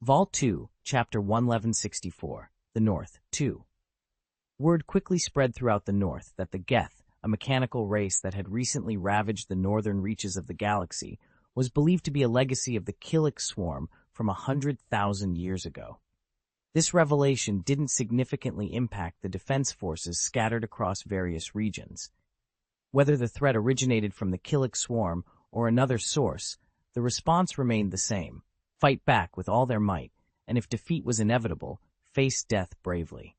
Vol 2, Chapter 1164, The North, 2. Word quickly spread throughout the North that the Geth, a mechanical race that had recently ravaged the northern reaches of the galaxy, was believed to be a legacy of the Killik swarm from 100,000 years ago. This revelation didn't significantly impact the defense forces scattered across various regions. Whether the threat originated from the Killik swarm or another source, the response remained the same: fight back with all their might, and if defeat was inevitable, face death bravely.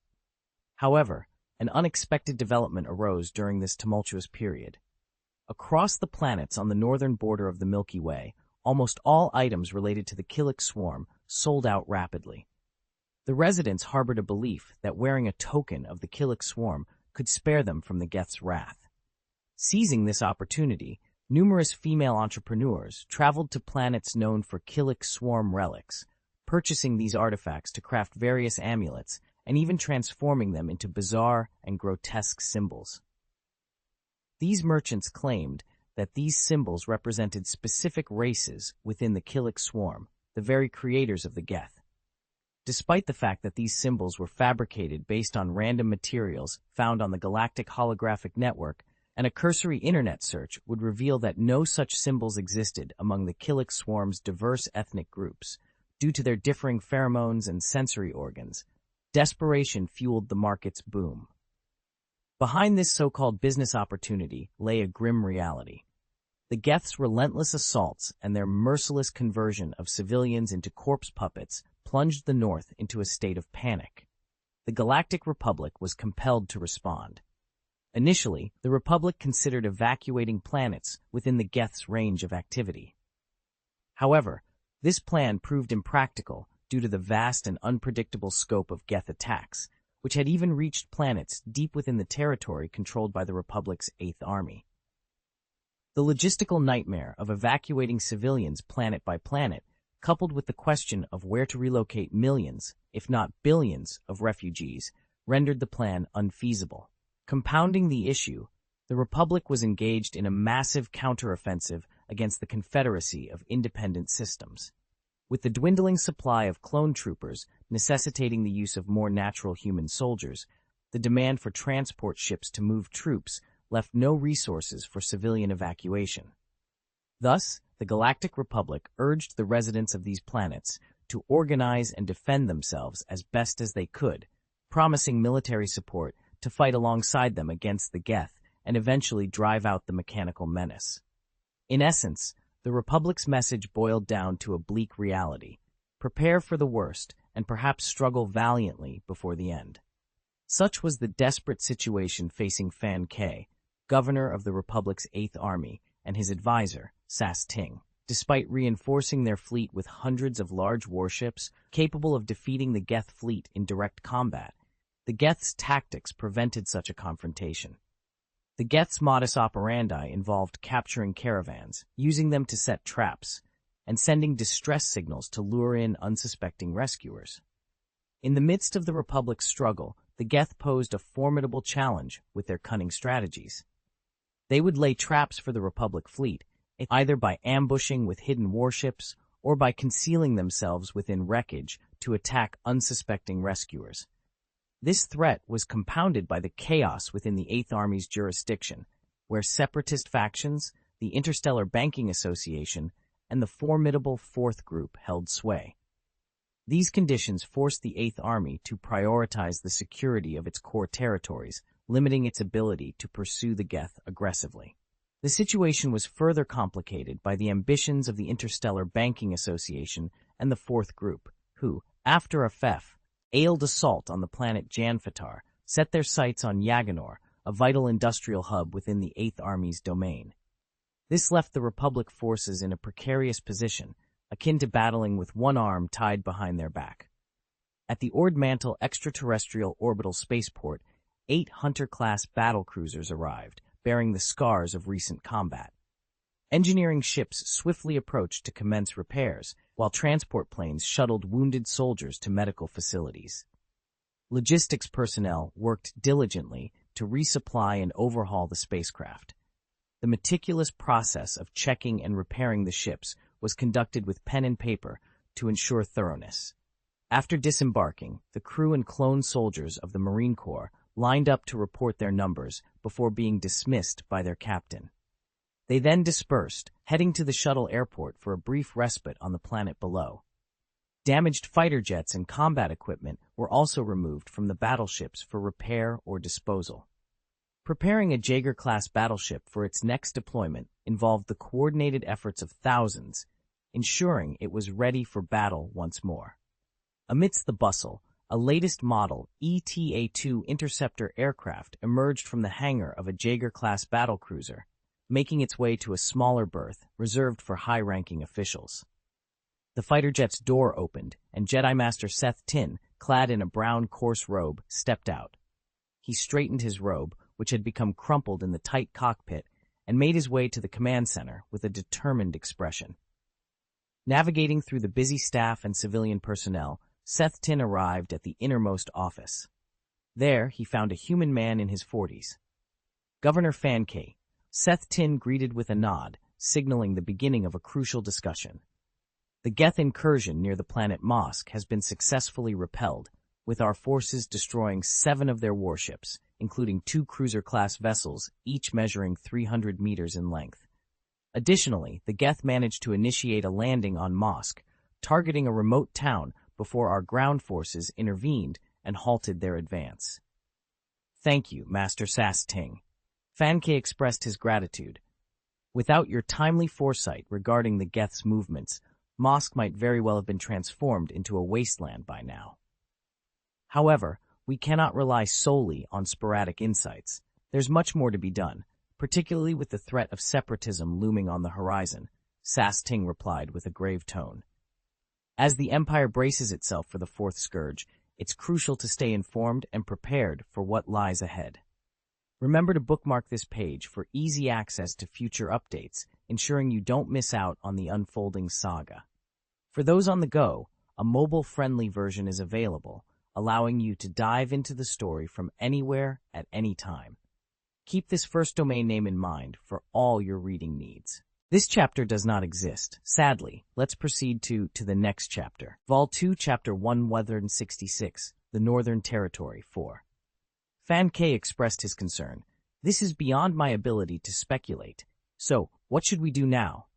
However, an unexpected development arose during this tumultuous period. Across the planets on the northern border of the Milky Way, almost all items related to the Killik swarm sold out rapidly. The residents harbored a belief that wearing a token of the Killik swarm could spare them from the Geth's wrath. Seizing this opportunity, numerous female entrepreneurs traveled to planets known for Killik swarm relics, purchasing these artifacts to craft various amulets and even transforming them into bizarre and grotesque symbols. These merchants claimed that these symbols represented specific races within the Killik swarm, the very creators of the Geth. Despite the fact that these symbols were fabricated based on random materials found on the Galactic Holographic Network, and a cursory internet search would reveal that no such symbols existed among the Killik swarm's diverse ethnic groups, due to their differing pheromones and sensory organs, desperation fueled the market's boom. Behind this so-called business opportunity lay a grim reality. The Geth's relentless assaults and their merciless conversion of civilians into corpse puppets plunged the North into a state of panic. The Galactic Republic was compelled to respond. Initially, the Republic considered evacuating planets within the Geth's range of activity. However, this plan proved impractical due to the vast and unpredictable scope of Geth attacks, which had even reached planets deep within the territory controlled by the Republic's Eighth Army. The logistical nightmare of evacuating civilians planet by planet, coupled with the question of where to relocate millions, if not billions, of refugees, rendered the plan unfeasible. Compounding the issue, the Republic was engaged in a massive counteroffensive against the Confederacy of Independent Systems. With the dwindling supply of clone troopers necessitating the use of more natural human soldiers, the demand for transport ships to move troops left no resources for civilian evacuation. Thus, the Galactic Republic urged the residents of these planets to organize and defend themselves as best as they could, promising military support to fight alongside them against the Geth and eventually drive out the mechanical menace. In essence, the Republic's message boiled down to a bleak reality: prepare for the worst and perhaps struggle valiantly before the end. Such was the desperate situation facing Fan K, governor of the Republic's Eighth Army, and his advisor, Sas Ting. Despite reinforcing their fleet with hundreds of large warships capable of defeating the Geth fleet in direct combat, the Geth's tactics prevented such a confrontation. The Geth's modus operandi involved capturing caravans, using them to set traps, and sending distress signals to lure in unsuspecting rescuers. In the midst of the Republic's struggle, the Geth posed a formidable challenge with their cunning strategies. They would lay traps for the Republic fleet, either by ambushing with hidden warships or by concealing themselves within wreckage to attack unsuspecting rescuers. This threat was compounded by the chaos within the Eighth Army's jurisdiction, where separatist factions, the Interstellar Banking Association, and the formidable Fourth Group held sway. These conditions forced the Eighth Army to prioritize the security of its core territories, limiting its ability to pursue the Geth aggressively. The situation was further complicated by the ambitions of the Interstellar Banking Association and the Fourth Group, who, after a failed assault on the planet Janfatar, set their sights on Yaganor, a vital industrial hub within the Eighth Army's domain. This left the Republic forces in a precarious position, akin to battling with one arm tied behind their back. At the Ord-Mantle extraterrestrial orbital spaceport, 8 Hunter-class battlecruisers arrived, bearing the scars of recent combat. Engineering ships swiftly approached to commence repairs, while transport planes shuttled wounded soldiers to medical facilities. Logistics personnel worked diligently to resupply and overhaul the spacecraft. The meticulous process of checking and repairing the ships was conducted with pen and paper to ensure thoroughness. After disembarking, the crew and clone soldiers of the Marine Corps lined up to report their numbers before being dismissed by their captain. They then dispersed, heading to the shuttle airport for a brief respite on the planet below. Damaged fighter jets and combat equipment were also removed from the battleships for repair or disposal. Preparing a Jaeger-class battleship for its next deployment involved the coordinated efforts of thousands, ensuring it was ready for battle once more. Amidst the bustle, a latest model ETA-2 interceptor aircraft emerged from the hangar of a Jaeger-class battlecruiser, making its way to a smaller berth reserved for high-ranking officials. The fighter jet's door opened, and Jedi Master Seth Tin, clad in a brown coarse robe, stepped out. He straightened his robe, which had become crumpled in the tight cockpit, and made his way to the command center with a determined expression. Navigating through the busy staff and civilian personnel, Seth Tin arrived at the innermost office. There, he found a human man in his 40s. Governor Fanfiction. Seth Tin greeted with a nod, signaling the beginning of a crucial discussion. The Geth incursion near the planet Mosk has been successfully repelled, with our forces destroying 7 of their warships, including 2 cruiser-class vessels, each measuring 300 meters in length. Additionally, the Geth managed to initiate a landing on Mosk, targeting a remote town before our ground forces intervened and halted their advance. Thank you, Master Sasting. Fanfiction expressed his gratitude. Without your timely foresight regarding the Geth's movements, Mosk might very well have been transformed into a wasteland by now. However, we cannot rely solely on sporadic insights. There's much more to be done, particularly with the threat of separatism looming on the horizon, Sasting replied with a grave tone. As the Empire braces itself for the Fourth Scourge, it's crucial to stay informed and prepared for what lies ahead. Remember to bookmark this page for easy access to future updates, ensuring you don't miss out on the unfolding saga. For those on the go, a mobile-friendly version is available, allowing you to dive into the story from anywhere at any time. Keep this first domain name in mind for all your reading needs. This chapter does not exist. Sadly, let's proceed to the next chapter. Vol 2, Chapter 166, The Northern Territory 4. Fanfiction expressed his concern. This is beyond my ability to speculate. So, what should we do now?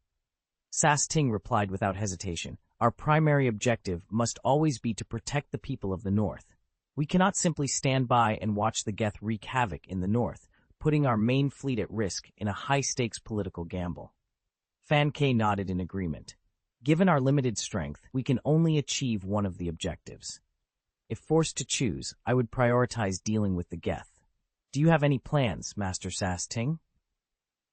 Sasting replied without hesitation. Our primary objective must always be to protect the people of the North. We cannot simply stand by and watch the Geth wreak havoc in the North, putting our main fleet at risk in a high-stakes political gamble. Fanfiction nodded in agreement. Given our limited strength, we can only achieve one of the objectives. If forced to choose, I would prioritize dealing with the Geth. Do you have any plans, Master Sasting?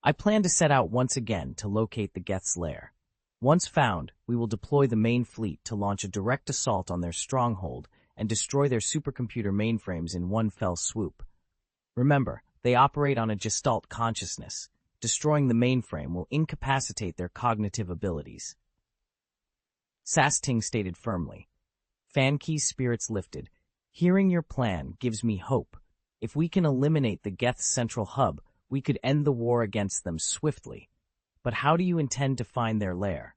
I plan to set out once again to locate the Geth's lair. Once found, we will deploy the main fleet to launch a direct assault on their stronghold and destroy their supercomputer mainframes in one fell swoop. Remember, they operate on a Gestalt consciousness. Destroying the mainframe will incapacitate their cognitive abilities. Sasting stated firmly. Fanfiction's spirits lifted. Hearing your plan gives me hope. If we can eliminate the Geth's central hub, we could end the war against them swiftly. But how do you intend to find their lair?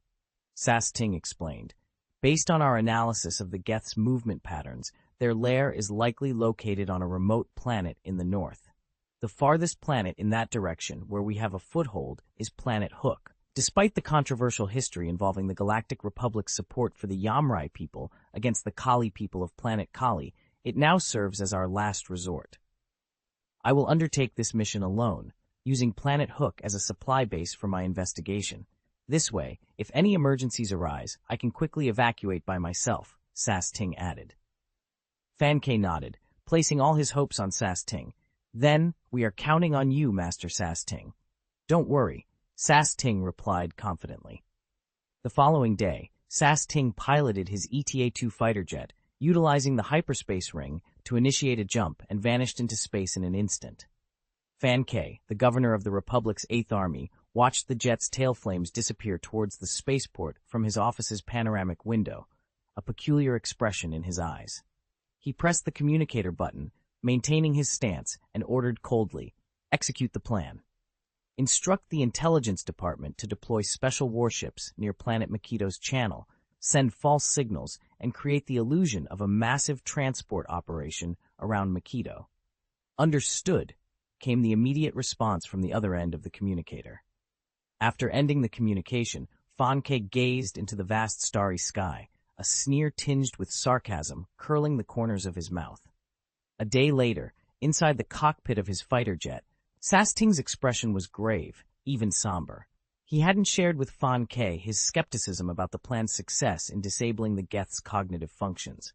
Sasting explained. Based on our analysis of the Geth's movement patterns, their lair is likely located on a remote planet in the north. The farthest planet in that direction where we have a foothold is Planet Hook. Despite the controversial history involving the Galactic Republic's support for the Yamrai people against the Kali people of Planet Kali, it now serves as our last resort. I will undertake this mission alone, using Planet Hook as a supply base for my investigation. This way, if any emergencies arise, I can quickly evacuate by myself, Sasting added. Fanfiction nodded, placing all his hopes on Sasting. Then, we are counting on you, Master Sasting. Don't worry, Sasting replied confidently. The following day, Sasting piloted his ETA-2 fighter jet, utilizing the hyperspace ring to initiate a jump and vanished into space in an instant. Fanfiction, the governor of the Republic's 8th Army, watched the jet's tail flames disappear towards the spaceport from his office's panoramic window, a peculiar expression in his eyes. He pressed the communicator button, maintaining his stance, and ordered coldly, "Execute the plan. Instruct the intelligence department to deploy special warships near Planet Makito's channel send false signals, and create the illusion of a massive transport operation around Makito. Understood, came the immediate response from the other end of the communicator. After ending the communication, Fanke gazed into the vast starry sky, a sneer tinged with sarcasm curling the corners of his mouth. A day later, inside the cockpit of his fighter jet, Sasting's expression was grave, even somber. He hadn't shared with Fanke his skepticism about the plan's success in disabling the Geth's cognitive functions.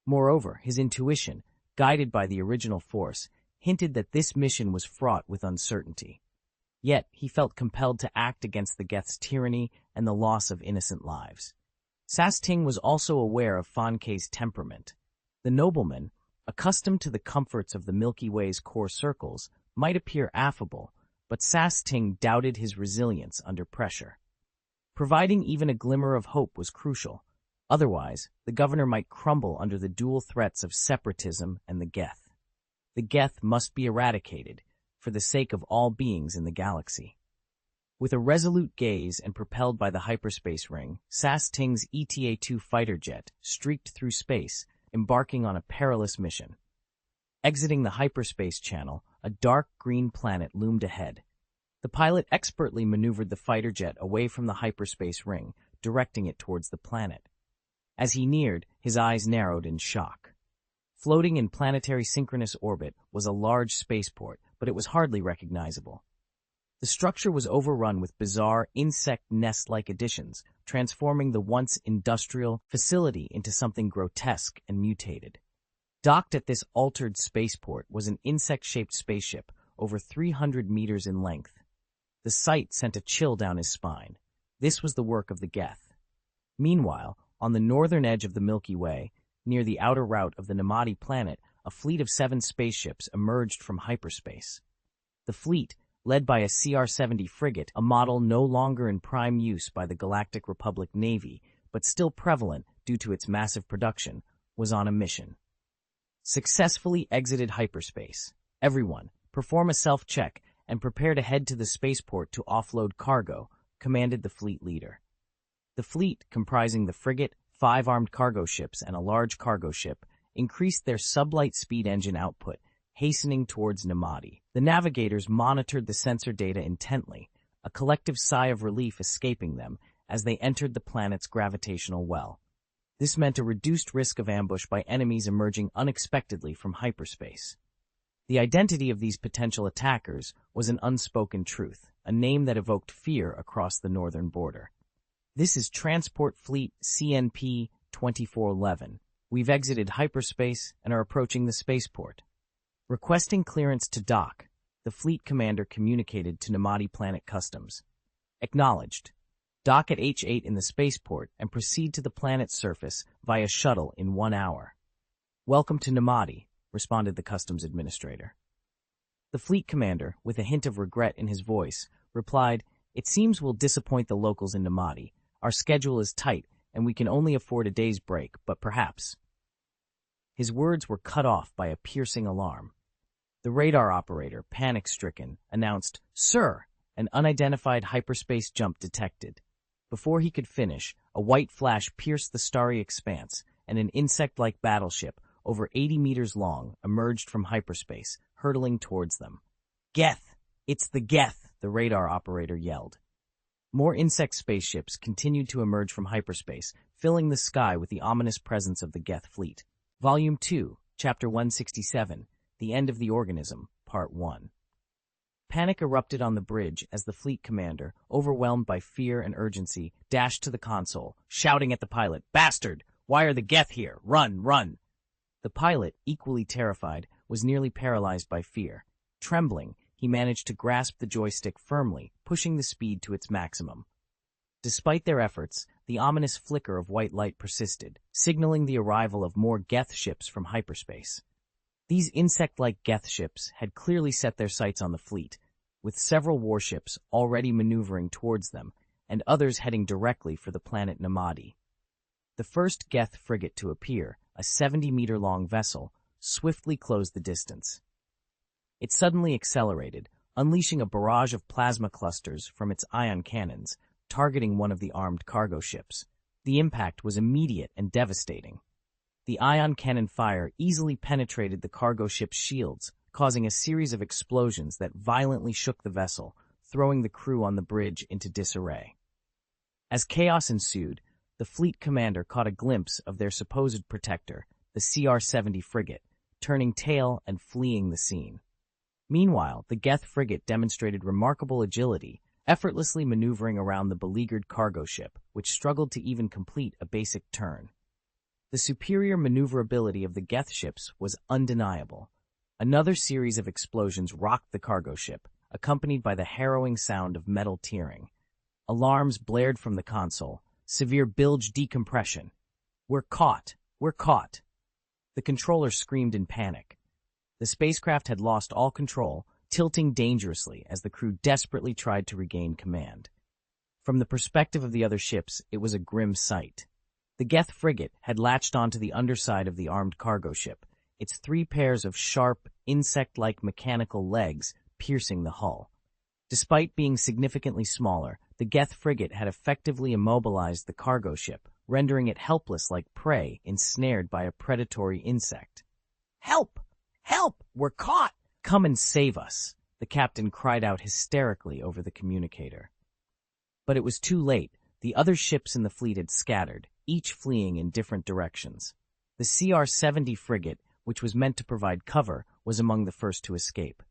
Moreover, his intuition, guided by the original force, hinted that this mission was fraught with uncertainty. Yet, he felt compelled to act against the Geth's tyranny and the loss of innocent lives. Sasting was also aware of Fanke's temperament. The nobleman, accustomed to the comforts of the Milky Way's core circles, might appear affable, but Sasting doubted his resilience under pressure. Providing even a glimmer of hope was crucial. Otherwise, the governor might crumble under the dual threats of separatism and the Geth. The Geth must be eradicated, for the sake of all beings in the galaxy. With a resolute gaze and propelled by the hyperspace ring, Sasting's ETA-2 fighter jet streaked through space, embarking on a perilous mission. Exiting the hyperspace channel, a dark green planet loomed ahead. The pilot expertly maneuvered the fighter jet away from the hyperspace ring, directing it towards the planet. As he neared, his eyes narrowed in shock. Floating in planetary synchronous orbit was a large spaceport, but it was hardly recognizable. The structure was overrun with bizarre insect nest-like additions, transforming the once industrial facility into something grotesque and mutated. Docked at this altered spaceport was an insect-shaped spaceship, over 300 meters in length. The sight sent a chill down his spine. This was the work of the Geth. Meanwhile, on the northern edge of the Milky Way, near the outer route of the Namadi planet, a fleet of 7 spaceships emerged from hyperspace. The fleet, led by a CR-70 frigate, a model no longer in prime use by the Galactic Republic Navy, but still prevalent due to its massive production, was on a mission. Successfully exited hyperspace. Everyone, perform a self-check and prepare to head to the spaceport to offload cargo, commanded the fleet leader. The fleet, comprising the frigate, 5 armed cargo ships, and a large cargo ship, increased their sublight speed engine output, hastening towards Namadi. The navigators monitored the sensor data intently, a collective sigh of relief escaping them as they entered the planet's gravitational well. This meant a reduced risk of ambush by enemies emerging unexpectedly from hyperspace. The identity of these potential attackers was an unspoken truth, a name that evoked fear across the northern border. This is Transport Fleet CNP 2411. We've exited hyperspace and are approaching the spaceport. Requesting clearance to dock, the fleet commander communicated to Namadi Planet Customs. Acknowledged. Dock at H8 in the spaceport and proceed to the planet's surface via shuttle in 1 hour. Welcome to Namadi, responded the customs administrator. The fleet commander, with a hint of regret in his voice, replied, "It seems we'll disappoint the locals in Namadi. Our schedule is tight, and we can only afford a day's break, but perhaps." His words were cut off by a piercing alarm. The radar operator, panic-stricken, announced, "Sir, an unidentified hyperspace jump detected." Before he could finish, a white flash pierced the starry expanse, and an insect-like battleship, over 80 meters long, emerged from hyperspace, hurtling towards them. "Geth! It's the Geth!" the radar operator yelled. More insect spaceships continued to emerge from hyperspace, filling the sky with the ominous presence of the Geth fleet. Volume 2, Chapter 167, The End of the Organism, Part 1. Panic erupted on the bridge as the fleet commander, overwhelmed by fear and urgency, dashed to the console, shouting at the pilot, "Bastard! Why are the Geth here? Run, run!" The pilot, equally terrified, was nearly paralyzed by fear. Trembling, he managed to grasp the joystick firmly, pushing the speed to its maximum. Despite their efforts, the ominous flicker of white light persisted, signaling the arrival of more Geth ships from hyperspace. These insect-like Geth ships had clearly set their sights on the fleet, with several warships already maneuvering towards them, and others heading directly for the planet Namadi. The first Geth frigate to appear, a 70-meter-long vessel, swiftly closed the distance. It suddenly accelerated, unleashing a barrage of plasma clusters from its ion cannons, targeting one of the armed cargo ships. The impact was immediate and devastating. The ion cannon fire easily penetrated the cargo ship's shields, causing a series of explosions that violently shook the vessel, throwing the crew on the bridge into disarray. As chaos ensued, the fleet commander caught a glimpse of their supposed protector, the CR-70 frigate, turning tail and fleeing the scene. Meanwhile, the Geth frigate demonstrated remarkable agility, effortlessly maneuvering around the beleaguered cargo ship, which struggled to even complete a basic turn. The superior maneuverability of the Geth ships was undeniable. Another series of explosions rocked the cargo ship, accompanied by the harrowing sound of metal tearing. Alarms blared from the console, severe bilge decompression. "We're caught! We're caught!" The controller screamed in panic. The spacecraft had lost all control, tilting dangerously as the crew desperately tried to regain command. From the perspective of the other ships, it was a grim sight. The Geth frigate had latched onto the underside of the armed cargo ship, its 3 pairs of sharp, insect-like mechanical legs piercing the hull. Despite being significantly smaller, the Geth frigate had effectively immobilized the cargo ship, rendering it helpless like prey ensnared by a predatory insect. "Help! Help! We're caught! Come and save us!" the captain cried out hysterically over the communicator. But it was too late. The other ships in the fleet had scattered, each fleeing in different directions. The CR-70 frigate, which was meant to provide cover, was among the first to escape.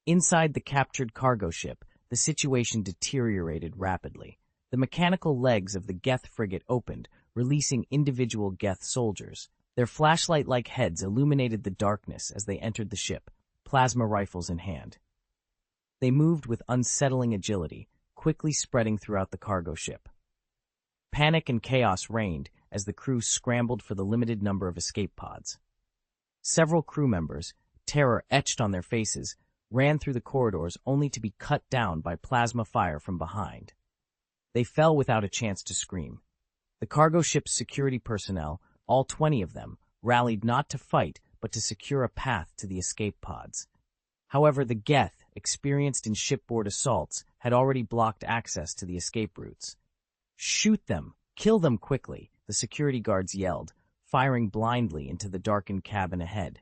Inside the captured cargo ship, the situation deteriorated rapidly. The mechanical legs of the Geth frigate opened, releasing individual Geth soldiers. Their flashlight-like heads illuminated the darkness as they entered the ship, plasma rifles in hand. They moved with unsettling agility, quickly spreading throughout the cargo ship. Panic and chaos reigned as the crew scrambled for the limited number of escape pods. Several crew members, terror etched on their faces, ran through the corridors only to be cut down by plasma fire from behind. They fell without a chance to scream. The cargo ship's security personnel, all 20 of them, rallied not to fight but to secure a path to the escape pods. However, the Geth, experienced in shipboard assaults, had already blocked access to the escape routes. "Shoot them! Kill them quickly!" the security guards yelled, firing blindly into the darkened cabin ahead.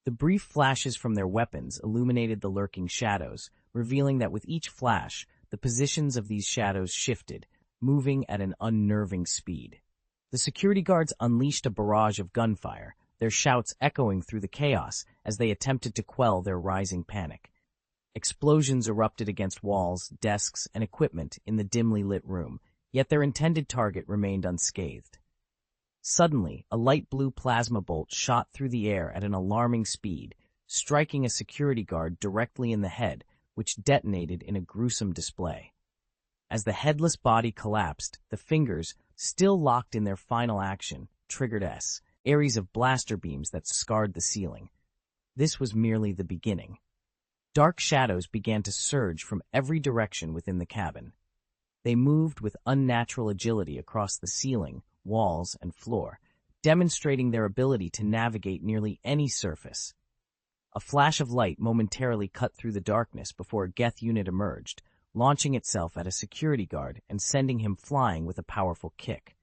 The brief flashes from their weapons illuminated the lurking shadows, revealing that with each flash, the positions of these shadows shifted, moving at an unnerving speed. The security guards unleashed a barrage of gunfire, their shouts echoing through the chaos as they attempted to quell their rising panic. Explosions erupted against walls, desks, and equipment in the dimly lit room, yet their intended target remained unscathed. Suddenly, a light blue plasma bolt shot through the air at an alarming speed, striking a security guard directly in the head, which detonated in a gruesome display. As the headless body collapsed, the fingers, still locked in their final action, triggered areas of blaster beams that scarred the ceiling. This was merely the beginning. Dark shadows began to surge from every direction within the cabin. They moved with unnatural agility across the ceiling, walls, and floor, demonstrating their ability to navigate nearly any surface. A flash of light momentarily cut through the darkness before a Geth unit emerged, launching itself at a security guard and sending him flying with a powerful kick.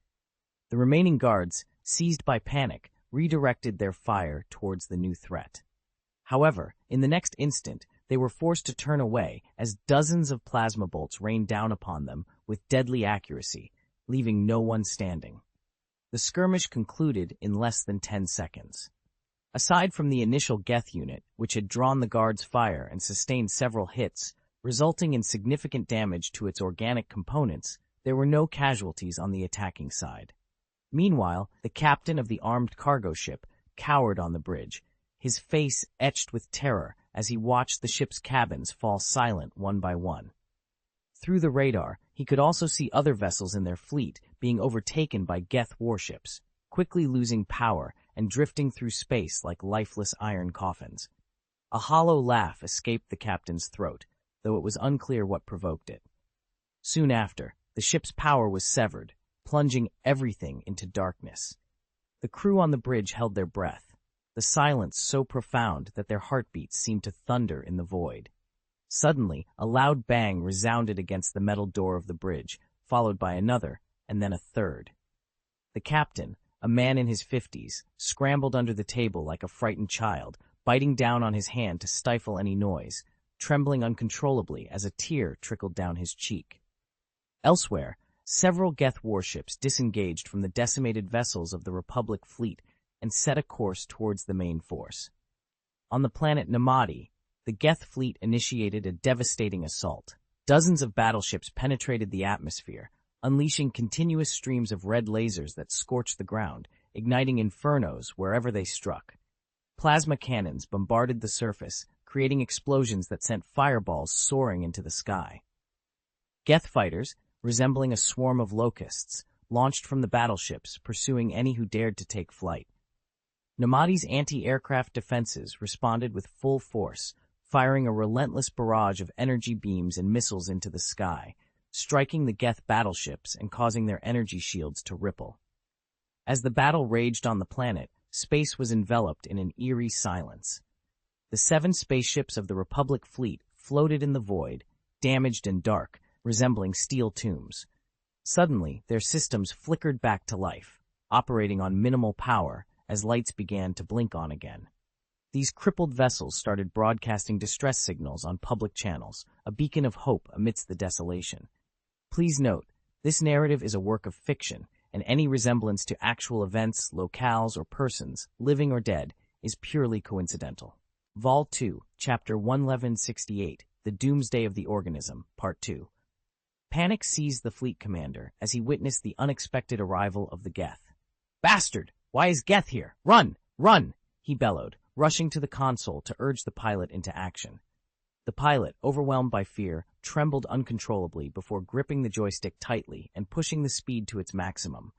The remaining guards, seized by panic, redirected their fire towards the new threat. However, in the next instant, they were forced to turn away as dozens of plasma bolts rained down upon them with deadly accuracy, leaving no one standing. The skirmish concluded in less than 10 seconds. Aside from the initial Geth unit, which had drawn the guards' fire and sustained several hits, resulting in significant damage to its organic components, there were no casualties on the attacking side. Meanwhile, the captain of the armed cargo ship cowered on the bridge, his face etched with terror as he watched the ship's cabins fall silent one by one. Through the radar, he could also see other vessels in their fleet being overtaken by Geth warships, quickly losing power and drifting through space like lifeless iron coffins. A hollow laugh escaped the captain's throat, though it was unclear what provoked it. Soon after, the ship's power was severed, plunging everything into darkness. The crew on the bridge held their breath, the silence so profound that their heartbeats seemed to thunder in the void. Suddenly, a loud bang resounded against the metal door of the bridge, followed by another, and then a third. The captain, a man in his 50s, scrambled under the table like a frightened child, biting down on his hand to stifle any noise, trembling uncontrollably as a tear trickled down his cheek. Elsewhere, several Geth warships disengaged from the decimated vessels of the Republic fleet and set a course towards the main force. On the planet Namadi, the Geth fleet initiated a devastating assault. Dozens of battleships penetrated the atmosphere, unleashing continuous streams of red lasers that scorched the ground, igniting infernos wherever they struck. Plasma cannons bombarded the surface, creating explosions that sent fireballs soaring into the sky. Geth fighters, resembling a swarm of locusts, launched from the battleships, pursuing any who dared to take flight. Namadi's anti-aircraft defenses responded with full force, firing a relentless barrage of energy beams and missiles into the sky, striking the Geth battleships and causing their energy shields to ripple. As the battle raged on the planet, space was enveloped in an eerie silence. The 7 spaceships of the Republic fleet floated in the void, damaged and dark, resembling steel tombs. Suddenly, their systems flickered back to life, operating on minimal power as lights began to blink on again. These crippled vessels started broadcasting distress signals on public channels, a beacon of hope amidst the desolation. Please note, this narrative is a work of fiction, and any resemblance to actual events, locales, or persons, living or dead, is purely coincidental. Vol 2, Chapter 1168, The Doomsday of the Organism, Part 2. Panic seized the fleet commander as he witnessed the unexpected arrival of the Geth. "Bastard! Why is Geth here? Run! Run!" he bellowed, rushing to the console to urge the pilot into action. The pilot, overwhelmed by fear, trembled uncontrollably before gripping the joystick tightly and pushing the speed to its maximum.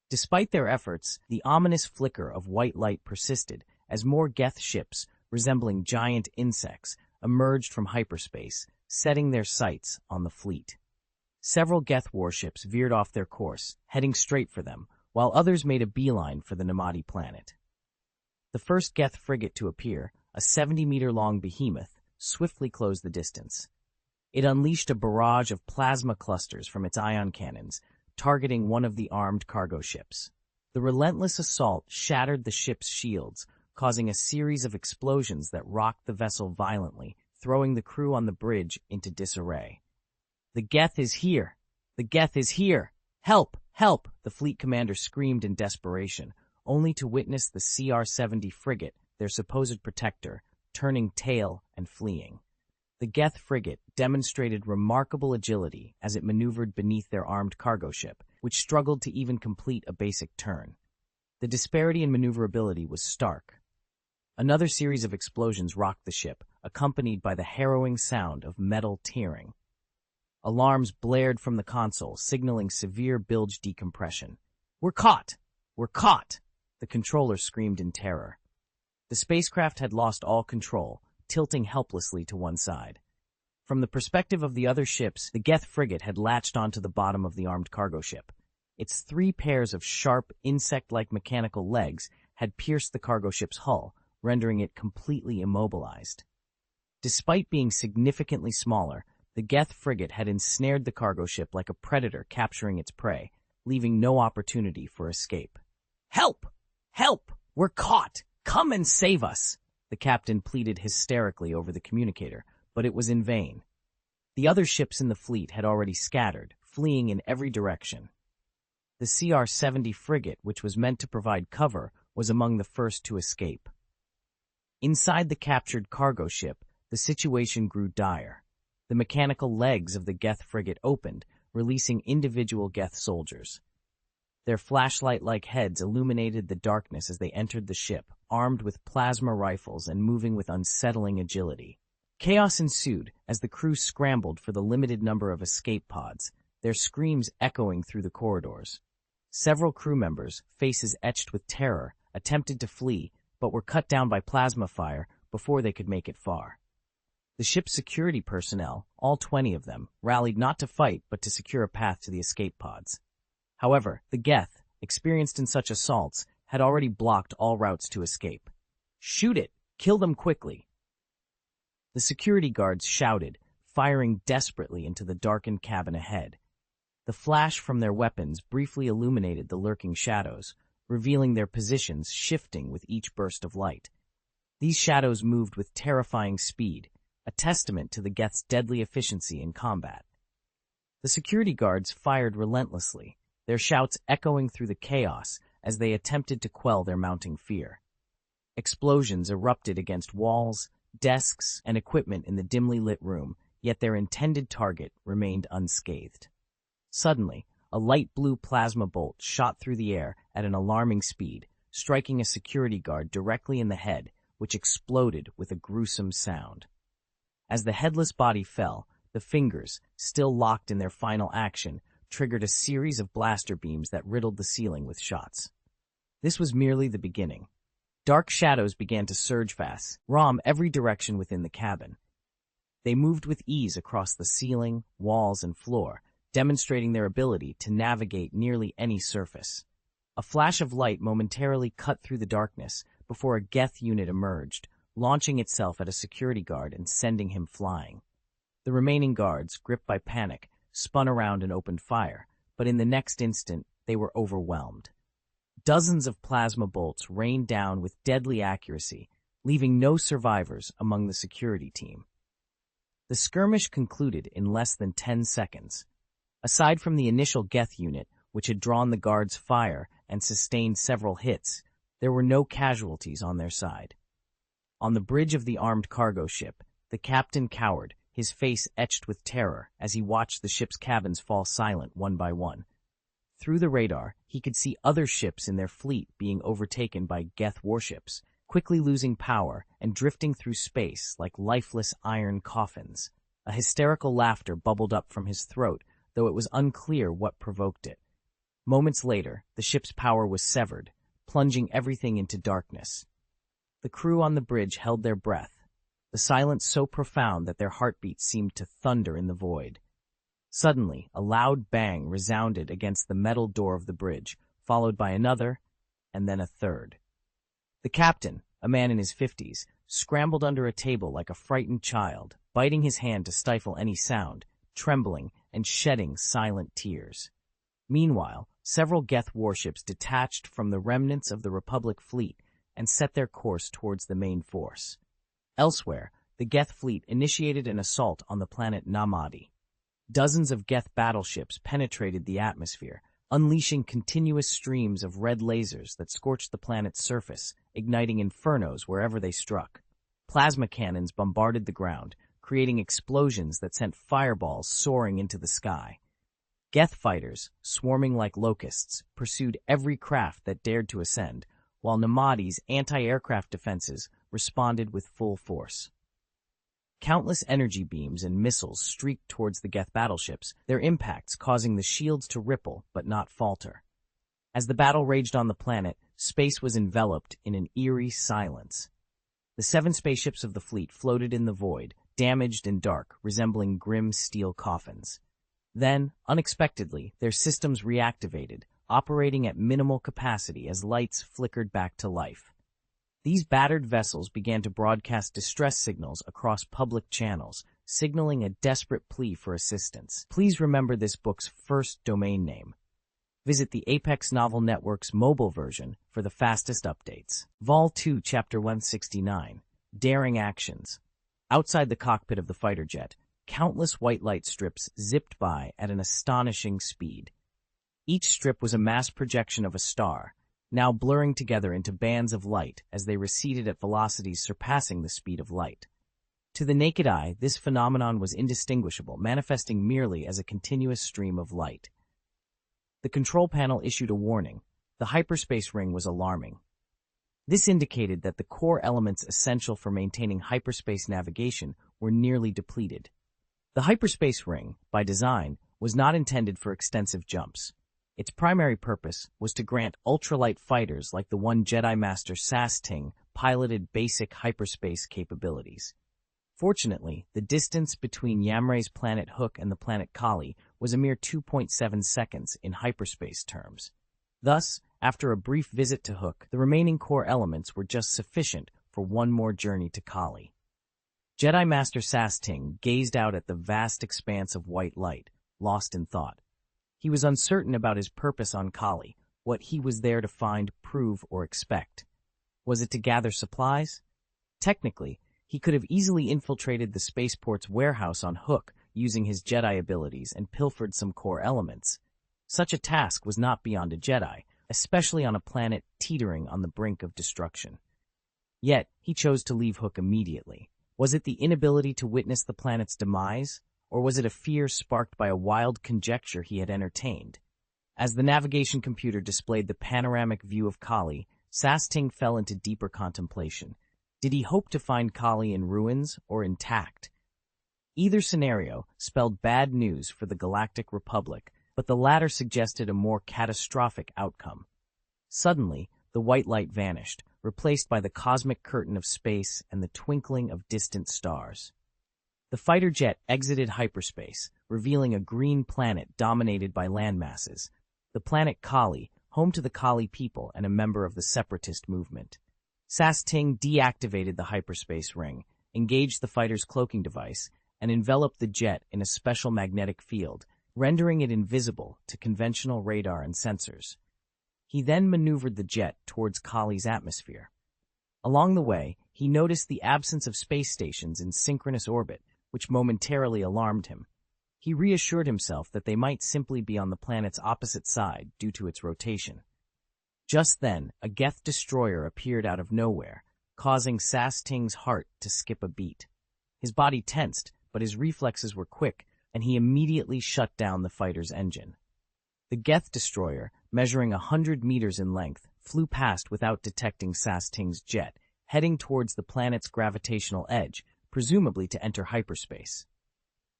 Despite their efforts, the ominous flicker of white light persisted as more Geth ships, resembling giant insects, emerged from hyperspace, setting their sights on the fleet. Several Geth warships veered off their course, heading straight for them, while others made a beeline for the Namadi planet. The first Geth frigate to appear, a 70-meter-long behemoth, swiftly closed the distance. It unleashed a barrage of plasma clusters from its ion cannons, targeting one of the armed cargo ships. The relentless assault shattered the ship's shields, causing a series of explosions that rocked the vessel violently, throwing the crew on the bridge into disarray. "The Geth is here! The Geth is here! Help! Help!" the fleet commander screamed in desperation, only to witness the CR-70 frigate, their supposed protector, turning tail and fleeing. The Geth frigate demonstrated remarkable agility as it maneuvered beneath their armed cargo ship, which struggled to even complete a basic turn. The disparity in maneuverability was stark. Another series of explosions rocked the ship, accompanied by the harrowing sound of metal tearing. Alarms blared from the console, signaling severe bilge decompression. "We're caught! We're caught!" the controller screamed in terror. The spacecraft had lost all control, tilting helplessly to one side. From the perspective of the other ships, the Geth frigate had latched onto the bottom of the armed cargo ship. Its 3 pairs of sharp, insect-like mechanical legs had pierced the cargo ship's hull, rendering it completely immobilized. Despite being significantly smaller, the Geth frigate had ensnared the cargo ship like a predator capturing its prey, leaving no opportunity for escape. "Help! Help! We're caught! Come and save us!" the captain pleaded hysterically over the communicator, but it was in vain. The other ships in the fleet had already scattered, fleeing in every direction. The CR-70 frigate, which was meant to provide cover, was among the first to escape. Inside the captured cargo ship, the situation grew dire. The mechanical legs of the Geth frigate opened, releasing individual Geth soldiers. Their flashlight-like heads illuminated the darkness as they entered the ship, armed with plasma rifles and moving with unsettling agility. Chaos ensued as the crew scrambled for the limited number of escape pods, their screams echoing through the corridors. Several crew members, faces etched with terror, attempted to flee, but were cut down by plasma fire before they could make it far. The ship's security personnel, all 20 of them, rallied not to fight but to secure a path to the escape pods. However, the Geth, experienced in such assaults, had already blocked all routes to escape. "Shoot it! Kill them quickly!" The security guards shouted, firing desperately into the darkened cabin ahead. The flash from their weapons briefly illuminated the lurking shadows, revealing their positions shifting with each burst of light. These shadows moved with terrifying speed, a testament to the Geth's deadly efficiency in combat. The security guards fired relentlessly, their shouts echoing through the chaos as they attempted to quell their mounting fear. Explosions erupted against walls, desks, and equipment in the dimly lit room, yet their intended target remained unscathed. Suddenly, a light blue plasma bolt shot through the air at an alarming speed, striking a security guard directly in the head, which exploded with a gruesome sound. As the headless body fell, the fingers, still locked in their final action, triggered a series of blaster beams that riddled the ceiling with shots. This was merely the beginning. Dark shadows began to surge fast, rom every direction within the cabin. They moved with ease across the ceiling, walls, and floor, demonstrating their ability to navigate nearly any surface. A flash of light momentarily cut through the darkness before a Geth unit emerged, launching itself at a security guard and sending him flying. The remaining guards, gripped by panic, spun around and opened fire, but in the next instant, they were overwhelmed. Dozens of plasma bolts rained down with deadly accuracy, leaving no survivors among the security team. The skirmish concluded in less than 10 seconds. Aside from the initial Geth unit, which had drawn the guards' fire and sustained several hits, there were no casualties on their side. On the bridge of the armed cargo ship, the captain cowered, his face etched with terror as he watched the ship's cabins fall silent one by one. Through the radar, he could see other ships in their fleet being overtaken by Geth warships, quickly losing power and drifting through space like lifeless iron coffins. A hysterical laughter bubbled up from his throat, though it was unclear what provoked it. Moments later, the ship's power was severed, plunging everything into darkness. The crew on the bridge held their breath, the silence so profound that their heartbeats seemed to thunder in the void. Suddenly, a loud bang resounded against the metal door of the bridge, followed by another, and then a third. The captain, a man in his 50s, scrambled under a table like a frightened child, biting his hand to stifle any sound, trembling and shedding silent tears. Meanwhile, several Geth warships detached from the remnants of the Republic fleet and set their course towards the main force. Elsewhere, the Geth fleet initiated an assault on the planet Namadi. Dozens of Geth battleships penetrated the atmosphere, unleashing continuous streams of red lasers that scorched the planet's surface, igniting infernos wherever they struck. Plasma cannons bombarded the ground, creating explosions that sent fireballs soaring into the sky. Geth fighters, swarming like locusts, pursued every craft that dared to ascend, while Namadi's anti-aircraft defenses responded with full force. Countless energy beams and missiles streaked towards the Geth battleships, their impacts causing the shields to ripple but not falter. As the battle raged on the planet, space was enveloped in an eerie silence. The 7 spaceships of the fleet floated in the void, damaged and dark, resembling grim steel coffins. Then, unexpectedly, their systems reactivated, operating at minimal capacity as lights flickered back to life. These battered vessels began to broadcast distress signals across public channels, signaling a desperate plea for assistance. Please remember this book's first domain name. Visit the Apex Novel Network's mobile version for the fastest updates. Vol 2, Chapter 169, Daring Actions. Outside the cockpit of the fighter jet, countless white light strips zipped by at an astonishing speed. Each strip was a mass projection of a star, now blurring together into bands of light as they receded at velocities surpassing the speed of light. To the naked eye, this phenomenon was indistinguishable, manifesting merely as a continuous stream of light. The control panel issued a warning. The hyperspace ring was alarming. This indicated that the core elements essential for maintaining hyperspace navigation were nearly depleted. The hyperspace ring, by design, was not intended for extensive jumps. Its primary purpose was to grant ultralight fighters like the one Jedi Master Sasting piloted basic hyperspace capabilities. Fortunately, the distance between Yamre's planet Hook and the planet Kali was a mere 2.7 seconds in hyperspace terms. Thus, after a brief visit to Hook, the remaining core elements were just sufficient for one more journey to Kali. Jedi Master Sasting gazed out at the vast expanse of white light, lost in thought. He was uncertain about his purpose on Kali, what he was there to find, prove, or expect. Was it to gather supplies? Technically, he could have easily infiltrated the spaceport's warehouse on Hook using his Jedi abilities and pilfered some core elements. Such a task was not beyond a Jedi, especially on a planet teetering on the brink of destruction. Yet, he chose to leave Hook immediately. Was it the inability to witness the planet's demise, or was it a fear sparked by a wild conjecture he had entertained? As the navigation computer displayed the panoramic view of Kali, Sasting fell into deeper contemplation. Did he hope to find Kali in ruins or intact? Either scenario spelled bad news for the Galactic Republic, but the latter suggested a more catastrophic outcome. Suddenly, the white light vanished, replaced by the cosmic curtain of space and the twinkling of distant stars. The fighter jet exited hyperspace, revealing a green planet dominated by landmasses. The planet Kali, home to the Kali people and a member of the separatist movement. Sasting deactivated the hyperspace ring, engaged the fighter's cloaking device, and enveloped the jet in a special magnetic field, rendering it invisible to conventional radar and sensors. He then maneuvered the jet towards Kali's atmosphere. Along the way, he noticed the absence of space stations in synchronous orbit, which momentarily alarmed him. He reassured himself that they might simply be on the planet's opposite side due to its rotation. Just then, a Geth destroyer appeared out of nowhere, causing Sasting's heart to skip a beat. His body tensed, but his reflexes were quick, and he immediately shut down the fighter's engine. The Geth destroyer, measuring 100 meters in length, flew past without detecting Sasting's jet, heading towards the planet's gravitational edge, presumably to enter hyperspace.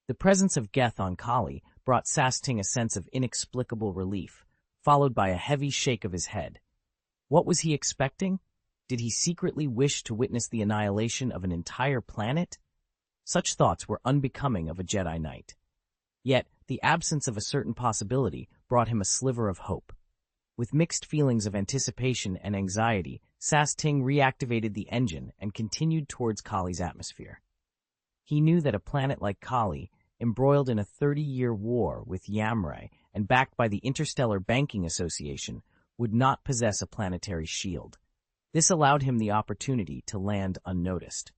The presence of Geth on Kali brought Sasting a sense of inexplicable relief, followed by a heavy shake of his head. What was he expecting? Did he secretly wish to witness the annihilation of an entire planet? Such thoughts were unbecoming of a Jedi Knight. Yet, the absence of a certain possibility brought him a sliver of hope. With mixed feelings of anticipation and anxiety, Sasting reactivated the engine and continued towards Kali's atmosphere. He knew that a planet like Kali, embroiled in a 30-year war with Yamray and backed by the Interstellar Banking Association, would not possess a planetary shield. This allowed him the opportunity to land unnoticed.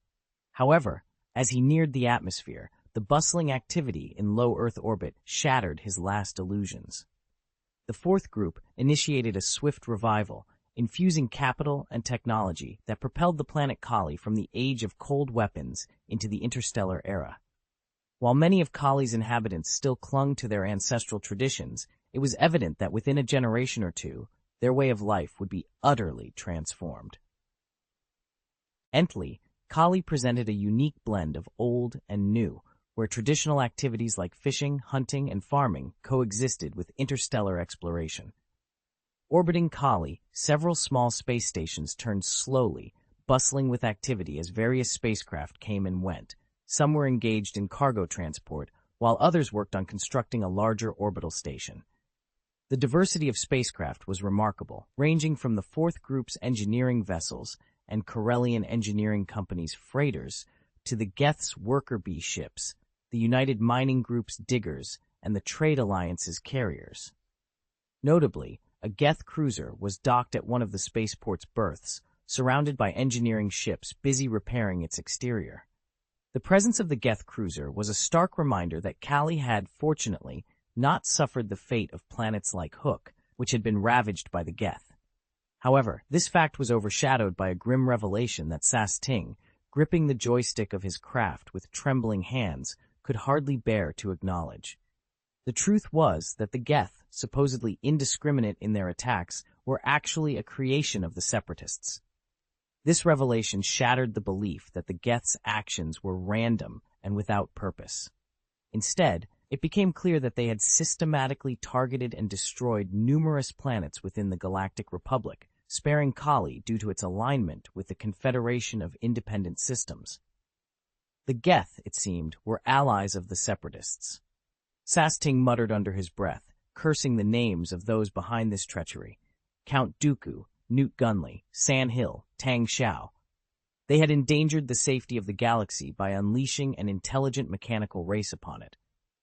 However, as he neared the atmosphere, the bustling activity in low Earth orbit shattered his last illusions. The fourth group initiated a swift revival, infusing capital and technology that propelled the planet Kali from the age of cold weapons into the interstellar era. While many of Kali's inhabitants still clung to their ancestral traditions, it was evident that within a generation or two, their way of life would be utterly transformed. Ently, Kali presented a unique blend of old and new, where traditional activities like fishing, hunting, and farming coexisted with interstellar exploration. Orbiting Kali, several small space stations turned slowly, bustling with activity as various spacecraft came and went. Some were engaged in cargo transport, while others worked on constructing a larger orbital station. The diversity of spacecraft was remarkable, ranging from the Fourth Group's engineering vessels and Corellian Engineering Company's freighters to the Geth's worker bee ships, the United Mining Group's diggers, and the Trade Alliance's carriers. Notably, a Geth cruiser was docked at one of the spaceport's berths, surrounded by engineering ships busy repairing its exterior. The presence of the Geth cruiser was a stark reminder that Kali had, fortunately, not suffered the fate of planets like Hook, which had been ravaged by the Geth. However, this fact was overshadowed by a grim revelation that Sasting, gripping the joystick of his craft with trembling hands, could hardly bear to acknowledge. The truth was that the Geth, supposedly indiscriminate in their attacks, were actually a creation of the Separatists. This revelation shattered the belief that the Geth's actions were random and without purpose. Instead, it became clear that they had systematically targeted and destroyed numerous planets within the Galactic Republic, sparing Kali due to its alignment with the Confederation of Independent Systems. The Geth, it seemed, were allies of the Separatists. Sasting muttered under his breath, cursing the names of those behind this treachery. Count Dooku, Newt Gunley, San Hill, Tang Xiao. They had endangered the safety of the galaxy by unleashing an intelligent mechanical race upon it.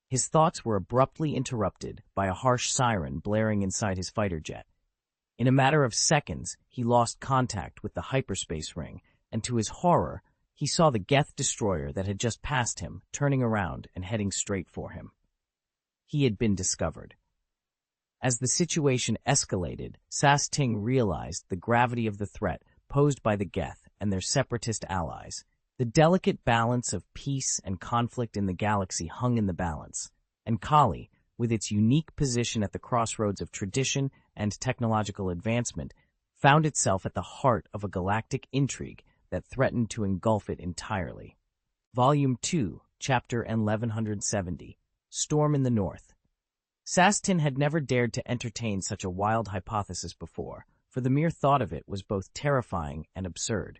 His thoughts were abruptly interrupted by a harsh siren blaring inside his fighter jet. In a matter of seconds, he lost contact with the hyperspace ring, and to his horror, he saw the Geth destroyer that had just passed him, turning around and heading straight for him. He had been discovered. As the situation escalated, Sas-Ting realized the gravity of the threat posed by the Geth and their separatist allies. The delicate balance of peace and conflict in the galaxy hung in the balance, and Kali, with its unique position at the crossroads of tradition and technological advancement, found itself at the heart of a galactic intrigue that threatened to engulf it entirely. Volume 2, Chapter 1170, Storm in the North. Sas-Tin had never dared to entertain such a wild hypothesis before, for the mere thought of it was both terrifying and absurd.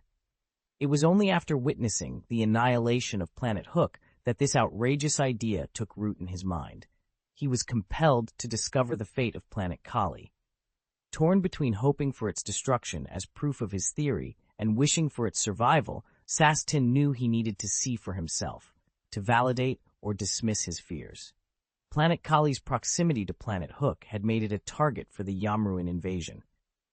It was only after witnessing the annihilation of Planet Hook that this outrageous idea took root in his mind. He was compelled to discover the fate of Planet Kali. Torn between hoping for its destruction as proof of his theory and wishing for its survival, Sas-Tin knew he needed to see for himself, to validate or dismiss his fears. Planet Kali's proximity to Planet Hook had made it a target for the Yamruin invasion.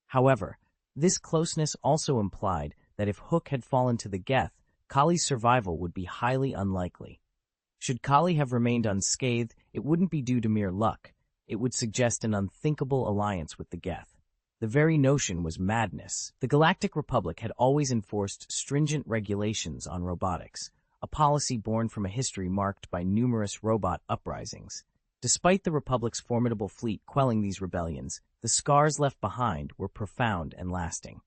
However, this closeness also implied that if Hook had fallen to the Geth, Kali's survival would be highly unlikely. Should Kali have remained unscathed, it wouldn't be due to mere luck. It would suggest an unthinkable alliance with the Geth. The very notion was madness. The Galactic Republic had always enforced stringent regulations on robotics, a policy born from a history marked by numerous robot uprisings. Despite the Republic's formidable fleet quelling these rebellions, the scars left behind were profound and lasting.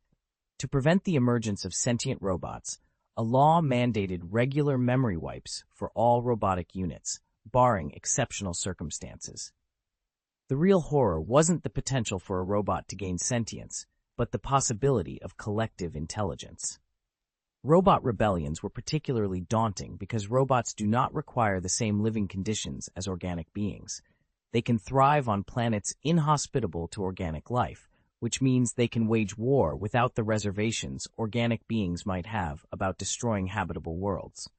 To prevent the emergence of sentient robots, a law mandated regular memory wipes for all robotic units, barring exceptional circumstances. The real horror wasn't the potential for a robot to gain sentience, but the possibility of collective intelligence. Robot rebellions were particularly daunting because robots do not require the same living conditions as organic beings. They can thrive on planets inhospitable to organic life, which means they can wage war without the reservations organic beings might have about destroying habitable worlds.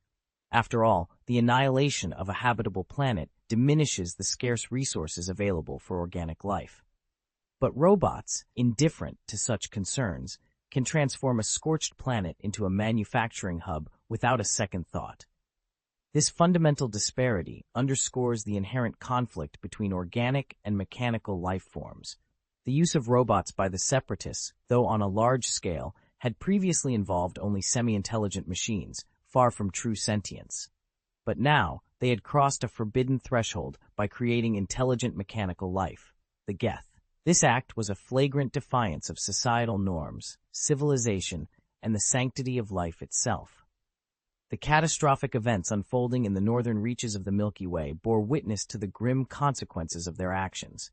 After all, the annihilation of a habitable planet diminishes the scarce resources available for organic life. But robots, indifferent to such concerns, can transform a scorched planet into a manufacturing hub without a second thought. This fundamental disparity underscores the inherent conflict between organic and mechanical life forms. The use of robots by the Separatists, though on a large scale, had previously involved only semi-intelligent machines, far from true sentience. But now, they had crossed a forbidden threshold by creating intelligent mechanical life, the Geth. This act was a flagrant defiance of societal norms, civilization, and the sanctity of life itself. The catastrophic events unfolding in the northern reaches of the Milky Way bore witness to the grim consequences of their actions.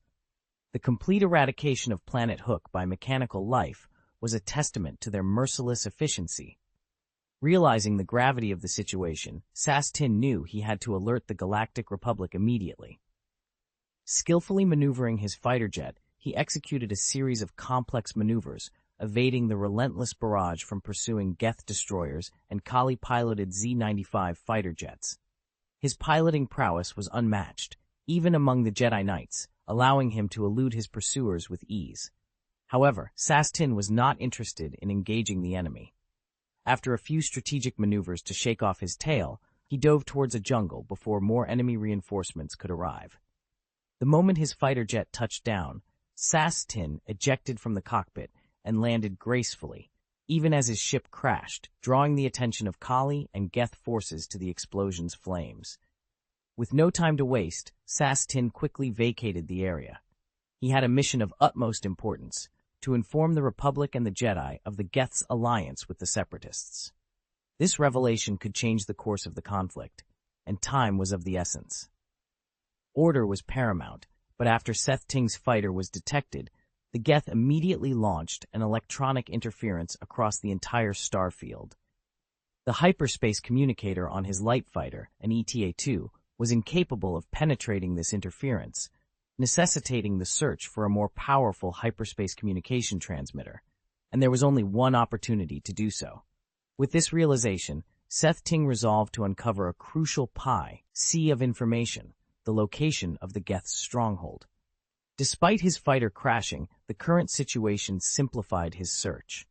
The complete eradication of Planet Hook by mechanical life was a testament to their merciless efficiency. Realizing the gravity of the situation, Sas-Tin knew he had to alert the Galactic Republic immediately. Skillfully maneuvering his fighter jet, he executed a series of complex maneuvers, evading the relentless barrage from pursuing Geth destroyers and Kali-piloted Z-95 fighter jets. His piloting prowess was unmatched, even among the Jedi Knights, allowing him to elude his pursuers with ease. However, Sas-Tin was not interested in engaging the enemy. After a few strategic maneuvers to shake off his tail, he dove towards a jungle before more enemy reinforcements could arrive. The moment his fighter jet touched down, Sas-Tin ejected from the cockpit and landed gracefully, even as his ship crashed, drawing the attention of Kali and Geth forces to the explosion's flames. With no time to waste, Sas-Tin quickly vacated the area. He had a mission of utmost importance, to inform the Republic and the Jedi of the Geth's alliance with the Separatists. This revelation could change the course of the conflict, and time was of the essence. Order was paramount, but after Seth-Ting's fighter was detected, the Geth immediately launched an electronic interference across the entire star field. The hyperspace communicator on his light fighter, an ETA-2, was incapable of penetrating this interference, necessitating the search for a more powerful hyperspace communication transmitter, and there was only one opportunity to do so. With this realization, Seth-Ting resolved to uncover a crucial sea of information, the location of the Geth's stronghold. Despite his fighter crashing, the current situation simplified his search.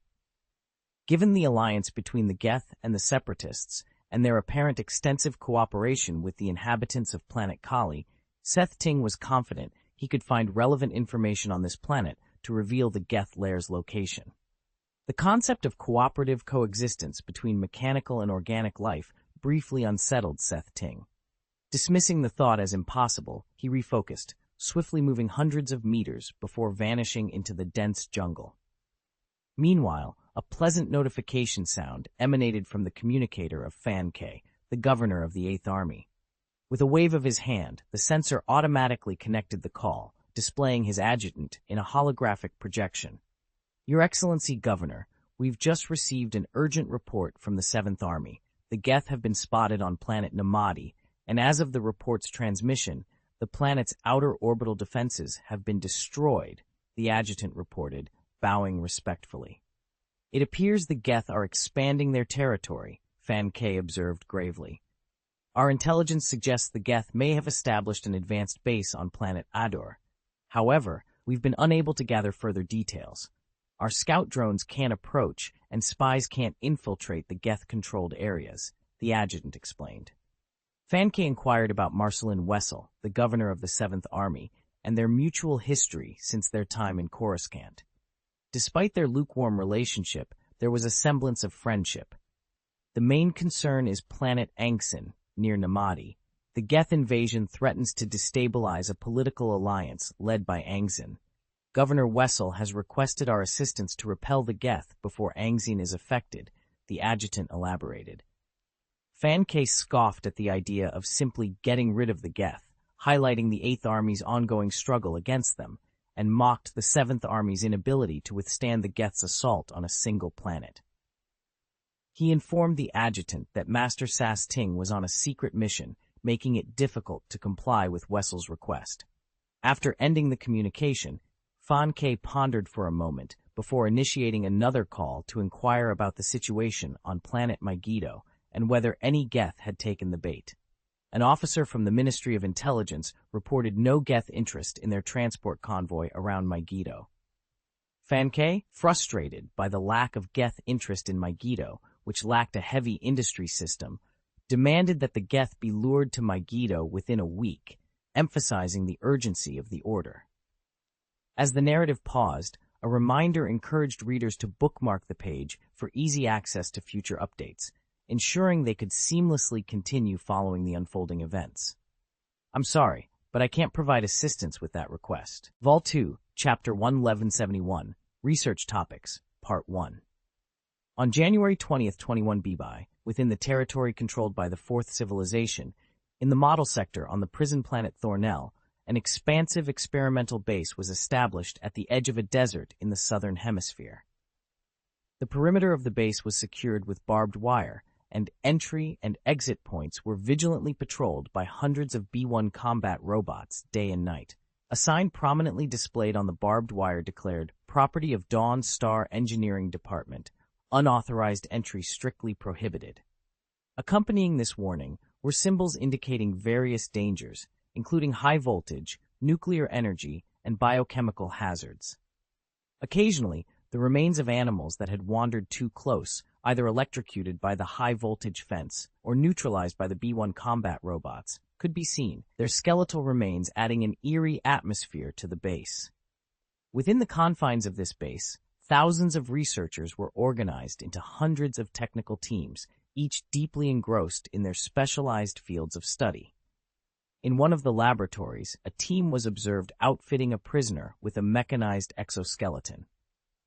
Given the alliance between the Geth and the Separatists, and their apparent extensive cooperation with the inhabitants of planet Kali, Seth Ting was confident he could find relevant information on this planet to reveal the Geth lair's location. The concept of cooperative coexistence between mechanical and organic life briefly unsettled Seth Ting. Dismissing the thought as impossible, he refocused, swiftly moving hundreds of meters before vanishing into the dense jungle. Meanwhile, a pleasant notification sound emanated from the communicator of Fan Ke, the governor of the Eighth Army. With a wave of his hand, the sensor automatically connected the call, displaying his adjutant in a holographic projection. Your Excellency Governor, we've just received an urgent report from the Seventh Army. The Geth have been spotted on planet Namadi, and as of the report's transmission, the planet's outer orbital defenses have been destroyed, the adjutant reported, bowing respectfully. It appears the Geth are expanding their territory, Fan Ke observed gravely. Our intelligence suggests the Geth may have established an advanced base on planet Ador. However, we've been unable to gather further details. Our scout drones can't approach, and spies can't infiltrate the Geth-controlled areas, the adjutant explained. Fan Ke inquired about Marcelin Wessel, the governor of the Seventh Army, and their mutual history since their time in Coruscant. Despite their lukewarm relationship, there was a semblance of friendship. The main concern is planet Angson, near Namadi. The Geth invasion threatens to destabilize a political alliance led by Angzin. Governor Wessel has requested our assistance to repel the Geth before Angzin is affected, the adjutant elaborated. Fan Ke scoffed at the idea of simply getting rid of the Geth, highlighting the Eighth Army's ongoing struggle against them, and mocked the Seventh Army's inability to withstand the Geth's assault on a single planet. He informed the adjutant that Master Sas Ting was on a secret mission, making it difficult to comply with Wessel's request. After ending the communication, Fan Ke pondered for a moment before initiating another call to inquire about the situation on planet Megiddo and whether any Geth had taken the bait. An officer from the Ministry of Intelligence reported no Geth interest in their transport convoy around Megiddo. Fan Ke, frustrated by the lack of Geth interest in Megiddo, which lacked a heavy industry system, demanded that the Geth be lured to Megiddo within a week, emphasizing the urgency of the order. As the narrative paused, a reminder encouraged readers to bookmark the page for easy access to future updates, ensuring they could seamlessly continue following the unfolding events. I'm sorry, but I can't provide assistance with that request. Vol 2, Chapter 1171, Research Topics, Part 1. On January 20, 21 BBI, within the territory controlled by the Fourth Civilization, in the model sector on the prison planet Thornell, an expansive experimental base was established at the edge of a desert in the southern hemisphere. The perimeter of the base was secured with barbed wire, and entry and exit points were vigilantly patrolled by hundreds of B-1 combat robots day and night. A sign prominently displayed on the barbed wire declared, "Property of Dawn Star Engineering Department. Unauthorized entry strictly prohibited." Accompanying this warning were symbols indicating various dangers, including high voltage, nuclear energy, and biochemical hazards. Occasionally, the remains of animals that had wandered too close, either electrocuted by the high-voltage fence or neutralized by the B-1 combat robots, could be seen, their skeletal remains adding an eerie atmosphere to the base. Within the confines of this base, thousands of researchers were organized into hundreds of technical teams, each deeply engrossed in their specialized fields of study. In one of the laboratories, a team was observed outfitting a prisoner with a mechanized exoskeleton.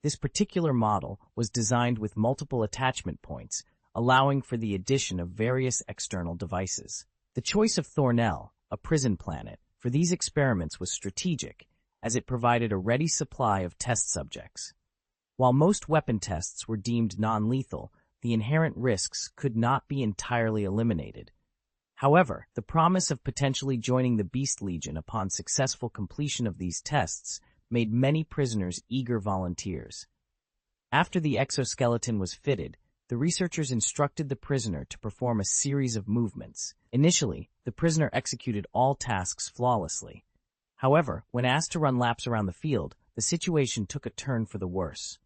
This particular model was designed with multiple attachment points, allowing for the addition of various external devices. The choice of Thornell, a prison planet, for these experiments was strategic, as it provided a ready supply of test subjects. While most weapon tests were deemed non-lethal, the inherent risks could not be entirely eliminated. However, the promise of potentially joining the Beast Legion upon successful completion of these tests made many prisoners eager volunteers. After the exoskeleton was fitted, the researchers instructed the prisoner to perform a series of movements. Initially, the prisoner executed all tasks flawlessly. However, when asked to run laps around the field, the situation took a turn for the worse.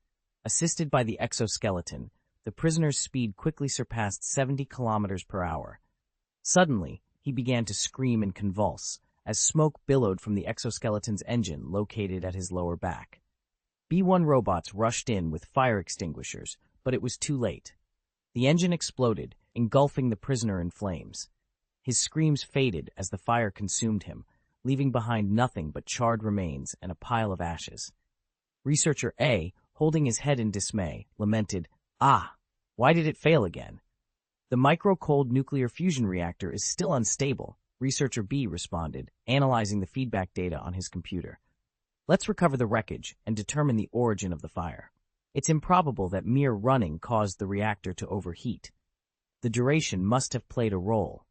Assisted by the exoskeleton, the prisoner's speed quickly surpassed 70 kilometers per hour. Suddenly, he began to scream and convulse, as smoke billowed from the exoskeleton's engine located at his lower back. B-1 robots rushed in with fire extinguishers, but it was too late. The engine exploded, engulfing the prisoner in flames. His screams faded as the fire consumed him, leaving behind nothing but charred remains and a pile of ashes. Researcher A, holding his head in dismay, lamented, "Ah, why did it fail again?" "The micro-cold nuclear fusion reactor is still unstable," Researcher B responded, analyzing the feedback data on his computer. "Let's recover the wreckage and determine the origin of the fire. It's improbable that mere running caused the reactor to overheat. The duration must have played a role.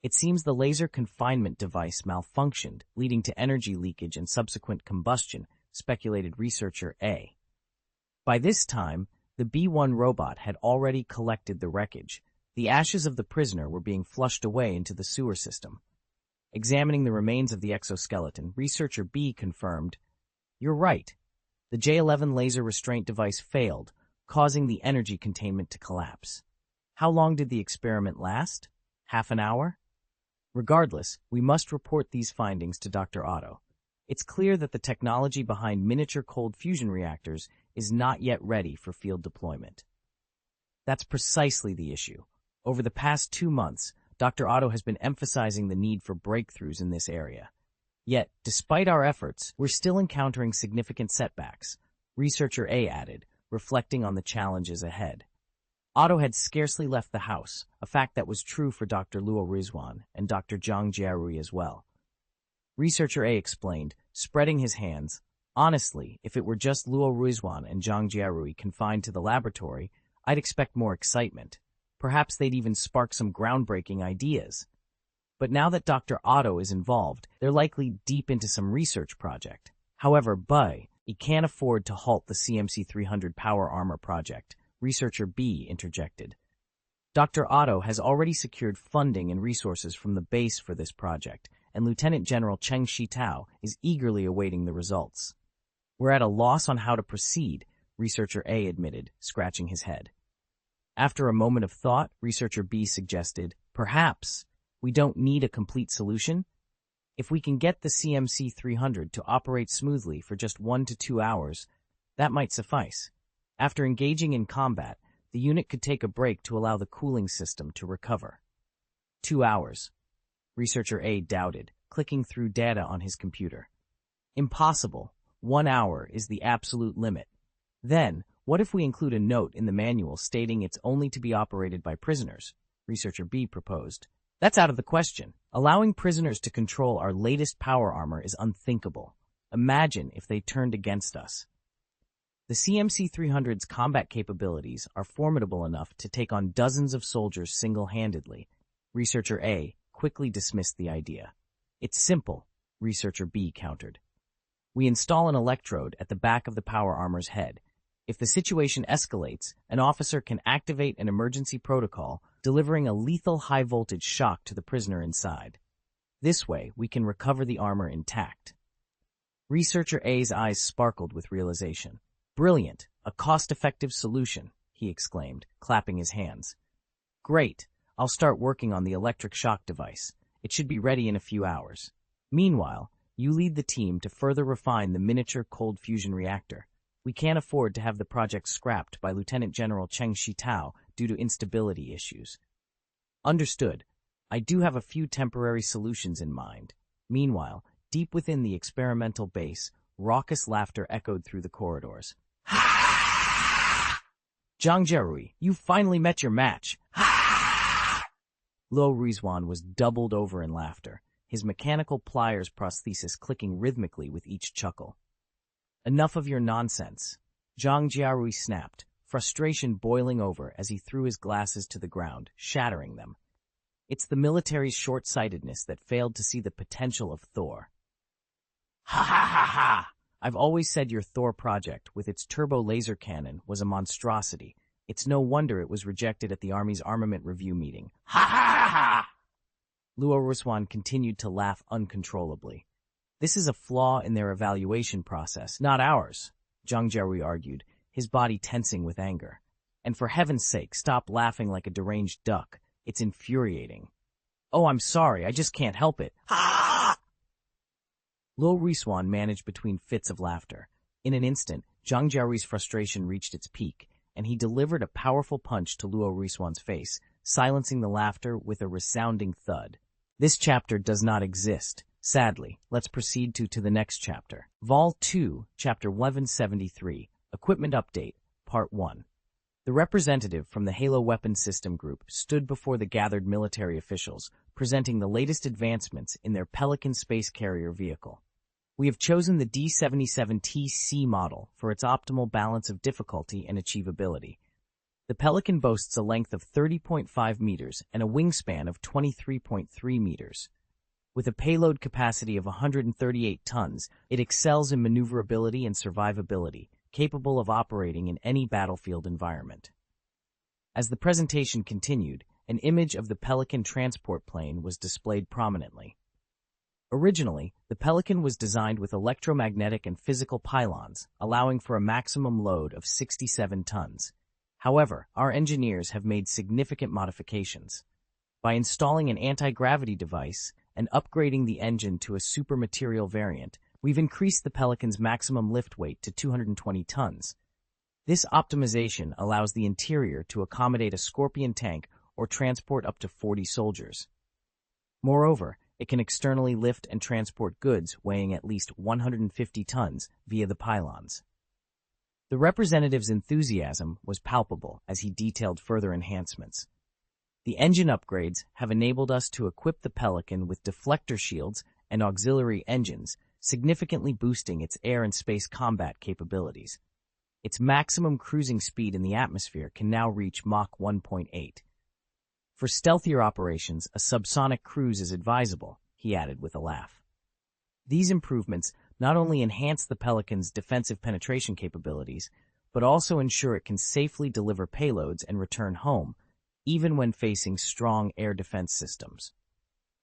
It seems the laser confinement device malfunctioned, leading to energy leakage and subsequent combustion," speculated Researcher A. By this time, the B-1 robot had already collected the wreckage. The ashes of the prisoner were being flushed away into the sewer system. Examining the remains of the exoskeleton, Researcher B confirmed, "You're right. The J-11 laser restraint device failed, causing the energy containment to collapse. How long did the experiment last? Half an hour? Regardless, we must report these findings to Dr. Otto. It's clear that the technology behind miniature cold fusion reactors is not yet ready for field deployment." That's precisely the issue. Over the past 2 months, Dr. Otto has been emphasizing the need for breakthroughs in this area. Yet, despite our efforts, we're still encountering significant setbacks, Researcher A added, reflecting on the challenges ahead. Otto had scarcely left the house, a fact that was true for Dr. Luo Rizwan and Dr. Zhang Jiarui as well. Researcher A explained, spreading his hands, "Honestly, if it were just Luo Rizwan and Zhang Jiarui confined to the laboratory, I'd expect more excitement. Perhaps they'd even spark some groundbreaking ideas. But now that Dr. Otto is involved, they're likely deep into some research project. However, he can't afford to halt the CMC-300 power armor project," Researcher B interjected. "Dr. Otto has already secured funding and resources from the base for this project, and Lieutenant General Cheng Shitao is eagerly awaiting the results." "We're at a loss on how to proceed," Researcher A admitted, scratching his head. After a moment of thought, Researcher B suggested, "Perhaps we don't need a complete solution. If we can get the CMC-300 to operate smoothly for just 1 to 2 hours, that might suffice. After engaging in combat, the unit could take a break to allow the cooling system to recover." 2 hours. Researcher A doubted, clicking through data on his computer. "Impossible. 1 hour is the absolute limit. Then, what if we include a note in the manual stating it's only to be operated by prisoners?" Researcher B proposed. "That's out of the question. Allowing prisoners to control our latest power armor is unthinkable. Imagine if they turned against us." "The CMC-300's combat capabilities are formidable enough to take on dozens of soldiers single-handedly." Researcher A quickly dismissed the idea. "It's simple," Researcher B countered. "We install an electrode at the back of the power armor's head. If the situation escalates, an officer can activate an emergency protocol, delivering a lethal high-voltage shock to the prisoner inside. This way, we can recover the armor intact." Researcher A's eyes sparkled with realization. "Brilliant, a cost-effective solution," he exclaimed, clapping his hands. "Great, I'll start working on the electric shock device. It should be ready in a few hours. Meanwhile, you lead the team to further refine the miniature cold fusion reactor. We can't afford to have the project scrapped by Lieutenant General Cheng Shitao due to instability issues." "Understood. I do have a few temporary solutions in mind." Meanwhile, deep within the experimental base, raucous laughter echoed through the corridors. "Zhang Jiarui, you finally met your match." Luo Rizwan was doubled over in laughter, his mechanical pliers prosthesis clicking rhythmically with each chuckle. "Enough of your nonsense," Zhang Jiarui snapped, frustration boiling over as he threw his glasses to the ground, shattering them. "It's the military's short-sightedness that failed to see the potential of Thor." "Ha ha ha ha! I've always said your Thor project, with its turbo laser cannon, was a monstrosity. It's no wonder it was rejected at the Army's armament review meeting." "Ha ha ha ha!" Luo Ruiswan continued to laugh uncontrollably. This is a flaw in their evaluation process, not ours, Zhang Jiarui argued, his body tensing with anger. And for heaven's sake, stop laughing like a deranged duck. It's infuriating. Oh, I'm sorry, I just can't help it. Ha! Luo Ruiswan managed between fits of laughter. In an instant, Zhang Jiarui's frustration reached its peak, and he delivered a powerful punch to Luo Ruiswan's face, silencing the laughter with a resounding thud. This chapter does not exist. Sadly, let's proceed to the next chapter. Vol 2, Chapter 1173, Equipment Update, Part 1. The representative from the Halo Weapons System Group stood before the gathered military officials, presenting the latest advancements in their Pelican space carrier vehicle. We have chosen the D-77TC model for its optimal balance of difficulty and achievability. The Pelican boasts a length of 30.5 meters and a wingspan of 23.3 meters. With a payload capacity of 138 tons, it excels in maneuverability and survivability, capable of operating in any battlefield environment. As the presentation continued, an image of the Pelican transport plane was displayed prominently. Originally, the Pelican was designed with electromagnetic and physical pylons, allowing for a maximum load of 67 tons. However, our engineers have made significant modifications. By installing an anti-gravity device and upgrading the engine to a supermaterial variant, we've increased the Pelican's maximum lift weight to 220 tons. This optimization allows the interior to accommodate a Scorpion tank or transport up to 40 soldiers. Moreover, it can externally lift and transport goods weighing at least 150 tons via the pylons. The representative's enthusiasm was palpable as he detailed further enhancements. The engine upgrades have enabled us to equip the Pelican with deflector shields and auxiliary engines, significantly boosting its air and space combat capabilities. Its maximum cruising speed in the atmosphere can now reach Mach 1.8. For stealthier operations, a subsonic cruise is advisable, he added with a laugh. These improvements not only enhance the Pelican's defensive penetration capabilities, but also ensure it can safely deliver payloads and return home, even when facing strong air defense systems.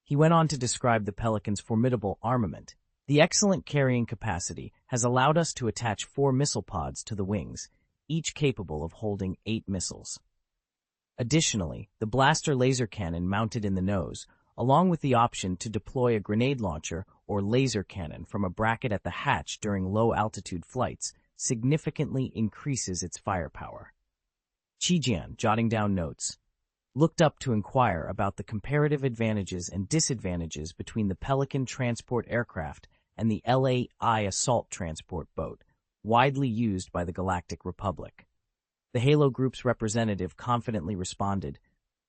He went on to describe the Pelican's formidable armament. The excellent carrying capacity has allowed us to attach 4 missile pods to the wings, each capable of holding 8 missiles. Additionally, the blaster laser cannon mounted in the nose, along with the option to deploy a grenade launcher or laser cannon from a bracket at the hatch during low-altitude flights, significantly increases its firepower. Qijian, jotting down notes, looked up to inquire about the comparative advantages and disadvantages between the Pelican transport aircraft and the LAI assault transport boat, widely used by the Galactic Republic. The Halo Group's representative confidently responded,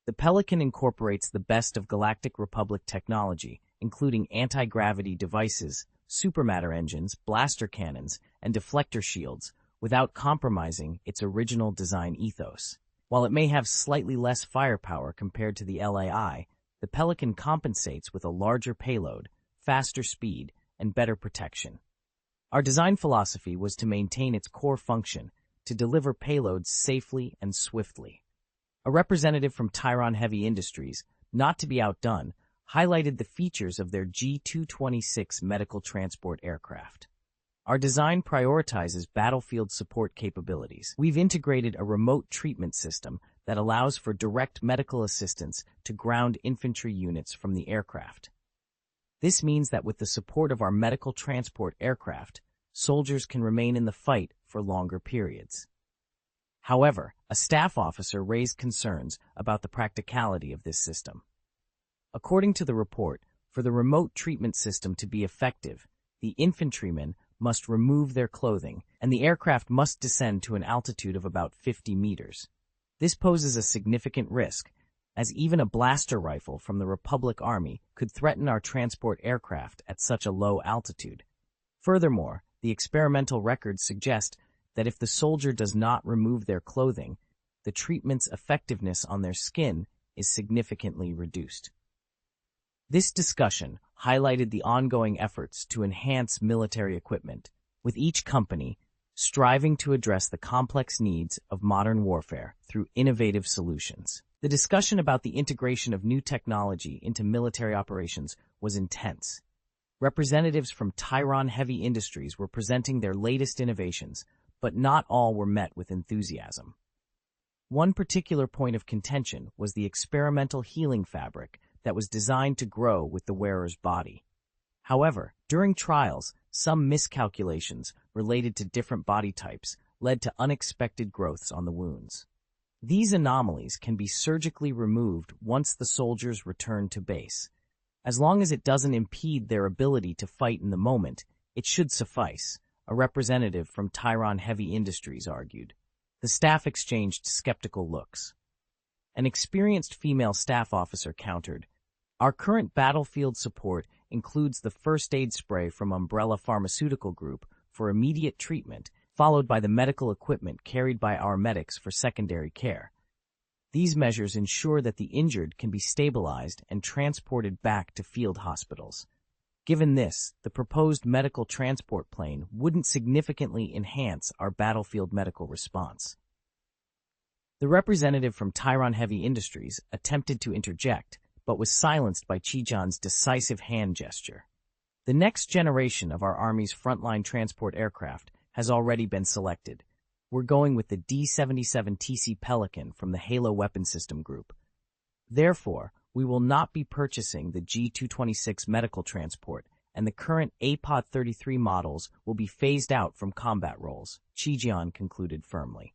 "The Pelican incorporates the best of Galactic Republic technology, including anti-gravity devices, supermatter engines, blaster cannons, and deflector shields, without compromising its original design ethos. While it may have slightly less firepower compared to the LAI, the Pelican compensates with a larger payload, faster speed, and better protection. Our design philosophy was to maintain its core function, to deliver payloads safely and swiftly." A representative from Tyron Heavy Industries, not to be outdone, highlighted the features of their G226 medical transport aircraft. Our design prioritizes battlefield support capabilities. We've integrated a remote treatment system that allows for direct medical assistance to ground infantry units from the aircraft. This means that with the support of our medical transport aircraft, soldiers can remain in the fight for longer periods. However, a staff officer raised concerns about the practicality of this system. According to the report, for the remote treatment system to be effective, the infantrymen must remove their clothing, and the aircraft must descend to an altitude of about 50 meters. This poses a significant risk, as even a blaster rifle from the Republic Army could threaten our transport aircraft at such a low altitude. Furthermore, the experimental records suggest that if the soldier does not remove their clothing, the treatment's effectiveness on their skin is significantly reduced. This discussion highlighted the ongoing efforts to enhance military equipment, with each company striving to address the complex needs of modern warfare through innovative solutions. The discussion about the integration of new technology into military operations was intense. Representatives from Tyron Heavy Industries were presenting their latest innovations, but not all were met with enthusiasm. One particular point of contention was the experimental healing fabric that was designed to grow with the wearer's body. However, during trials, some miscalculations related to different body types led to unexpected growths on the wounds. These anomalies can be surgically removed once the soldiers return to base. As long as it doesn't impede their ability to fight in the moment, it should suffice, a representative from Tyron Heavy Industries argued. The staff exchanged skeptical looks. An experienced female staff officer countered, "Our current battlefield support includes the first aid spray from Umbrella Pharmaceutical Group for immediate treatment, followed by the medical equipment carried by our medics for secondary care. These measures ensure that the injured can be stabilized and transported back to field hospitals. Given this, the proposed medical transport plane wouldn't significantly enhance our battlefield medical response." The representative from Tyron Heavy Industries attempted to interject, but was silenced by Chijian's decisive hand gesture. "The next generation of our Army's frontline transport aircraft has already been selected. We're going with the D-77 TC Pelican from the Halo Weapon System Group. Therefore, we will not be purchasing the G-226 medical transport, and the current APOD 33 models will be phased out from combat roles," Chijian concluded firmly.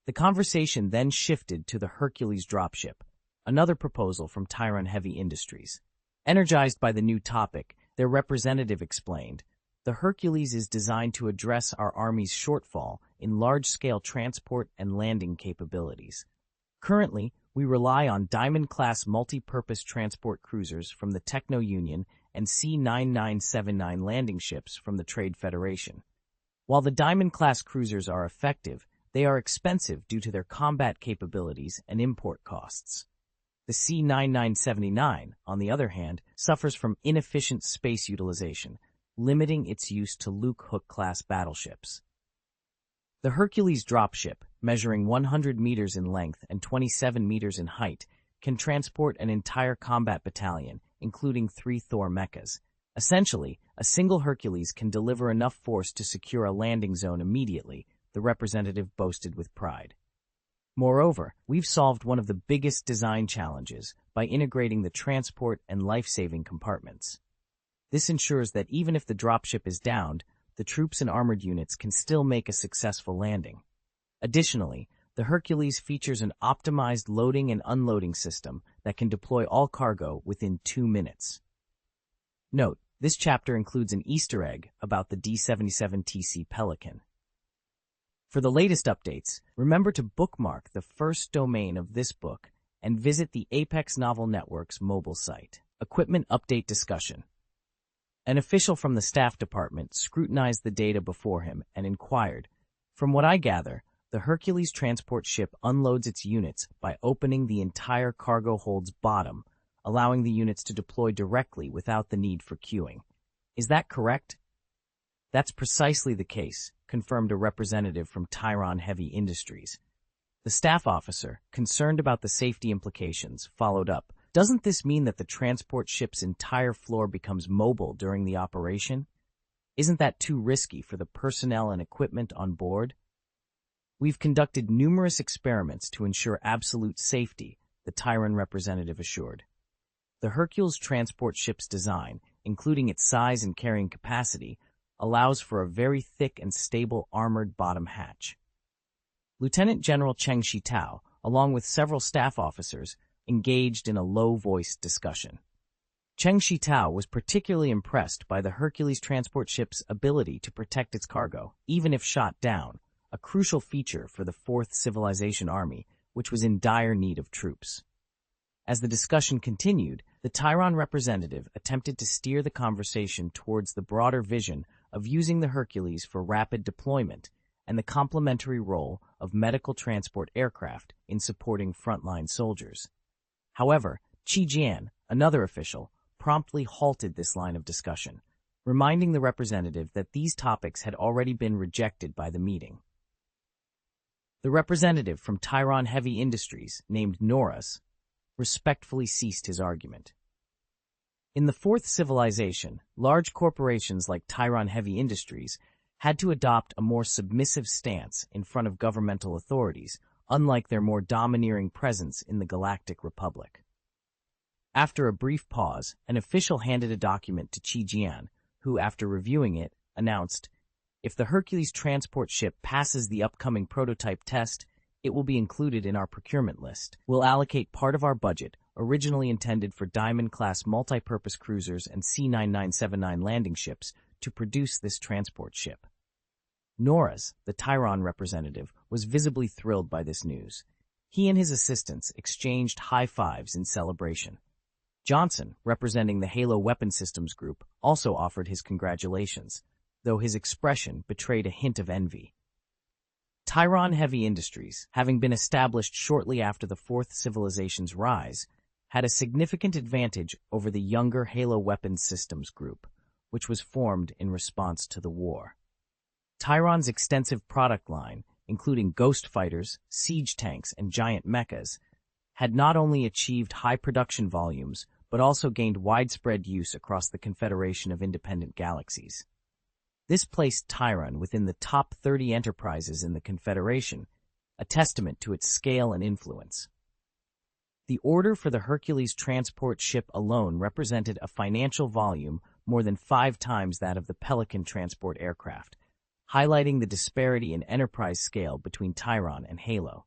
The conversation then shifted to the Hercules dropship, another proposal from Tyron Heavy Industries. Energized by the new topic, their representative explained, "The Hercules is designed to address our Army's shortfall in large-scale transport and landing capabilities. Currently, we rely on Diamond-class multi-purpose transport cruisers from the Techno-Union and C-9979 landing ships from the Trade Federation. While the Diamond-class cruisers are effective, they are expensive due to their combat capabilities and import costs. The C-9979, on the other hand, suffers from inefficient space utilization, limiting its use to Luke Hook-class battleships." The Hercules dropship, measuring 100 meters in length and 27 meters in height, can transport an entire combat battalion, including 3 Thor mechas. Essentially, a single Hercules can deliver enough force to secure a landing zone immediately, the representative boasted with pride. "Moreover, we've solved one of the biggest design challenges by integrating the transport and life-saving compartments. This ensures that even if the dropship is downed, the troops and armored units can still make a successful landing. Additionally, the Hercules features an optimized loading and unloading system that can deploy all cargo within 2 minutes." Note, this chapter includes an Easter egg about the D-77 TC Pelican. For the latest updates, remember to bookmark the first domain of this book and visit the Apex Novel Network's mobile site. Equipment Update Discussion. An official from the staff department scrutinized the data before him and inquired, "From what I gather, the Hercules transport ship unloads its units by opening the entire cargo hold's bottom, allowing the units to deploy directly without the need for queuing. Is that correct?" "That's precisely the case," confirmed a representative from Tyron Heavy Industries. The staff officer, concerned about the safety implications, followed up, "Doesn't this mean that the transport ship's entire floor becomes mobile during the operation? Isn't that too risky for the personnel and equipment on board?" "We've conducted numerous experiments to ensure absolute safety," the Tyron representative assured. The Hercules transport ship's design, including its size and carrying capacity, allows for a very thick and stable armored bottom hatch. Lieutenant General Tang Xiao, along with several staff officers, engaged in a low-voiced discussion. Tang Xiao was particularly impressed by the Hercules transport ship's ability to protect its cargo, even if shot down, a crucial feature for the Fourth Civilization Army, which was in dire need of troops. As the discussion continued, the Tyron representative attempted to steer the conversation towards the broader vision of using the Hercules for rapid deployment and the complementary role of medical transport aircraft in supporting frontline soldiers. However, Qi Jian, another official, promptly halted this line of discussion, reminding the representative that these topics had already been rejected by the meeting. The representative from Tyron Heavy Industries, named Norris, respectfully ceased his argument. In the Fourth Civilization, large corporations like Tyron Heavy Industries had to adopt a more submissive stance in front of governmental authorities, unlike their more domineering presence in the Galactic Republic. After a brief pause, an official handed a document to Qi Jian, who, after reviewing it, announced, "If the Hercules transport ship passes the upcoming prototype test, it will be included in our procurement list. We'll allocate part of our budget, originally intended for Diamond-class multi-purpose cruisers and C-9979 landing ships, to produce this transport ship." Norris, the Tyron representative, was visibly thrilled by this news. He and his assistants exchanged high fives in celebration. Johnson, representing the Halo Weapon Systems Group, also offered his congratulations, though his expression betrayed a hint of envy. Tyron Heavy Industries, having been established shortly after the Fourth Civilization's rise, had a significant advantage over the younger Halo Weapons Systems Group, which was formed in response to the war. Tyron's extensive product line, including ghost fighters, siege tanks, and giant mechas, had not only achieved high production volumes, but also gained widespread use across the Confederation of Independent Galaxies. This placed Tyron within the top 30 enterprises in the Confederation, a testament to its scale and influence. The order for the Hercules transport ship alone represented a financial volume more than 5 times that of the Pelican transport aircraft, highlighting the disparity in enterprise scale between Tyron and Halo.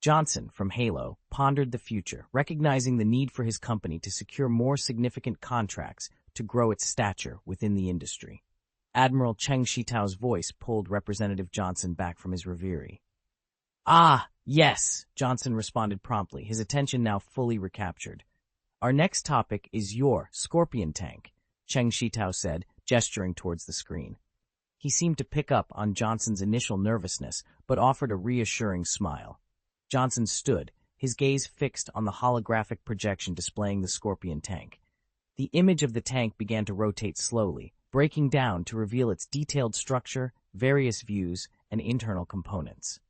Johnson, from Halo, pondered the future, recognizing the need for his company to secure more significant contracts to grow its stature within the industry. Admiral Tang Xiao's voice pulled Representative Johnson back from his reverie. "Ah, yes," Johnson responded promptly, his attention now fully recaptured. "Our next topic is your Scorpion tank," Tang Xiao said, gesturing towards the screen. He seemed to pick up on Johnson's initial nervousness, but offered a reassuring smile. Johnson stood, his gaze fixed on the holographic projection displaying the Scorpion tank. The image of the tank began to rotate slowly, breaking down to reveal its detailed structure, various views, and internal components.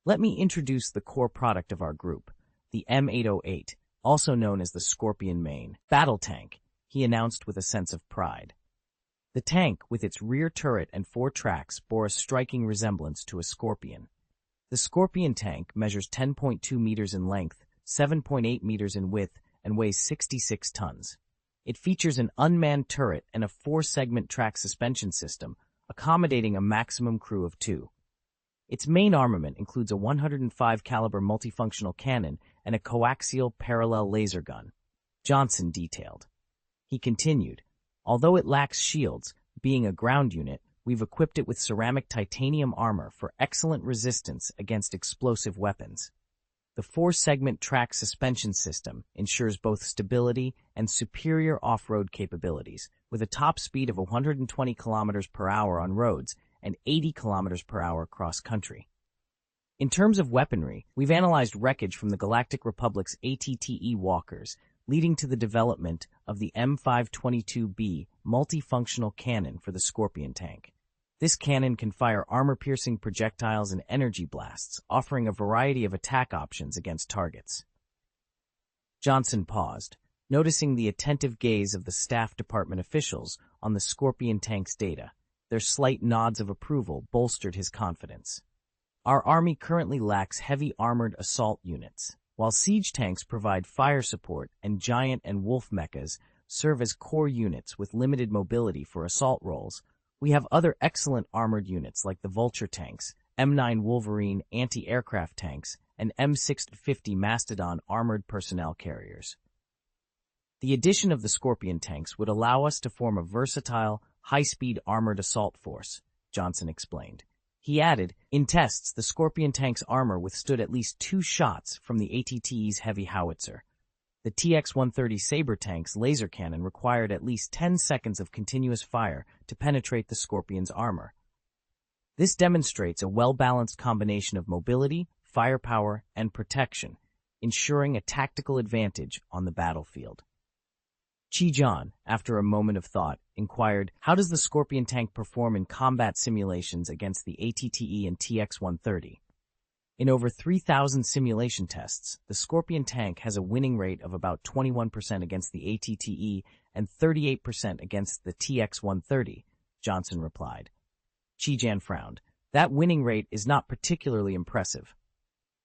"Let me introduce the core product of our group, the M808, also known as the Scorpion Main battle tank," he announced with a sense of pride. The tank, with its rear turret and 4 tracks, bore a striking resemblance to a Scorpion. The Scorpion tank measures 10.2 meters in length, 7.8 meters in width, and weighs 66 tons. It features an unmanned turret and a 4-segment track suspension system, accommodating a maximum crew of 2. Its main armament includes a 105 caliber multifunctional cannon and a coaxial parallel laser gun, Johnson detailed. He continued, "Although it lacks shields, being a ground unit, we've equipped it with ceramic titanium armor for excellent resistance against explosive weapons. The 4-segment track suspension system ensures both stability and superior off-road capabilities, with a top speed of 120 km per hour on roads and 80 km per hour cross-country. In terms of weaponry, we've analyzed wreckage from the Galactic Republic's ATTE walkers, leading to the development of the M522B multifunctional cannon for the Scorpion tank. This cannon can fire armor-piercing projectiles and energy blasts, offering a variety of attack options against targets." Johnson paused, noticing the attentive gaze of the staff department officials on the Scorpion tank's data. Their slight nods of approval bolstered his confidence. "Our army currently lacks heavy armored assault units. While siege tanks provide fire support and giant and wolf mechas serve as core units with limited mobility for assault roles, we have other excellent armored units like the Vulture tanks, M9 Wolverine anti-aircraft tanks, and M650 Mastodon armored personnel carriers. The addition of the Scorpion tanks would allow us to form a versatile, high-speed armored assault force," Johnson explained. He added, "In tests, the Scorpion tank's armor withstood at least 2 shots from the ATTE's heavy howitzer. The TX-130 Saber tank's laser cannon required at least 10 seconds of continuous fire to penetrate the Scorpion's armor. This demonstrates a well-balanced combination of mobility, firepower, and protection, ensuring a tactical advantage on the battlefield." Qi Jian, after a moment of thought, inquired, "How does the Scorpion tank perform in combat simulations against the ATTE and TX-130? In over 3,000 simulation tests, the Scorpion tank has a winning rate of about 21% against the ATTE and 38% against the TX-130, Johnson replied. Qijian frowned. That winning rate is not particularly impressive.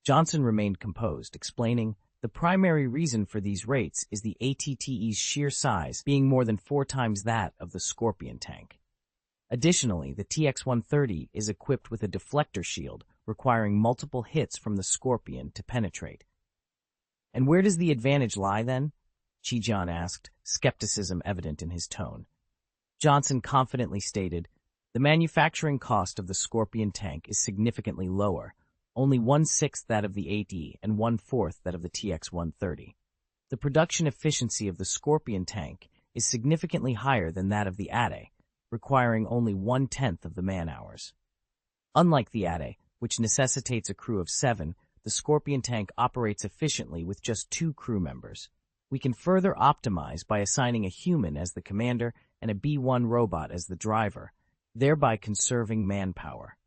Johnson remained composed, explaining, the primary reason for these rates is the ATTE's sheer size being more than 4 times that of the Scorpion tank. Additionally, the TX-130 is equipped with a deflector shield, requiring multiple hits from the Scorpion to penetrate. And where does the advantage lie, then? Qijian asked, skepticism evident in his tone. Johnson confidently stated, the manufacturing cost of the Scorpion tank is significantly lower, only 1/6 that of the AT and 1/4 that of the TX-130. The production efficiency of the Scorpion tank is significantly higher than that of the AT, requiring only 1/10 of the man-hours. Unlike the AT, which necessitates a crew of 7, the Scorpion tank operates efficiently with just 2 crew members. We can further optimize by assigning a human as the commander and a B-1 robot as the driver, thereby conserving manpower.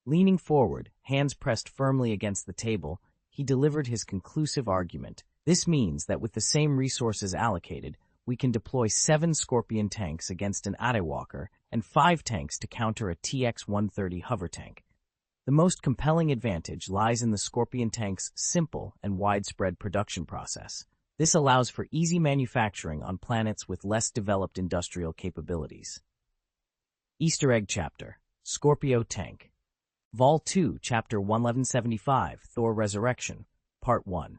Leaning forward, hands pressed firmly against the table, he delivered his conclusive argument. This means that with the same resources allocated, we can deploy 7 Scorpion tanks against an AT walker and 5 tanks to counter a TX-130 hover tank. The most compelling advantage lies in the Scorpion tank's simple and widespread production process. This allows for easy manufacturing on planets with less developed industrial capabilities. Easter Egg Chapter, Scorpio Tank. Vol 2, Chapter 11175, Thor Resurrection, Part 1.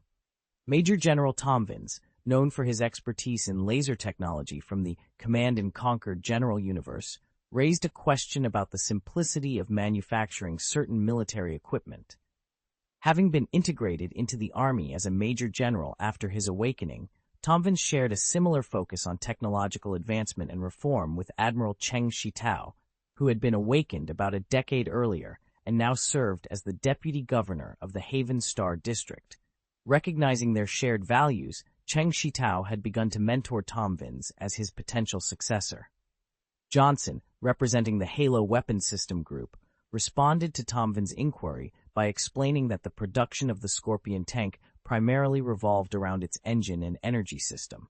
Major General Tom Vins, known for his expertise in laser technology from the Command and Conquer General Universe, raised a question about the simplicity of manufacturing certain military equipment. Having been integrated into the Army as a Major General after his awakening, Tom Vins shared a similar focus on technological advancement and reform with Admiral Tang Xiao, who had been awakened about a decade earlier and now served as the deputy governor of the Haven Star District. Recognizing their shared values, Tang Xiao had begun to mentor Tom Vins as his potential successor. Johnson, representing the Halo Weapon System Group, responded to Tom Vins' inquiry by explaining that the production of the Scorpion tank primarily revolved around its engine and energy system.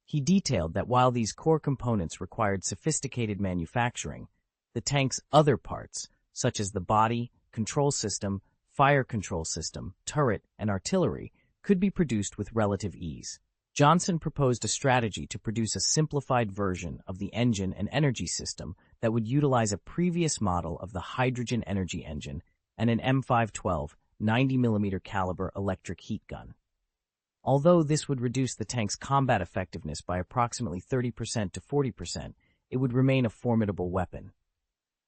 He detailed that while these core components required sophisticated manufacturing, the tank's other parts, such as the body, control system, fire control system, turret, and artillery, could be produced with relative ease. Johnson proposed a strategy to produce a simplified version of the engine and energy system that would utilize a previous model of the hydrogen energy engine and an M512 90mm caliber electric heat gun. Although this would reduce the tank's combat effectiveness by approximately 30% to 40%, it would remain a formidable weapon.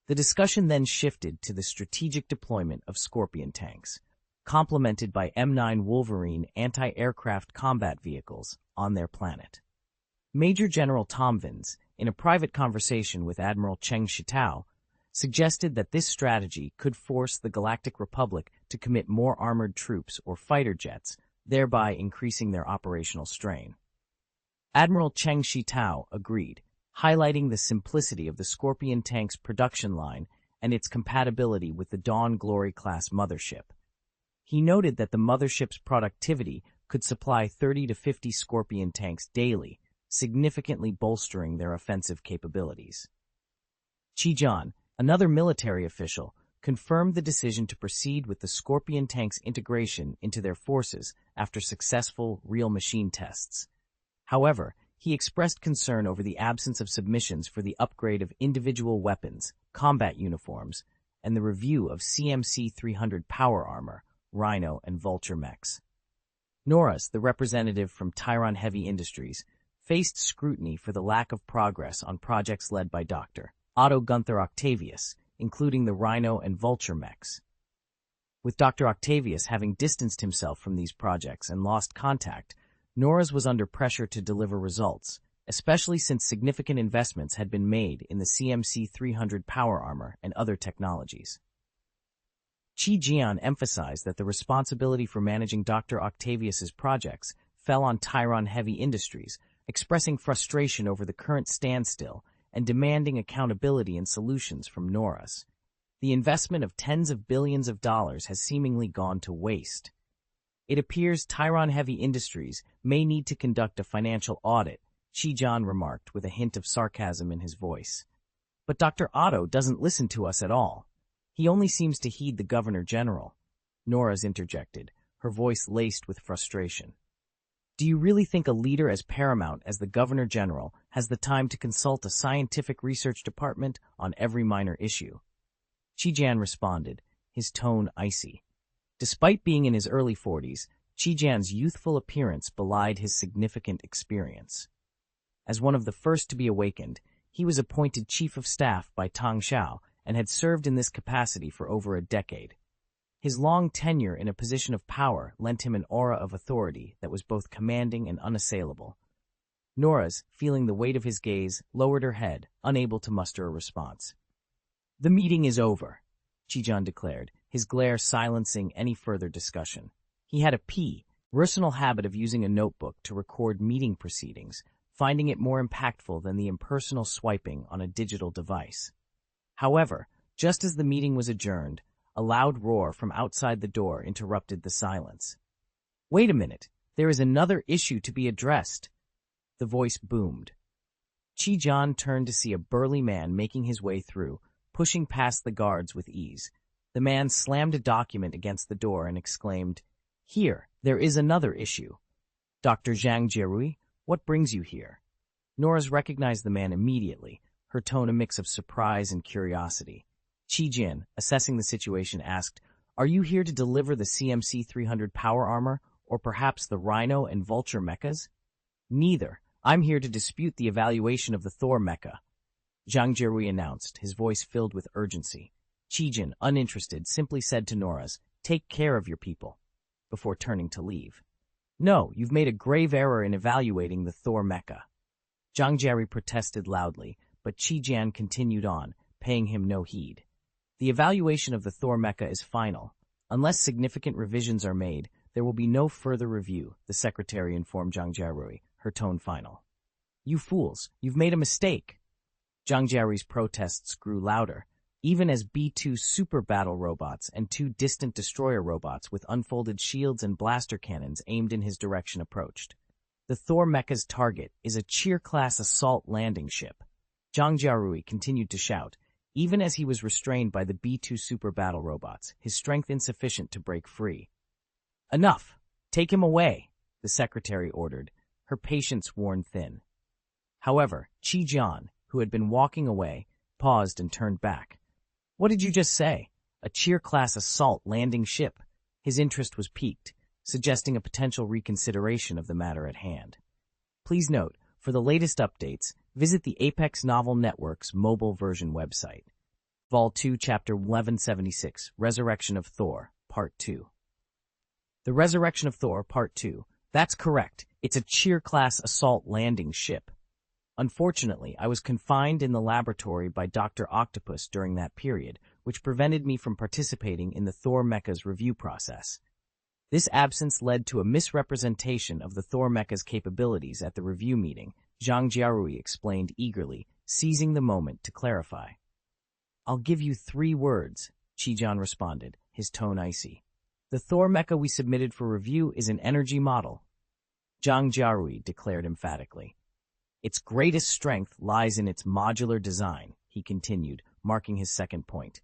The discussion then shifted to the strategic deployment of Scorpion tanks, complemented by M9 Wolverine anti-aircraft combat vehicles on their planet. Major General Tom Vins, in a private conversation with Admiral Tang Xiao, suggested that this strategy could force the Galactic Republic to commit more armored troops or fighter jets, thereby increasing their operational strain. Admiral Tang Xiao agreed, highlighting the simplicity of the Scorpion tank's production line and its compatibility with the Dawn Glory-class Mothership. He noted that the Mothership's productivity could supply 30 to 50 Scorpion tanks daily, significantly bolstering their offensive capabilities. Qijian, another military official, confirmed the decision to proceed with the Scorpion tank's integration into their forces after successful real machine tests. However, he expressed concern over the absence of submissions for the upgrade of individual weapons, combat uniforms, and the review of CMC-300 power armor, Rhino, and Vulture mechs. Norris, the representative from Tyron Heavy Industries, faced scrutiny for the lack of progress on projects led by Dr. Otto Gunther Octavius, including the Rhino and Vulture mechs. With Dr. Octavius having distanced himself from these projects and lost contact, Norris was under pressure to deliver results, especially since significant investments had been made in the CMC-300 power armor and other technologies. Qijian emphasized that the responsibility for managing Dr. Octavius's projects fell on Tyron Heavy Industries, expressing frustration over the current standstill and demanding accountability and solutions from Norris. The investment of tens of billions of dollars has seemingly gone to waste. It appears Tyron Heavy Industries may need to conduct a financial audit, Qijian remarked with a hint of sarcasm in his voice. But Dr. Otto doesn't listen to us at all. He only seems to heed the Governor General. Nora's interjected, her voice laced with frustration. Do you really think a leader as paramount as the Governor General has the time to consult a scientific research department on every minor issue? Qijian responded, his tone icy. Despite being in his early 40s, Qijian's youthful appearance belied his significant experience. As one of the first to be awakened, he was appointed Chief of Staff by Tang Xiao and had served in this capacity for over a decade. His long tenure in a position of power lent him an aura of authority that was both commanding and unassailable. Nora's, feeling the weight of his gaze, lowered her head, unable to muster a response. The meeting is over, Qijian declared, his glare silencing any further discussion. He had a personal habit of using a notebook to record meeting proceedings, finding it more impactful than the impersonal swiping on a digital device. However, just as the meeting was adjourned, a loud roar from outside the door interrupted the silence. Wait a minute, there is another issue to be addressed. The voice boomed. Qijian turned to see a burly man making his way through, pushing past the guards with ease. The man slammed a document against the door and exclaimed, Here, there is another issue. Dr. Zhang Jierui, what brings you here? Nora's recognized the man immediately, her tone a mix of surprise and curiosity. Qijian, assessing the situation, asked, Are you here to deliver the CMC-300 power armor, or perhaps the Rhino and Vulture mechas? Neither. I'm here to dispute the evaluation of the Thor mecha, Zhang Jierui announced, his voice filled with urgency. Qijian, uninterested, simply said to Nora's, Take care of your people, before turning to leave. No, you've made a grave error in evaluating the Thor mecha. Zhang Jierui protested loudly, but Qijian continued on, paying him no heed. The evaluation of the Thor mecha is final. Unless significant revisions are made, there will be no further review, the secretary informed Zhang Jierui, her tone final. You fools, you've made a mistake. Zhang Jierui's protests grew louder, even as B-2 super battle robots and 2 distant destroyer robots with unfolded shields and blaster cannons aimed in his direction approached. The Thor mecha's target is a Cheer-class assault landing ship. Zhang Jierui continued to shout, even as he was restrained by the B-2 super battle robots, his strength insufficient to break free. Enough! Take him away, the secretary ordered, her patience worn thin. However, Qijian, who had been walking away, paused and turned back. What did you just say? A Cheer-class assault landing ship? His interest was piqued, suggesting a potential reconsideration of the matter at hand. Please note, for the latest updates, visit the Apex Novel Network's mobile version website. Vol 2, Chapter 1176, Resurrection of Thor, Part 2. The Resurrection of Thor, Part 2. That's correct. It's a Cheer-class assault landing ship. Unfortunately, I was confined in the laboratory by Dr. Octopus during that period, which prevented me from participating in the Thor mecha's review process. This absence led to a misrepresentation of the Thor mecha's capabilities at the review meeting, Zhang Jierui explained eagerly, seizing the moment to clarify. I'll give you 3 words, Qijian responded, his tone icy. The Thor mecha we submitted for review is an energy model, Zhang Jierui declared emphatically. Its greatest strength lies in its modular design, he continued, marking his second point.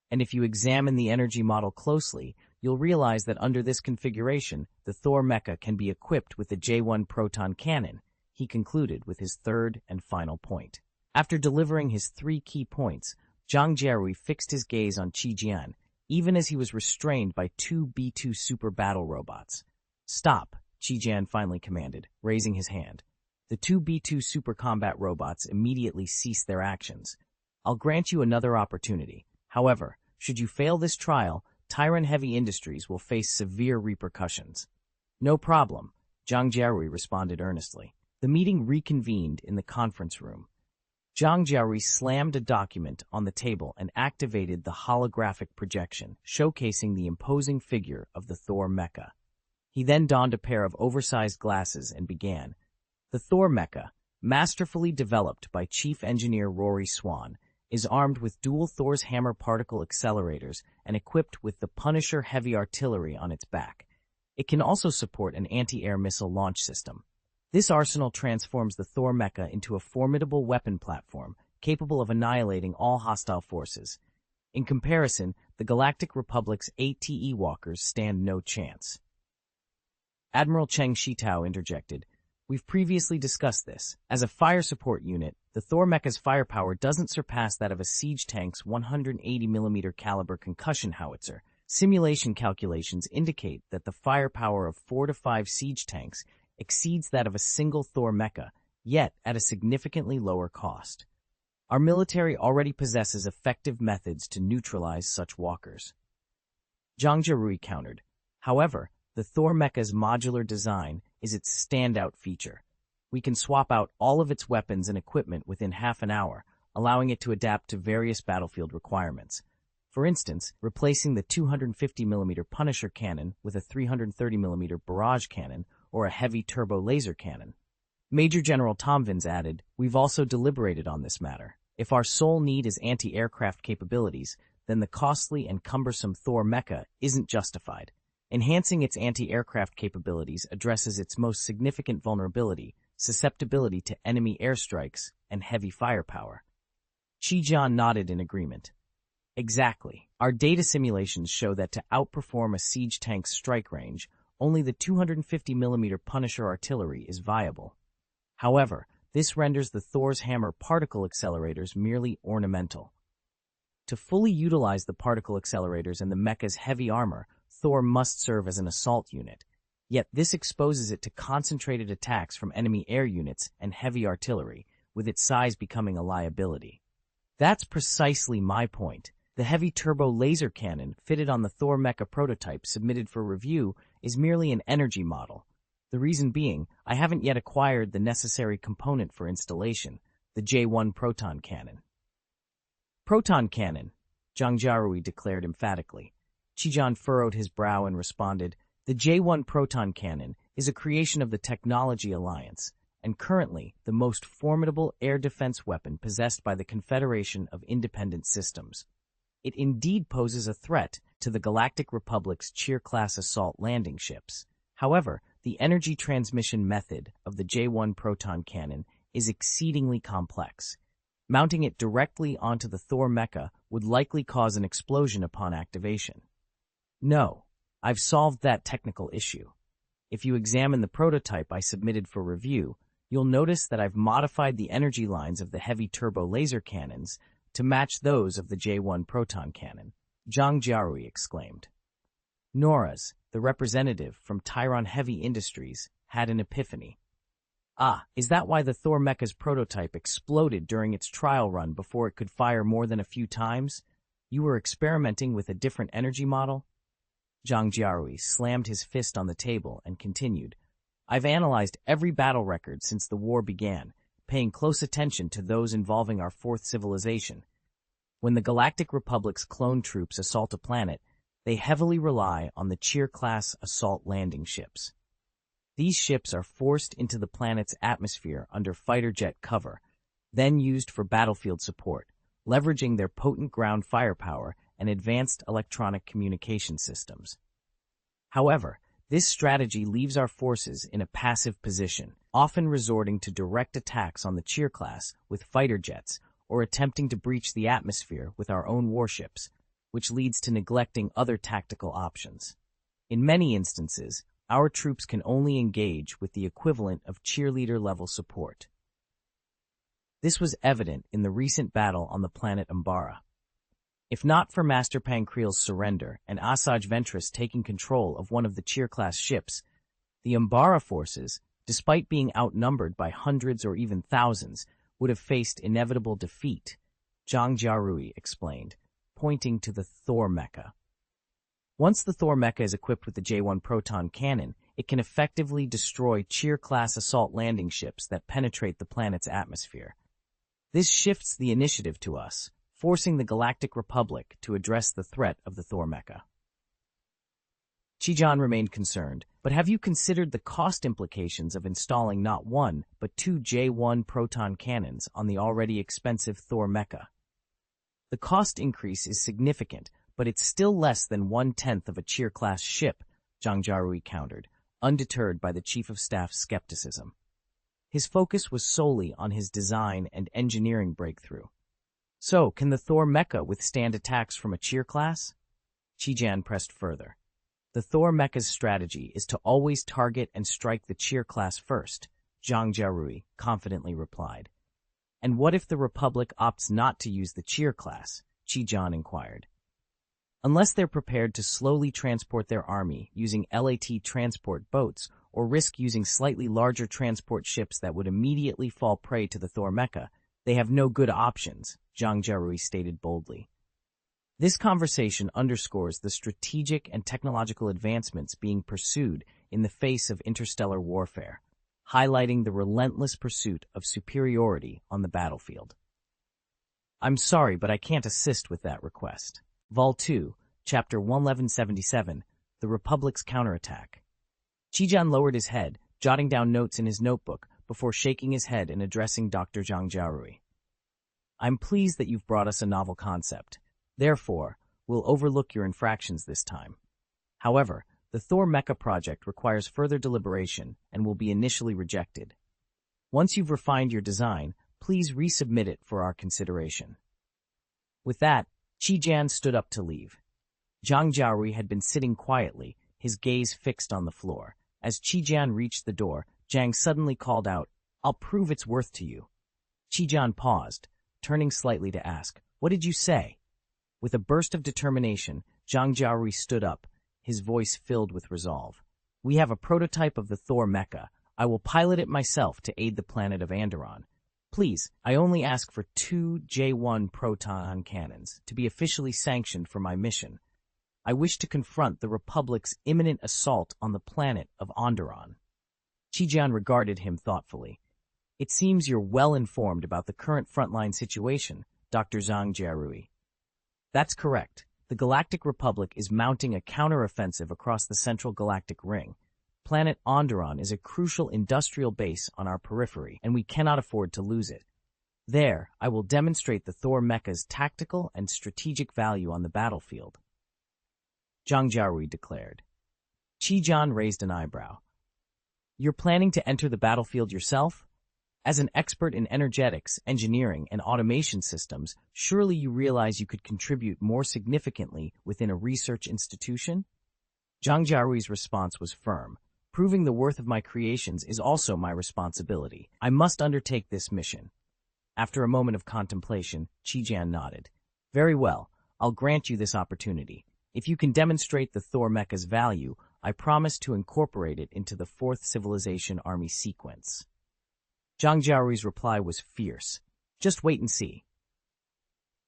And if you examine the energy model closely, you'll realize that under this configuration, the Thor mecha can be equipped with the J1 proton cannon, he concluded with his third and final point. After delivering his 3 key points, Zhang Jierui fixed his gaze on Qijian, even as he was restrained by 2 B-2 super battle robots. Stop, Qijian finally commanded, raising his hand. The 2 B-2 super combat robots immediately ceased their actions. I'll grant you another opportunity. However, should you fail this trial, Tyron Heavy Industries will face severe repercussions. No problem, Zhang Jierui responded earnestly. The meeting reconvened in the conference room. Zhang Jierui slammed a document on the table and activated the holographic projection, showcasing the imposing figure of the Thor mecha. He then donned a pair of oversized glasses and began. The Thor mecha, masterfully developed by Chief Engineer Rory Swan, is armed with dual Thor's hammer particle accelerators and equipped with the Punisher heavy artillery on its back. It can also support an anti-air missile launch system. This arsenal transforms the Thor mecha into a formidable weapon platform capable of annihilating all hostile forces. In comparison, the Galactic Republic's ATE walkers stand no chance. Admiral Tang Xiao interjected, "We've previously discussed this. As a fire support unit, the Thor mecha's firepower doesn't surpass that of a siege tank's 180mm caliber concussion howitzer. Simulation calculations indicate that the firepower of 4 to 5 siege tanks exceeds that of a single Thor mecha, yet at a significantly lower cost. Our military already possesses effective methods to neutralize such walkers." Zhang Jiarui countered. However, the Thor mecha's modular design is its standout feature. We can swap out all of its weapons and equipment within half an hour, allowing it to adapt to various battlefield requirements. For instance, replacing the 250mm Punisher cannon with a 330mm barrage cannon or a heavy turbo laser cannon. Major General Tomvins added, "We've also deliberated on this matter. If our sole need is anti-aircraft capabilities, then the costly and cumbersome Thor mecha isn't justified. Enhancing its anti-aircraft capabilities addresses its most significant vulnerability, susceptibility to enemy airstrikes and heavy firepower." Qijian nodded in agreement. "Exactly. Our data simulations show that to outperform a siege tank's strike range, only the 250mm Punisher artillery is viable. However, this renders the Thor's hammer particle accelerators merely ornamental. To fully utilize the particle accelerators and the mecha's heavy armor, Thor must serve as an assault unit. Yet this exposes it to concentrated attacks from enemy air units and heavy artillery, with its size becoming a liability. That's precisely my point. The heavy turbo laser cannon fitted on the Thor mecha prototype submitted for review is merely an energy model. The reason being, I haven't yet acquired the necessary component for installation, the J1 proton cannon." "Proton cannon," Zhang Jiarui declared emphatically. Qijian furrowed his brow and responded, "The J1 proton cannon is a creation of the Technology Alliance, and currently the most formidable air defense weapon possessed by the Confederation of Independent Systems. It indeed poses a threat to the Galactic Republic's Cheer-class assault landing ships. However, the energy transmission method of the J1 proton cannon is exceedingly complex. Mounting it directly onto the Thor mecha would likely cause an explosion upon activation. No, I've solved that technical issue. If you examine the prototype I submitted for review, you'll notice that I've modified the energy lines of the heavy turbo laser cannons to match those of the J1 proton cannon," Zhang Jiarui exclaimed. Noraz, the representative from Tyron Heavy Industries, had an epiphany. "Ah, is that why the Thor mecha's prototype exploded during its trial run before it could fire more than a few times? You were experimenting with a different energy model?" Zhang Jiarui slammed his fist on the table and continued, "I've analyzed every battle record since the war began, paying close attention to those involving our fourth civilization. When the Galactic Republic's clone troops assault a planet, they heavily rely on the Cheer-class assault landing ships. These ships are forced into the planet's atmosphere under fighter jet cover, then used for battlefield support, leveraging their potent ground firepower and advanced electronic communication systems. However, this strategy leaves our forces in a passive position, often resorting to direct attacks on the Cheer class with fighter jets or attempting to breach the atmosphere with our own warships, which leads to neglecting other tactical options. In many instances, our troops can only engage with the equivalent of cheerleader-level support. This was evident in the recent battle on the planet Umbara. If not for Master Pancreel's surrender and Asajj Ventress taking control of one of the Cheer-class ships, the Umbara forces, despite being outnumbered by hundreds or even thousands, would have faced inevitable defeat, Zhang Jiarui explained, pointing to the Thor mecha. Once the Thor mecha is equipped with the J1 proton cannon, it can effectively destroy Cheer-class assault landing ships that penetrate the planet's atmosphere. This shifts the initiative to us, forcing the Galactic Republic to address the threat of the Thor mecha. Qijian remained concerned, but have you considered the cost implications of installing not one, but two J1 proton cannons on the already expensive Thor mecha? The cost increase is significant, but it's still less than 1/10 of a Cheer-class ship, Zhang Jiarui countered, undeterred by the Chief of Staff's skepticism. His focus was solely on his design and engineering breakthrough. So, can the Thor mecha withstand attacks from a Cheer class? Qijian pressed further. The Thor mecha's strategy is to always target and strike the Cheer class first, Zhang Jiarui confidently replied. And what if the Republic opts not to use the Cheer class? Qijian inquired. Unless they're prepared to slowly transport their army using LAT transport boats or risk using slightly larger transport ships that would immediately fall prey to the Thor mecha, they have no good options, Zhang Jiarui stated boldly. This conversation underscores the strategic and technological advancements being pursued in the face of interstellar warfare, highlighting the relentless pursuit of superiority on the battlefield. I'm sorry, but I can't assist with that request. Vol 2, Chapter 1177, The Republic's Counterattack. Qijian lowered his head, jotting down notes in his notebook before shaking his head and addressing Dr. Zhang Jiarui. I'm pleased that you've brought us a novel concept. Therefore, we'll overlook your infractions this time. However, the Thor mecha project requires further deliberation and will be initially rejected. Once you've refined your design, please resubmit it for our consideration. With that, Qijian stood up to leave. Zhang Jiarui had been sitting quietly, his gaze fixed on the floor. As Qijian reached the door, Zhang suddenly called out, "I'll prove its worth to you." Qijian paused, turning slightly to ask, "What did you say?" With a burst of determination, Zhang Jiarui stood up, his voice filled with resolve. "We have a prototype of the Thor mecha. I will pilot it myself to aid the planet of Anderon. Please, I only ask for 2 J1 proton cannons to be officially sanctioned for my mission. I wish to confront the Republic's imminent assault on the planet of Anderon." Qijian regarded him thoughtfully. "It seems you're well informed about the current frontline situation, Dr. Zhang Jiarui." "That's correct. The Galactic Republic is mounting a counteroffensive across the central galactic ring. Planet Anderon is a crucial industrial base on our periphery, and we cannot afford to lose it. There, I will demonstrate the Thor mecha's tactical and strategic value on the battlefield," Zhang Jiarui declared. Qijian raised an eyebrow. "You're planning to enter the battlefield yourself? As an expert in energetics, engineering, and automation systems, surely you realize you could contribute more significantly within a research institution?" Zhang Jiarui's response was firm. "Proving the worth of my creations is also my responsibility. I must undertake this mission." After a moment of contemplation, Qijian nodded. "Very well, I'll grant you this opportunity. If you can demonstrate the Thor mecha's value, I promise to incorporate it into the Fourth Civilization Army sequence." Zhang Jiarui's reply was fierce. "Just wait and see."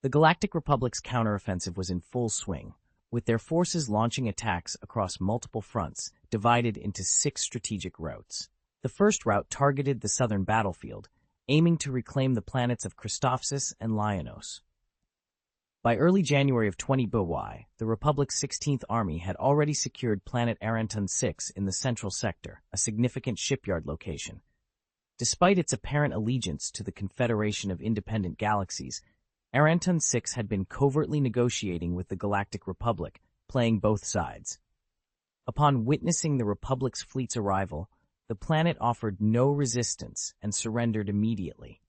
The Galactic Republic's counteroffensive was in full swing, with their forces launching attacks across multiple fronts, divided into 6 strategic routes. The first route targeted the southern battlefield, aiming to reclaim the planets of Christophsis and Lionos. By early January of 20 BY, the Republic's 16th Army had already secured planet Aranton 6 in the central sector, a significant shipyard location. Despite its apparent allegiance to the Confederation of Independent Galaxies, Aranton 6 had been covertly negotiating with the Galactic Republic, playing both sides. Upon witnessing the Republic's fleet's arrival, the planet offered no resistance and surrendered immediately.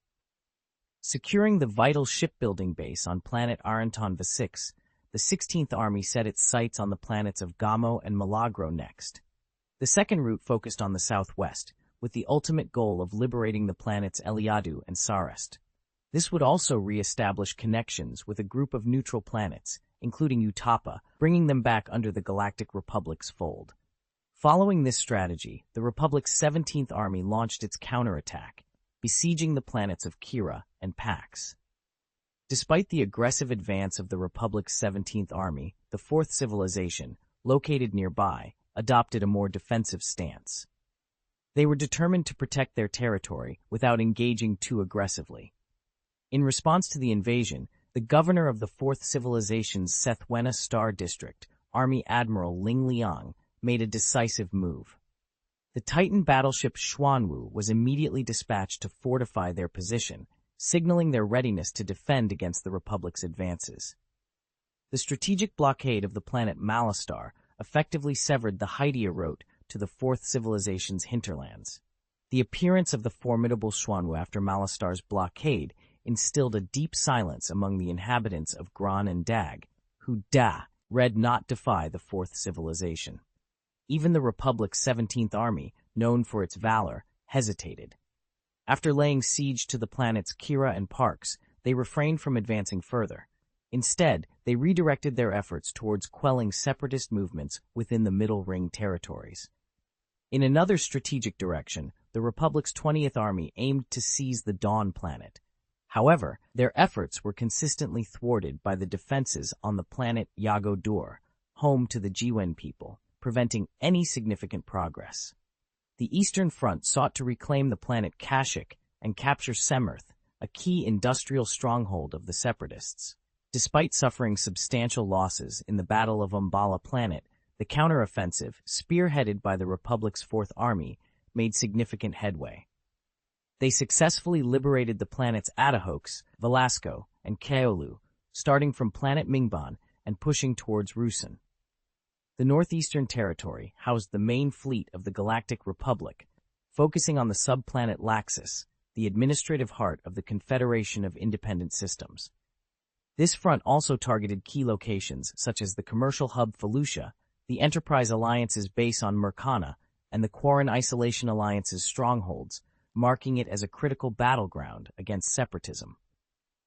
Securing the vital shipbuilding base on planet Aranton V6, the 16th Army set its sights on the planets of Gamo and Milagro next. The second route focused on the southwest, with the ultimate goal of liberating the planets Eliadu and Sarest. This would also re-establish connections with a group of neutral planets, including Utapa, bringing them back under the Galactic Republic's fold. Following this strategy, the Republic's 17th Army launched its counterattack, besieging the planets of Kira and Pax. Despite the aggressive advance of the Republic's 17th Army, the Fourth Civilization, located nearby, adopted a more defensive stance. They were determined to protect their territory without engaging too aggressively. In response to the invasion, the governor of the Fourth Civilization's Sethwena Star District, Army Admiral Ling Liang, made a decisive move. The Titan battleship Xuanwu was immediately dispatched to fortify their position, signaling their readiness to defend against the Republic's advances. The strategic blockade of the planet Malastar effectively severed the Hydia route to the Fourth Civilization's hinterlands. The appearance of the formidable Xuanwu after Malastar's blockade instilled a deep silence among the inhabitants of Gran and Dag, who read not defy the Fourth Civilization. Even the Republic's 17th Army, known for its valor, hesitated. After laying siege to the planets Kira and Parks, they refrained from advancing further. Instead, they redirected their efforts towards quelling separatist movements within the Middle Ring territories. In another strategic direction, the Republic's 20th Army aimed to seize the Dawn planet. However, their efforts were consistently thwarted by the defenses on the planet Yago Dur, home to the Jiwen people, preventing any significant progress. The Eastern Front sought to reclaim the planet Kashyyyk and capture Semirth, a key industrial stronghold of the Separatists. Despite suffering substantial losses in the Battle of Umbala Planet, the counteroffensive, spearheaded by the Republic's Fourth Army, made significant headway. They successfully liberated the planets Atahox, Velasco, and Kaolu, starting from planet Mingban and pushing towards Rusin. The Northeastern Territory housed the main fleet of the Galactic Republic, focusing on the subplanet Laxus, the administrative heart of the Confederation of Independent Systems. This front also targeted key locations such as the commercial hub Felucia, the Enterprise Alliance's base on Murkana, and the Quarren Isolation Alliance's strongholds, marking it as a critical battleground against separatism.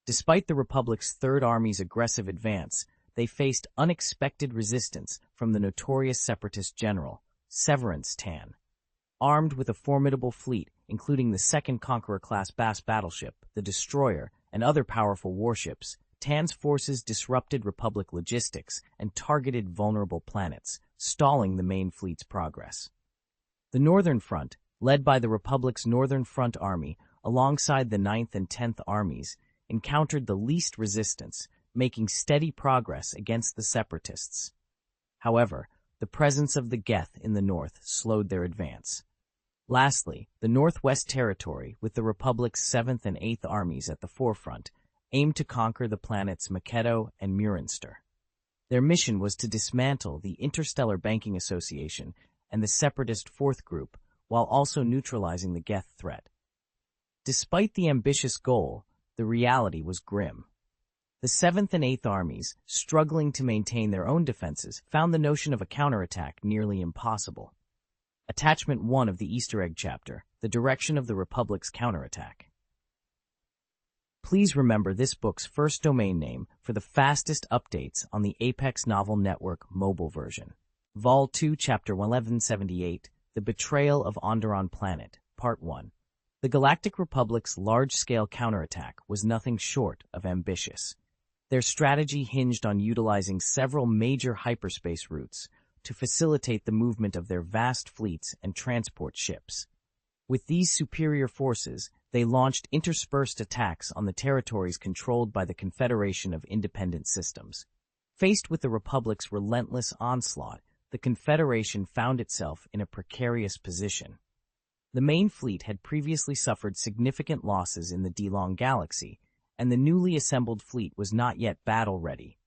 Despite the Republic's Third Army's aggressive advance, they faced unexpected resistance from the notorious separatist general, Severance Tan. Armed with a formidable fleet, including the Second Conqueror-class Bass battleship, the Destroyer, and other powerful warships, Tan's forces disrupted Republic logistics and targeted vulnerable planets, stalling the main fleet's progress. The Northern Front, led by the Republic's Northern Front Army alongside the 9th and 10th Armies, encountered the least resistance, making steady progress against the Separatists. However, the presence of the Geth in the north slowed their advance. Lastly, the Northwest Territory, with the Republic's 7th and 8th Armies at the forefront, aimed to conquer the planets Makedo and Murinster. Their mission was to dismantle the Interstellar Banking Association and the Separatist Fourth Group, while also neutralizing the Geth threat. Despite the ambitious goal, the reality was grim. The 7th and 8th Armies, struggling to maintain their own defenses, found the notion of a counterattack nearly impossible. Attachment 1 of the Easter egg chapter, The Direction of the Republic's Counterattack. Please remember this book's first domain name for the fastest updates on the Apex Novel Network mobile version. Vol 2, Chapter 1178, The Betrayal of Onderon Planet, Part 1. The Galactic Republic's large-scale counterattack was nothing short of ambitious. Their strategy hinged on utilizing several major hyperspace routes to facilitate the movement of their vast fleets and transport ships. With these superior forces, they launched interspersed attacks on the territories controlled by the Confederation of Independent Systems. Faced with the Republic's relentless onslaught, the Confederation found itself in a precarious position. The main fleet had previously suffered significant losses in the Delong Galaxy, and the newly assembled fleet was not yet battle-ready.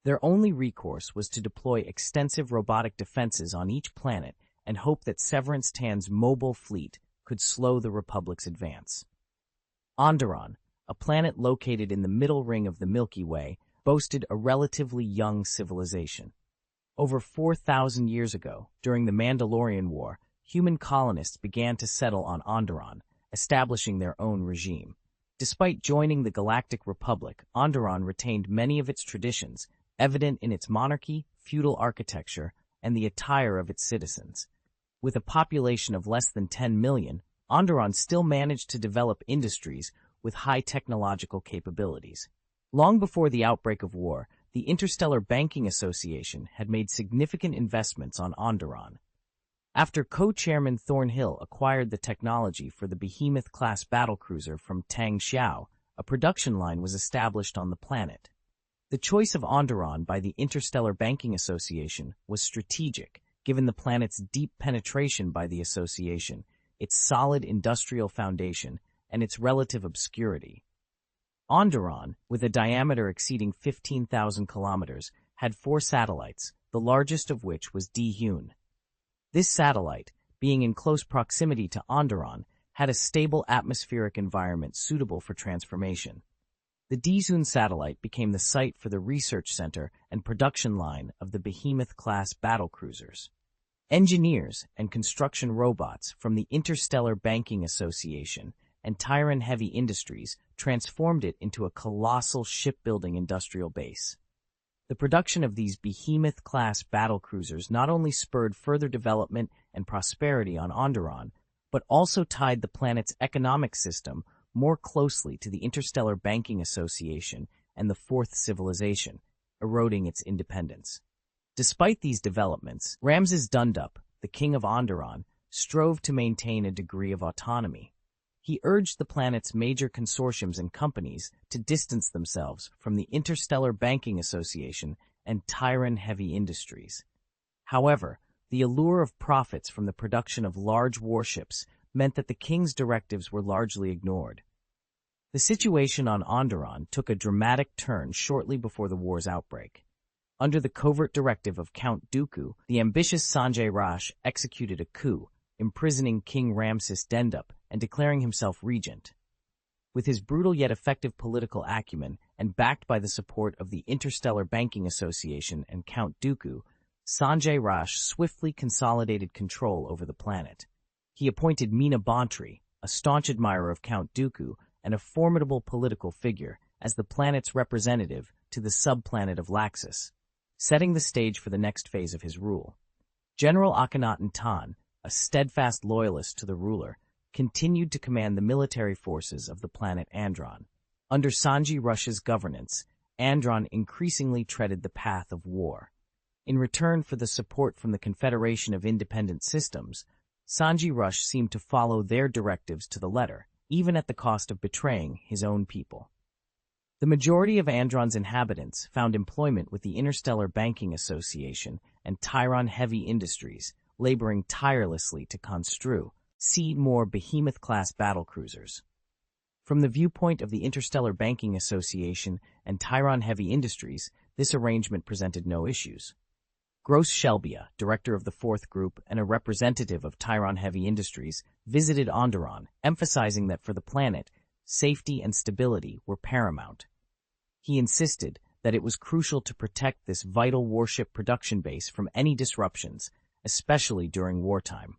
Their only recourse was to deploy extensive robotic defenses on each planet and hope that Severance Tan's mobile fleet could slow the Republic's advance. Onderon, a planet located in the middle ring of the Milky Way, boasted a relatively young civilization. Over 4,000 years ago, during the Mandalorian War, human colonists began to settle on Onderon, establishing their own regime. Despite joining the Galactic Republic, Onderon retained many of its traditions, evident in its monarchy, feudal architecture, and the attire of its citizens. With a population of less than 10 million, Onderon still managed to develop industries with high technological capabilities. Long before the outbreak of war, the Interstellar Banking Association had made significant investments on Onderon. After co-chairman Thornhill acquired the technology for the Behemoth-class battlecruiser from Tang Xiao, a production line was established on the planet. The choice of Onderon by the Interstellar Banking Association was strategic, given the planet's deep penetration by the association, its solid industrial foundation, and its relative obscurity. Onderon, with a diameter exceeding 15,000 kilometers, had 4 satellites, the largest of which was Dihun. This satellite, being in close proximity to Onderon, had a stable atmospheric environment suitable for transformation. The Dihun satellite became the site for the research center and production line of the Behemoth-class battlecruisers. Engineers and construction robots from the Interstellar Banking Association and Tyron Heavy Industries transformed it into a colossal shipbuilding industrial base. The production of these Behemoth-class battlecruisers not only spurred further development and prosperity on Onderon, but also tied the planet's economic system more closely to the Interstellar Banking Association and the Fourth Civilization, eroding its independence. Despite these developments, Ramses Dundup, the king of Onderon, strove to maintain a degree of autonomy. He urged the planet's major consortiums and companies to distance themselves from the Interstellar Banking Association and Tyron Heavy Industries. However, the allure of profits from the production of large warships meant that the king's directives were largely ignored. The situation on Onderon took a dramatic turn shortly before the war's outbreak. Under the covert directive of Count Dooku, the ambitious Sanjay Rosh executed a coup, imprisoning King Ramses Dendup and declaring himself regent. With his brutal yet effective political acumen and backed by the support of the Interstellar Banking Association and Count Dooku, Sanjay Rosh swiftly consolidated control over the planet. He appointed Meena Bantry, a staunch admirer of Count Dooku and a formidable political figure, as the planet's representative to the subplanet of Laxus, setting the stage for the next phase of his rule. General Akhenaten Tan, a steadfast loyalist to the ruler, continued to command the military forces of the planet Andron. Under Sanjay Rush's governance, Andron increasingly treaded the path of war. In return for the support from the Confederation of Independent Systems, Sanjay Rush seemed to follow their directives to the letter, even at the cost of betraying his own people. The majority of Andron's inhabitants found employment with the Interstellar Banking Association and Tyron Heavy Industries, laboring tirelessly to construe more Behemoth-class battlecruisers. From the viewpoint of the Interstellar Banking Association and Tyron Heavy Industries, this arrangement presented no issues. Gross Shelbia, director of the Fourth Group and a representative of Tyron Heavy Industries, visited Onderon, emphasizing that for the planet, safety and stability were paramount. He insisted that it was crucial to protect this vital warship production base from any disruptions, especially during wartime.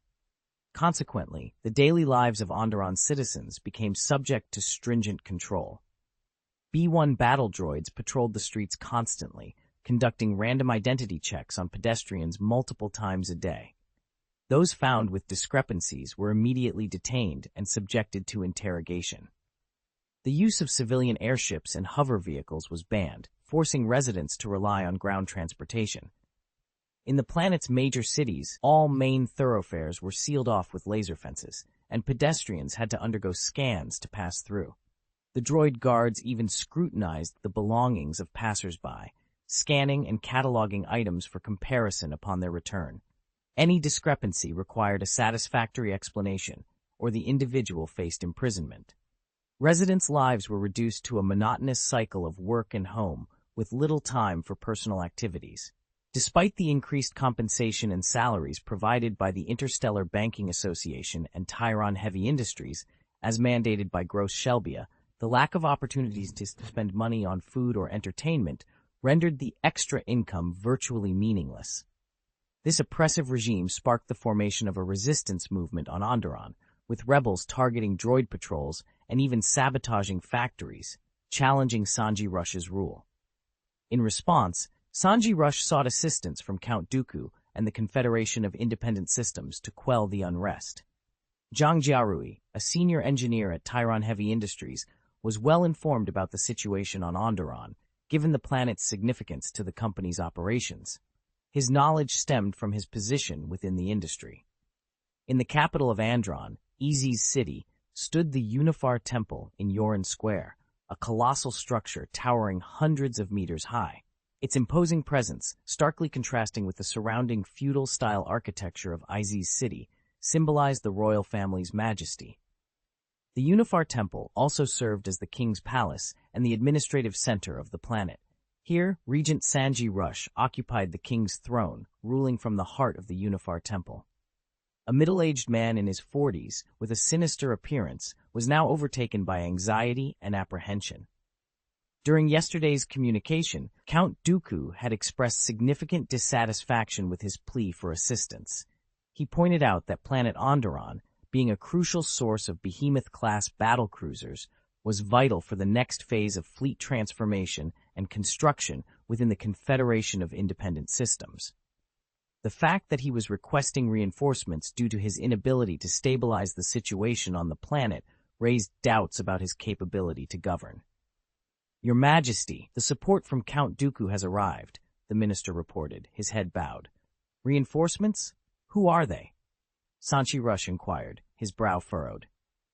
Consequently, the daily lives of Onderon's citizens became subject to stringent control. B-1 battle droids patrolled the streets constantly, conducting random identity checks on pedestrians multiple times a day. Those found with discrepancies were immediately detained and subjected to interrogation. The use of civilian airships and hover vehicles was banned, forcing residents to rely on ground transportation. In the planet's major cities, all main thoroughfares were sealed off with laser fences, and pedestrians had to undergo scans to pass through. The droid guards even scrutinized the belongings of passers-by, scanning and cataloging items for comparison upon their return. Any discrepancy required a satisfactory explanation, or the individual faced imprisonment. Residents' lives were reduced to a monotonous cycle of work and home, with little time for personal activities. Despite the increased compensation and salaries provided by the Interstellar Banking Association and Tyron Heavy Industries, as mandated by Gross Shelbia, the lack of opportunities to spend money on food or entertainment rendered the extra income virtually meaningless. This oppressive regime sparked the formation of a resistance movement on Onderon, with rebels targeting droid patrols and even sabotaging factories, challenging Sanjay Rush's rule. In response, Sanjay Rush sought assistance from Count Dooku and the Confederation of Independent Systems to quell the unrest. Zhang Jiarui, a senior engineer at Tyron Heavy Industries, was well informed about the situation on Onderon, given the planet's significance to the company's operations. His knowledge stemmed from his position within the industry. In the capital of Andron, Easy's city, stood the Unifar Temple in Yoren Square, a colossal structure towering hundreds of meters high. Its imposing presence, starkly contrasting with the surrounding feudal-style architecture of Izi's city, symbolized the royal family's majesty. The Unifar Temple also served as the king's palace and the administrative center of the planet. Here, Regent Sanji Rush occupied the king's throne, ruling from the heart of the Unifar Temple. A middle-aged man in his 40s, with a sinister appearance, was now overtaken by anxiety and apprehension. During yesterday's communication, Count Dooku had expressed significant dissatisfaction with his plea for assistance. He pointed out that planet Onderon, being a crucial source of behemoth-class battlecruisers, was vital for the next phase of fleet transformation and construction within the Confederation of Independent Systems. The fact that he was requesting reinforcements due to his inability to stabilize the situation on the planet raised doubts about his capability to govern. "Your Majesty, the support from Count Dooku has arrived," the minister reported, his head bowed. "Reinforcements? Who are they?" Sanji Rush inquired, his brow furrowed.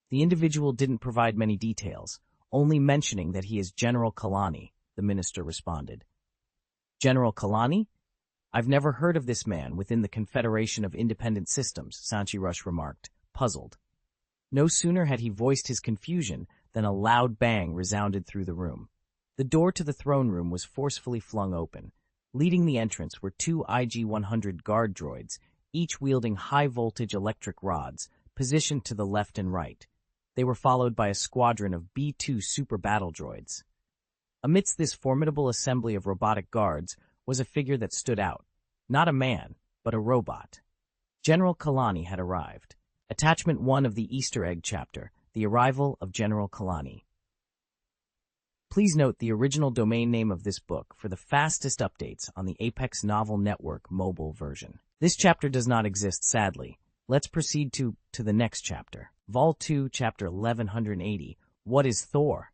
The individual didn't provide many details, only mentioning that he is General Kalani, the minister responded. "General Kalani? I've never heard of this man within the Confederation of Independent Systems," Sanji Rush remarked, puzzled. No sooner had he voiced his confusion than a loud bang resounded through the room. The door to the throne room was forcefully flung open. Leading the entrance were two IG-100 guard droids, each wielding high-voltage electric rods, positioned to the left and right. They were followed by a squadron of B-2 super battle droids. Amidst this formidable assembly of robotic guards was a figure that stood out. Not a man, but a robot. General Kalani had arrived. Attachment 1 of the Easter egg chapter, The Arrival of General Kalani. Please note the original domain name of this book for the fastest updates on the Apex Novel Network mobile version. This chapter does not exist, sadly. Let's proceed to the next chapter. Vol 2, Chapter 1180, What is Thor?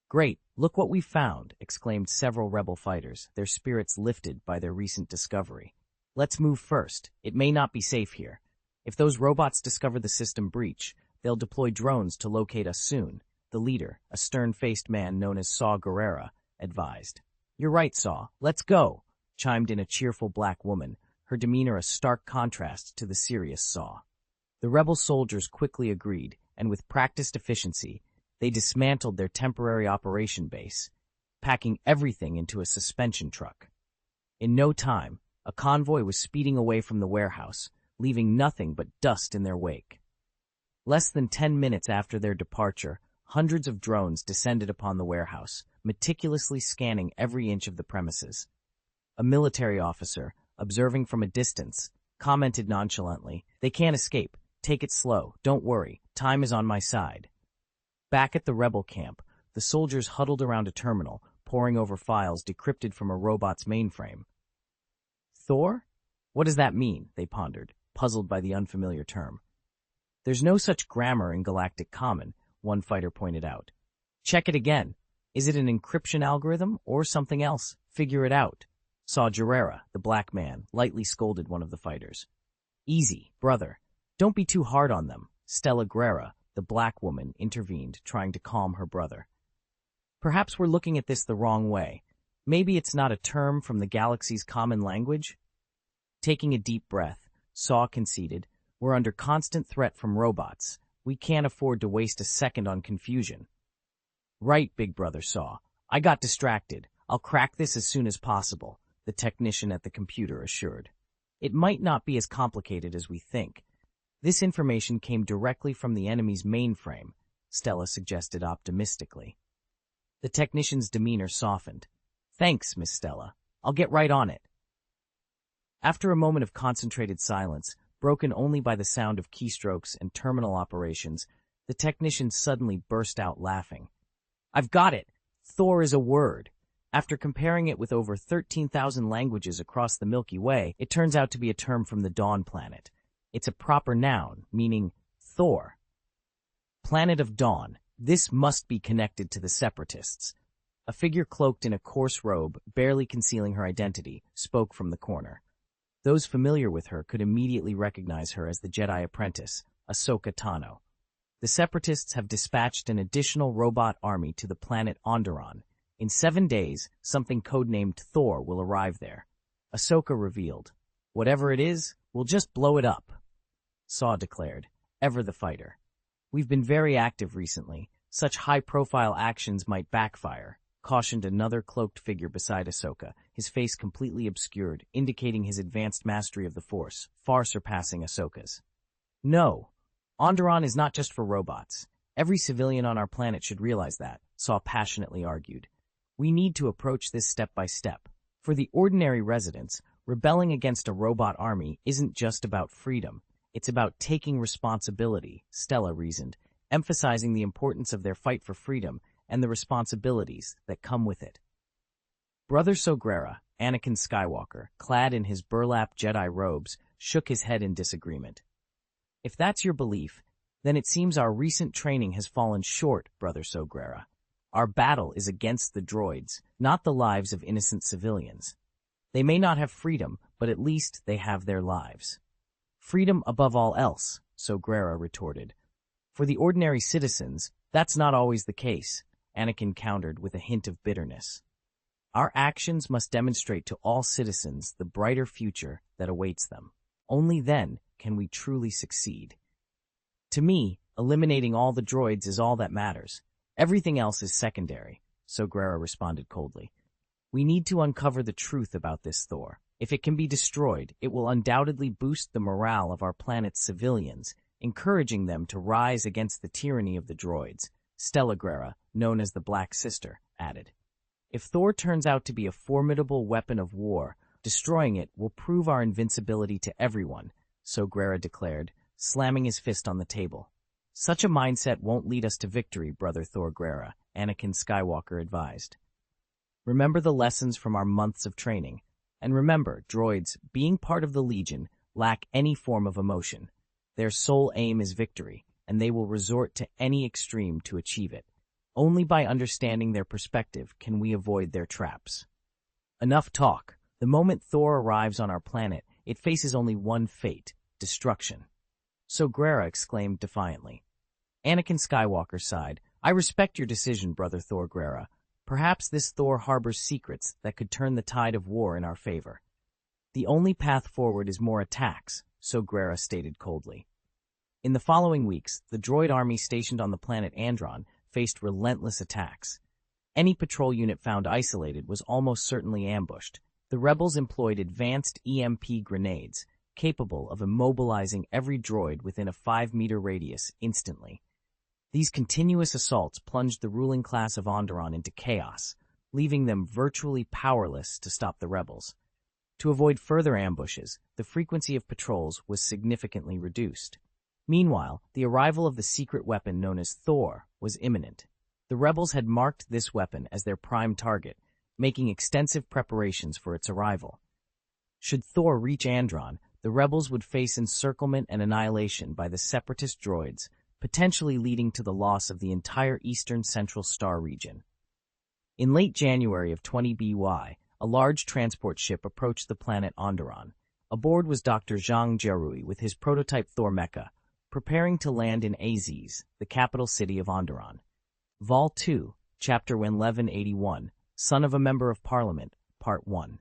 "Great, look what we found," exclaimed several rebel fighters, their spirits lifted by their recent discovery. "Let's move first. It may not be safe here. If those robots discover the system breach, they'll deploy drones to locate us soon," the leader, a stern-faced man known as Saw Gerrera, advised. "You're right, Saw. Let's go," chimed in a cheerful black woman, her demeanor a stark contrast to the serious Saw. The rebel soldiers quickly agreed, and with practiced efficiency, they dismantled their temporary operation base, packing everything into a suspension truck. In no time, a convoy was speeding away from the warehouse, leaving nothing but dust in their wake. Less than 10 minutes after their departure, hundreds of drones descended upon the warehouse, meticulously scanning every inch of the premises. A military officer, observing from a distance, commented nonchalantly, "They can't escape. Take it slow. Don't worry. Time is on my side." Back at the rebel camp, the soldiers huddled around a terminal, poring over files decrypted from a robot's mainframe. "Thor? What does that mean?" they pondered, puzzled by the unfamiliar term. "There's no such grammar in Galactic Common," one fighter pointed out. "Check it again. Is it an encryption algorithm or something else? Figure it out." Saw Gerrera, the black man, lightly scolded one of the fighters. "Easy, brother. Don't be too hard on them," Stella Guerra, the black woman, intervened, trying to calm her brother. "Perhaps we're looking at this the wrong way. Maybe it's not a term from the galaxy's common language?" Taking a deep breath, Saw conceded, "We're under constant threat from robots. We can't afford to waste a second on confusion." "Right, big brother Saw. I got distracted. I'll crack this as soon as possible," the technician at the computer assured. "It might not be as complicated as we think. This information came directly from the enemy's mainframe," Stella suggested optimistically. The technician's demeanor softened. "Thanks, Miss Stella. I'll get right on it." After a moment of concentrated silence, broken only by the sound of keystrokes and terminal operations, the technician suddenly burst out laughing. "I've got it! Thor is a word. After comparing it with over 13,000 languages across the Milky Way, it turns out to be a term from the Dawn planet. It's a proper noun, meaning Thor. Planet of Dawn. This must be connected to the Separatists." A figure cloaked in a coarse robe, barely concealing her identity, spoke from the corner. Those familiar with her could immediately recognize her as the Jedi apprentice, Ahsoka Tano. The Separatists have dispatched an additional robot army to the planet Onderon. In 7 days, something codenamed Thor will arrive there. Ahsoka revealed. "Whatever it is, we'll just blow it up," Saw declared, ever the fighter. We've been very active recently. Such high-profile actions might backfire, cautioned another cloaked figure beside Ahsoka, his face completely obscured, indicating his advanced mastery of the Force, far surpassing Ahsoka's. No, Onderon is not just for robots. Every civilian on our planet should realize that, Saw passionately argued. We need to approach this step by step. For the ordinary residents, rebelling against a robot army isn't just about freedom. It's about taking responsibility, Stella reasoned, emphasizing the importance of their fight for freedom and the responsibilities that come with it. Brother Sogrera, Anakin Skywalker, clad in his burlap Jedi robes, shook his head in disagreement. If that's your belief, then it seems our recent training has fallen short, Brother Sogrera. Our battle is against the droids, not the lives of innocent civilians. They may not have freedom, but at least they have their lives. Freedom above all else, Sogrera retorted. For the ordinary citizens, that's not always the case, Anakin countered with a hint of bitterness. Our actions must demonstrate to all citizens the brighter future that awaits them. Only then can we truly succeed. To me, eliminating all the droids is all that matters. Everything else is secondary, Sogrera responded coldly. We need to uncover the truth about this Thor. If it can be destroyed, it will undoubtedly boost the morale of our planet's civilians, encouraging them to rise against the tyranny of the droids, Stella Grera, known as the Black Sister, added. If Thor turns out to be a formidable weapon of war, destroying it will prove our invincibility to everyone, Sogrera declared, slamming his fist on the table. Such a mindset won't lead us to victory, Brother Thor Grera, Anakin Skywalker advised. Remember the lessons from our months of training. And remember, droids, being part of the Legion, lack any form of emotion. Their sole aim is victory, and they will resort to any extreme to achieve it. Only by understanding their perspective can we avoid their traps. Enough talk. The moment Thor arrives on our planet, it faces only one fate, destruction. Sogrera exclaimed defiantly. Anakin Skywalker sighed. I respect your decision, Brother Thor Grera. Perhaps this Thor harbors secrets that could turn the tide of war in our favor. The only path forward is more attacks, Sogrera stated coldly. In the following weeks, the droid army stationed on the planet Andron faced relentless attacks. Any patrol unit found isolated was almost certainly ambushed. The rebels employed advanced EMP grenades, capable of immobilizing every droid within a 5-meter radius instantly. These continuous assaults plunged the ruling class of Onderon into chaos, leaving them virtually powerless to stop the rebels. To avoid further ambushes, the frequency of patrols was significantly reduced. Meanwhile, the arrival of the secret weapon known as Thor was imminent. The rebels had marked this weapon as their prime target, making extensive preparations for its arrival. Should Thor reach Andron, the rebels would face encirclement and annihilation by the separatist droids, potentially leading to the loss of the entire eastern Central Star region. In late January of 20 BY, a large transport ship approached the planet Onderon. Aboard was Dr. Zhang Jiarui with his prototype Thor mecha, preparing to land in Aziz, the capital city of Onderon. Vol. 2, Chapter 1181, Son of a Member of Parliament, Part 1.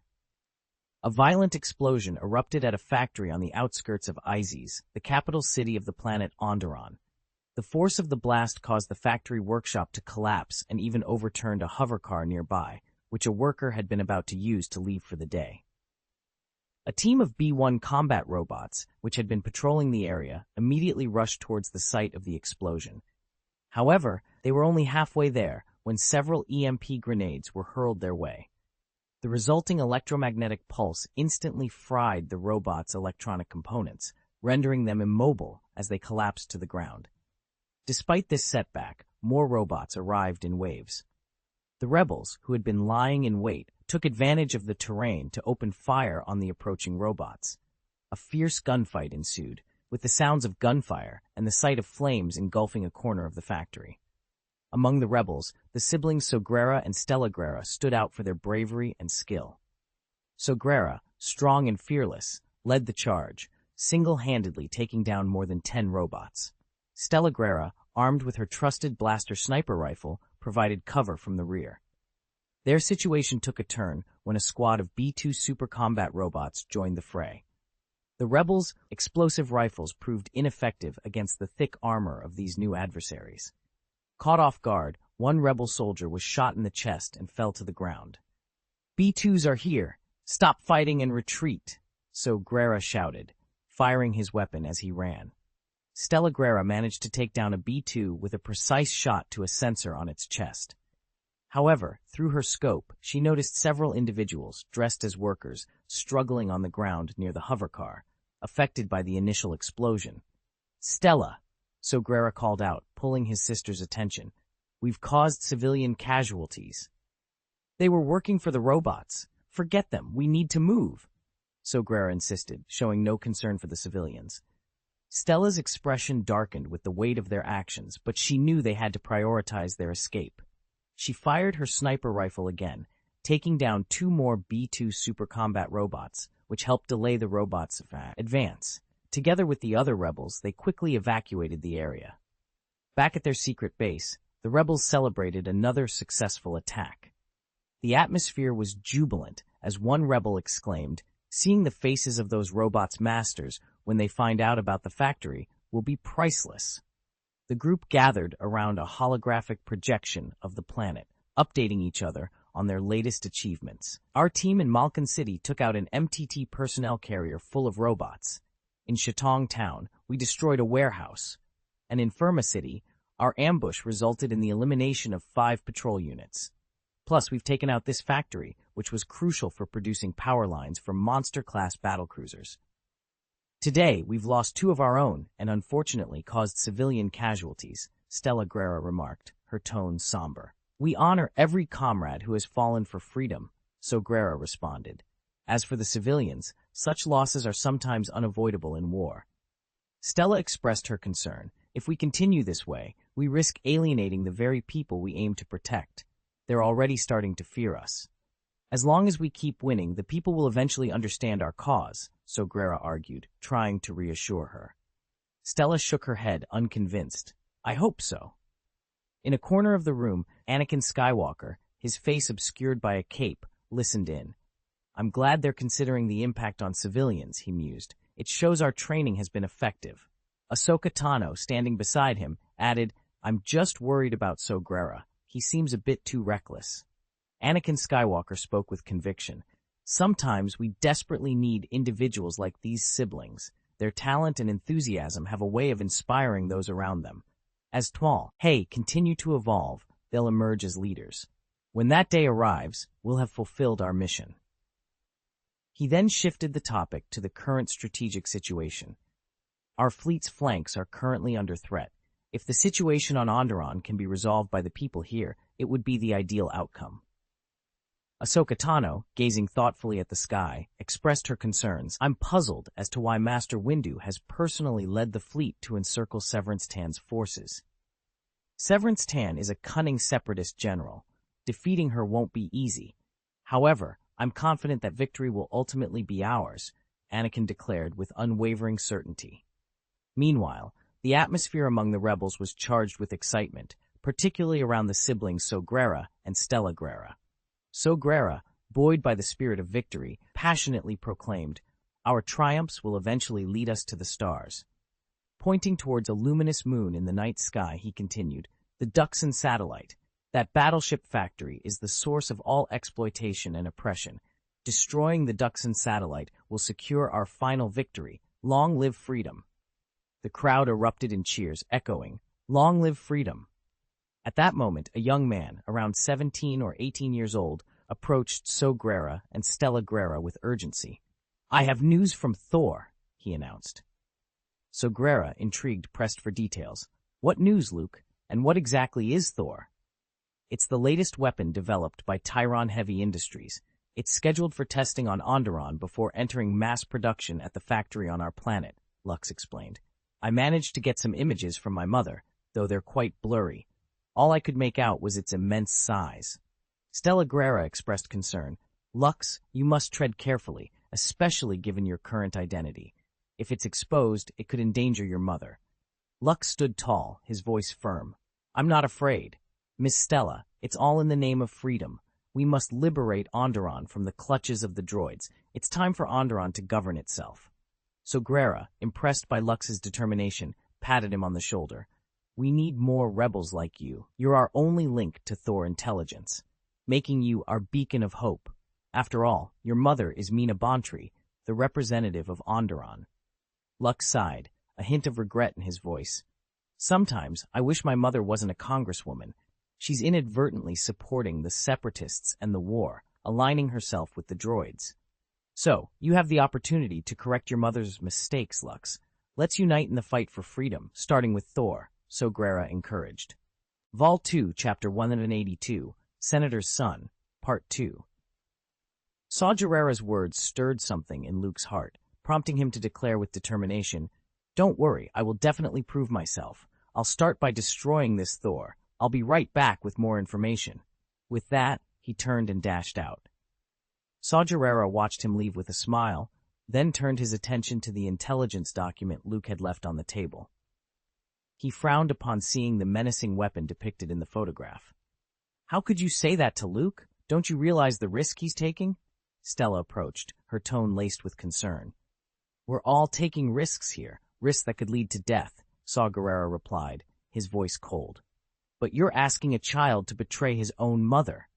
A violent explosion erupted at a factory on the outskirts of Aziz, the capital city of the planet Onderon. The force of the blast caused the factory workshop to collapse and even overturned a hovercar nearby, which a worker had been about to use to leave for the day. A team of B-1 combat robots, which had been patrolling the area, immediately rushed towards the site of the explosion. However, they were only halfway there when several EMP grenades were hurled their way. The resulting electromagnetic pulse instantly fried the robots' electronic components, rendering them immobile as they collapsed to the ground. Despite this setback, more robots arrived in waves. The rebels, who had been lying in wait, took advantage of the terrain to open fire on the approaching robots. A fierce gunfight ensued, with the sounds of gunfire and the sight of flames engulfing a corner of the factory. Among the rebels, the siblings Sogrera and Stella Grera stood out for their bravery and skill. Sogrera, strong and fearless, led the charge, single-handedly taking down more than 10 robots. Stella Grera, armed with her trusted blaster sniper rifle, provided cover from the rear. Their situation took a turn when a squad of B-2 super combat robots joined the fray. The rebels' explosive rifles proved ineffective against the thick armor of these new adversaries. Caught off guard, one rebel soldier was shot in the chest and fell to the ground. "B2s are here! Stop fighting and retreat!" So Grera shouted, firing his weapon as he ran. Stella Grera managed to take down a B2 with a precise shot to a sensor on its chest. However, through her scope, she noticed several individuals, dressed as workers, struggling on the ground near the hovercar, affected by the initial explosion. "Stella!" So Grera called out, pulling his sister's attention. "We've caused civilian casualties." "They were working for the robots. Forget them. We need to move," So Grera insisted, showing no concern for the civilians. Stella's expression darkened with the weight of their actions, but she knew they had to prioritize their escape. She fired her sniper rifle again, taking down 2 more B2 super combat robots, which helped delay the robots' advance. Together with the other rebels, they quickly evacuated the area. Back at their secret base, the rebels celebrated another successful attack. The atmosphere was jubilant as one rebel exclaimed, "Seeing the faces of those robots' masters when they find out about the factory will be priceless." The group gathered around a holographic projection of the planet, updating each other on their latest achievements. Our team in Malkan City took out an MTT personnel carrier full of robots. In Shatong Town, we destroyed a warehouse. And in Firma City, our ambush resulted in the elimination of 5 patrol units. Plus, we've taken out this factory, which was crucial for producing power lines for monster-class battlecruisers. Today, we've lost 2 of our own and unfortunately caused civilian casualties, Stella Grera remarked, her tone somber. "We honor every comrade who has fallen for freedom," So Grera responded. "As for the civilians, such losses are sometimes unavoidable in war." Stella expressed her concern. "If we continue this way, we risk alienating the very people we aim to protect. They're already starting to fear us. As long as we keep winning, the people will eventually understand our cause," So Grera argued, trying to reassure her. Stella shook her head, unconvinced. "I hope so." In a corner of the room, Anakin Skywalker, his face obscured by a cape, listened in. "I'm glad they're considering the impact on civilians," he mused. "It shows our training has been effective." Ahsoka Tano, standing beside him, added, "I'm just worried about So Grera. He seems a bit too reckless." Anakin Skywalker spoke with conviction. "Sometimes we desperately need individuals like these siblings. Their talent and enthusiasm have a way of inspiring those around them. As continue to evolve, they'll emerge as leaders. When that day arrives, we'll have fulfilled our mission." He then shifted the topic to the current strategic situation. "Our fleet's flanks are currently under threat. If the situation on Onderon can be resolved by the people here, it would be the ideal outcome." Ahsoka Tano, gazing thoughtfully at the sky, expressed her concerns. "I'm puzzled as to why Master Windu has personally led the fleet to encircle Severance Tan's forces. Severance Tan is a cunning separatist general. Defeating her won't be easy. However, I'm confident that victory will ultimately be ours," Anakin declared with unwavering certainty. Meanwhile, the atmosphere among the rebels was charged with excitement, particularly around the siblings So Grera and Stella Grera. So Grera, buoyed by the spirit of victory, passionately proclaimed, "Our triumphs will eventually lead us to the stars." Pointing towards a luminous moon in the night sky, he continued, "The Duxon satellite, that battleship factory, is the source of all exploitation and oppression. Destroying the Duxon satellite will secure our final victory. Long live freedom." The crowd erupted in cheers, echoing, "Long live freedom." At that moment, a young man, around 17 or 18 years old, approached So Grera and Stella Grera with urgency. "I have news from Thor," he announced. So Grera, intrigued, pressed for details. "What news, Luke? And what exactly is Thor?" "It's the latest weapon developed by Tyron Heavy Industries. It's scheduled for testing on Onderon before entering mass production at the factory on our planet," Lux explained. "I managed to get some images from my mother, though they're quite blurry. All I could make out was its immense size." Stella Grera expressed concern. "Lux, you must tread carefully, especially given your current identity. If it's exposed, it could endanger your mother." Lux stood tall, his voice firm. "I'm not afraid. Miss Stella, it's all in the name of freedom. We must liberate Onderon from the clutches of the droids. It's time for Onderon to govern itself." Sogrera, impressed by Lux's determination, patted him on the shoulder. We need more rebels like you. You're our only link to Thor intelligence, making you our beacon of hope. After all, your mother is Mina Bontri, the representative of Onderon. Lux sighed, a hint of regret in his voice. Sometimes I wish my mother wasn't a congresswoman. She's inadvertently supporting the separatists and the war, aligning herself with the droids. So, you have the opportunity to correct your mother's mistakes, Lux. Let's unite in the fight for freedom, starting with Thor, Sogrera encouraged. Vol 2, Chapter 182, Senator's Son, Part 2. Saw Gerrera's words stirred something in Luke's heart, prompting him to declare with determination, "Don't worry, I will definitely prove myself. I'll start by destroying this Thor. I'll be right back with more information." With that, he turned and dashed out. Saw Gerrera watched him leave with a smile, then turned his attention to the intelligence document Luke had left on the table. He frowned upon seeing the menacing weapon depicted in the photograph. "How could you say that to Luke? Don't you realize the risk he's taking?" Stella approached, her tone laced with concern. "We're all taking risks here, risks that could lead to death," Saw Gerrera replied, his voice cold. "But you're asking a child to betray his own mother,"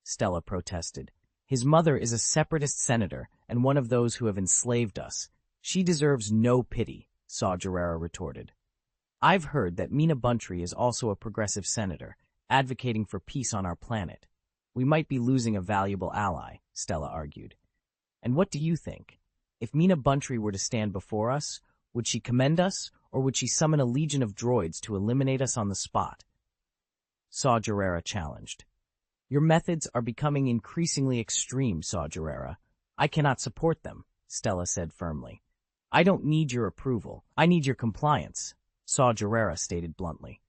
Stella protested. "His mother is a separatist senator and one of those who have enslaved us. She deserves no pity," Saw Gerrera retorted. "I've heard that Mina Bontri is also a progressive senator, advocating for peace on our planet. We might be losing a valuable ally," Stella argued. "And what do you think? If Mina Bontri were to stand before us, would she commend us, or would she summon a legion of droids to eliminate us on the spot?" Saw Gerrera challenged. "Your methods are becoming increasingly extreme, Saw Gerrera. I cannot support them," Stella said firmly. "I don't need your approval. I need your compliance," Saw Gerrera stated bluntly.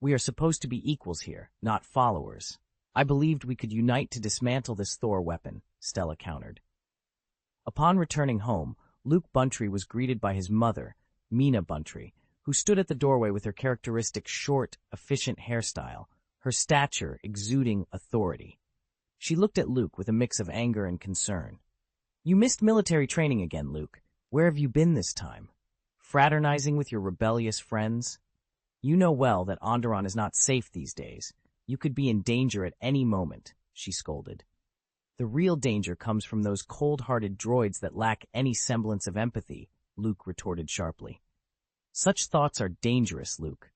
"We are supposed to be equals here, not followers. I believed we could unite to dismantle this Thor weapon," Stella countered. Upon returning home, Luke Bontri was greeted by his mother, Mina Bontri, who stood at the doorway with her characteristic short, efficient hairstyle, her stature exuding authority. She looked at Luke with a mix of anger and concern. "You missed military training again, Luke. Where have you been this time? Fraternizing with your rebellious friends? You know well that Onderon is not safe these days. You could be in danger at any moment," she scolded. "The real danger comes from those cold-hearted droids that lack any semblance of empathy," Luke retorted sharply. "Such thoughts are dangerous, Luke."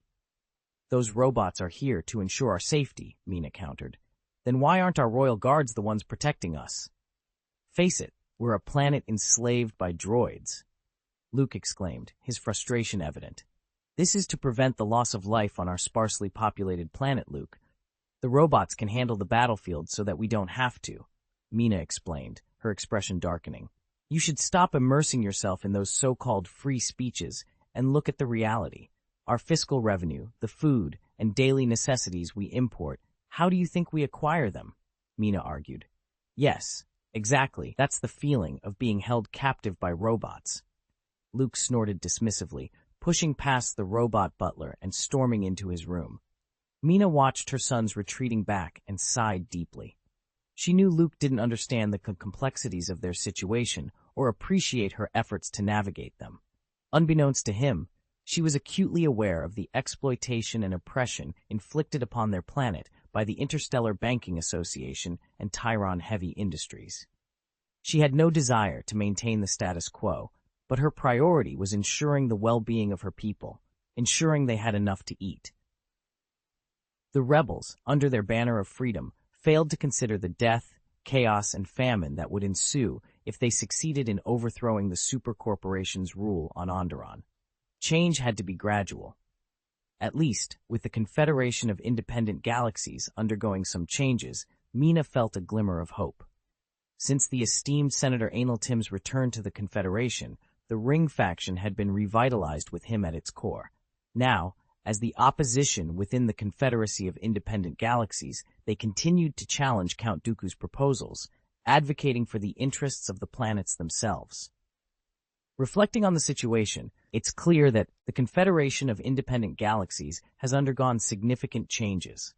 "Those robots are here to ensure our safety," Mina countered. "Then why aren't our royal guards the ones protecting us?" "Face it, we're a planet enslaved by droids," Luke exclaimed, his frustration evident. "This is to prevent the loss of life on our sparsely populated planet, Luke. The robots can handle the battlefield so that we don't have to," Mina explained, her expression darkening. "You should stop immersing yourself in those so-called free speeches and look at the reality. Our fiscal revenue, the food, and daily necessities we import, how do you think we acquire them?" Mina argued. "Yes, exactly, that's the feeling of being held captive by robots." Luke snorted dismissively, pushing past the robot butler and storming into his room. Mina watched her sons retreating back and sighed deeply. She knew Luke didn't understand the complexities of their situation or appreciate her efforts to navigate them. Unbeknownst to him, she was acutely aware of the exploitation and oppression inflicted upon their planet by the Interstellar Banking Association and Tyron Heavy Industries. She had no desire to maintain the status quo, but her priority was ensuring the well-being of her people, ensuring they had enough to eat. The rebels, under their banner of freedom, failed to consider the death, chaos, and famine that would ensue if they succeeded in overthrowing the supercorporation's rule on Onderon. Change had to be gradual. At least, with the Confederation of Independent Galaxies undergoing some changes, Mina felt a glimmer of hope. Since the esteemed Senator Anil Tim's return to the Confederation, the Ring faction had been revitalized with him at its core. Now, as the opposition within the Confederacy of Independent Galaxies, they continued to challenge Count Dooku's proposals, advocating for the interests of the planets themselves. Reflecting on the situation, it's clear that the Confederation of Independent Galaxies has undergone significant changes.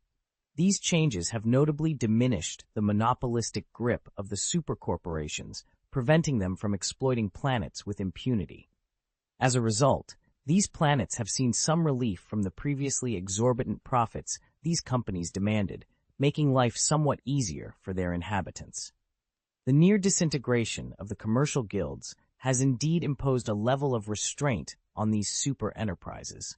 These changes have notably diminished the monopolistic grip of the supercorporations, preventing them from exploiting planets with impunity. As a result, these planets have seen some relief from the previously exorbitant profits these companies demanded, making life somewhat easier for their inhabitants. The near disintegration of the commercial guilds has indeed imposed a level of restraint on these super enterprises.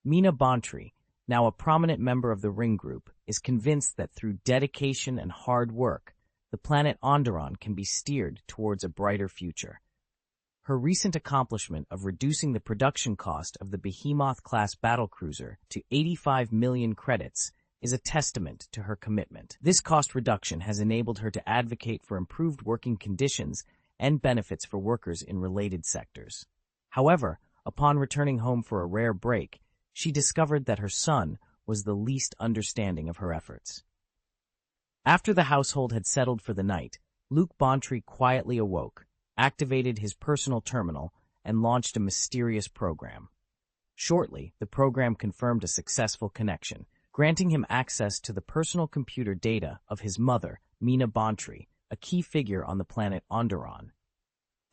Mina Bontry, now a prominent member of the Ring Group, is convinced that through dedication and hard work, the planet Onderon can be steered towards a brighter future. Her recent accomplishment of reducing the production cost of the Behemoth-class battlecruiser to 85 million credits is a testament to her commitment. This cost reduction has enabled her to advocate for improved working conditions and benefits for workers in related sectors. However, upon returning home for a rare break, she discovered that her son was the least understanding of her efforts. After the household had settled for the night, Luke Bontry quietly awoke, activated his personal terminal, and launched a mysterious program. Shortly, the program confirmed a successful connection, granting him access to the personal computer data of his mother, Mina Bontry, a key figure on the planet Onderon.